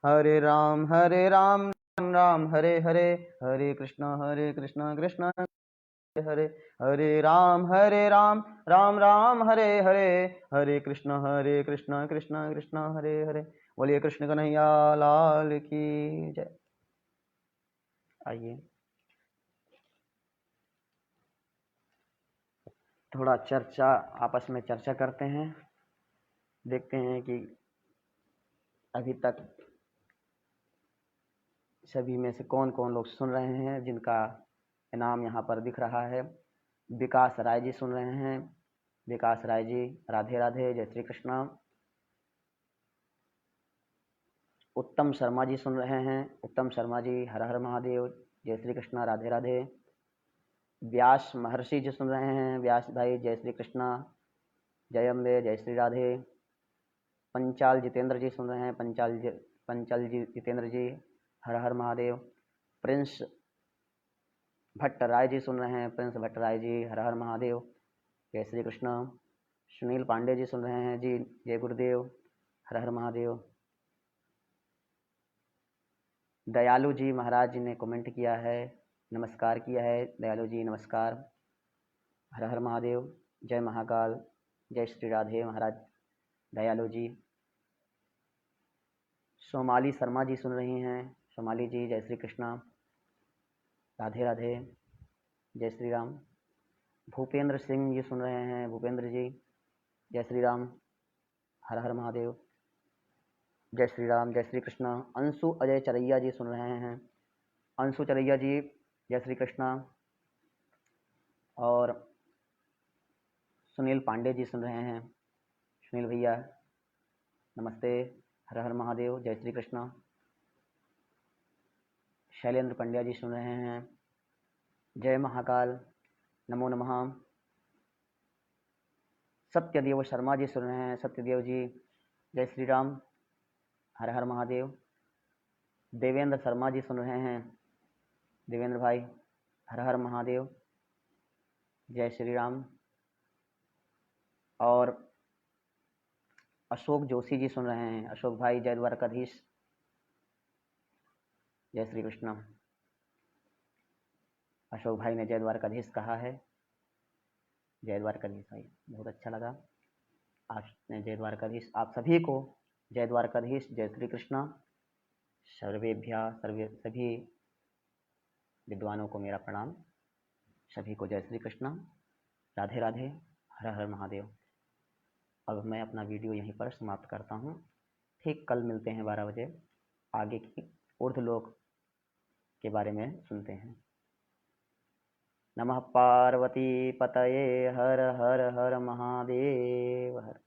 हरे राम राम राम हरे हरे, हरे कृष्ण कृष्ण हरे, हरे राम राम राम हरे हरे, हरे कृष्ण कृष्ण कृष्ण हरे हरे। बोलिए कृष्ण कन्हैया लाल की जय। आइए थोड़ा चर्चा, आपस में चर्चा करते हैं, देखते हैं कि अभी तक सभी में से कौन कौन लोग सुन रहे हैं, जिनका नाम यहाँ पर दिख रहा है। विकास राय जी सुन रहे हैं। विकास राय जी, राधे राधे, जय श्री कृष्ण। उत्तम शर्मा जी सुन रहे हैं। उत्तम शर्मा जी, हर हर महादेव, जय श्री कृष्ण, राधे राधे। व्यास महर्षि जी सुन रहे हैं। व्यास भाई, जय श्री कृष्ण, जय अम्बे, जय श्री राधे। पंचाल जितेंद्र जी सुन रहे हैं। पंचाल जी जितेंद्र जी, हर हर महादेव। प्रिंस भट्ट राय जी सुन रहे हैं। प्रिंस भट्ट राय जी, हर हर महादेव, जय श्री कृष्ण। सुनील पांडे जी सुन रहे हैं जी, जय गुरुदेव, हर हर महादेव। दयालु जी महाराज जी ने कमेंट किया है, नमस्कार किया है। दयालु जी नमस्कार, हर हर महादेव, जय महाकाल, जय श्री राधे महाराज दयालु जी। सोमाली शर्मा जी सुन रही हैं। सोमाली जी, जय श्री कृष्णा, राधे राधे, जय श्री राम। भूपेंद्र सिंह जी सुन रहे हैं। भूपेंद्र जी, जय श्री राम, हर हर महादेव, जय श्री राम, जय श्री कृष्णा। अंशु अजय चरैया जी सुन रहे हैं। अंशु चरैया जी, जय श्री कृष्णा। और सुनील पांडे जी सुन रहे हैं। सुनील भैया नमस्ते, हर हर महादेव, जय श्री कृष्णा। शैलेंद्र पंड्या जी सुन रहे हैं, जय महाकाल, नमो नमः। सत्यदेव शर्मा जी सुन रहे हैं। सत्यदेव जी, जय श्री राम, हर हर महादेव। देवेंद्र शर्मा जी सुन रहे हैं। देवेंद्र भाई, हर हर महादेव, जय श्री राम। और अशोक जोशी जी सुन रहे हैं। अशोक भाई, जय द्वारकाधीश, जय श्री कृष्ण। अशोक भाई ने जय द्वारकाधीश कहा है, जय द्वारकाधीश भाई, बहुत अच्छा लगा आपने जय द्वारकाधीश। आप सभी को जय द्वारकाधीश, जय श्री कृष्ण। सर्वेभ्य सभी विद्वानों को मेरा प्रणाम। सभी को जय श्री कृष्ण, राधे राधे, हर हर महादेव। अब मैं अपना वीडियो यहीं पर समाप्त करता हूँ। ठीक कल मिलते हैं 12 बजे, आगे की ऊर्ध्वलोक के बारे में सुनते हैं। नमः पार्वती पतये हर हर हर महादेव हर।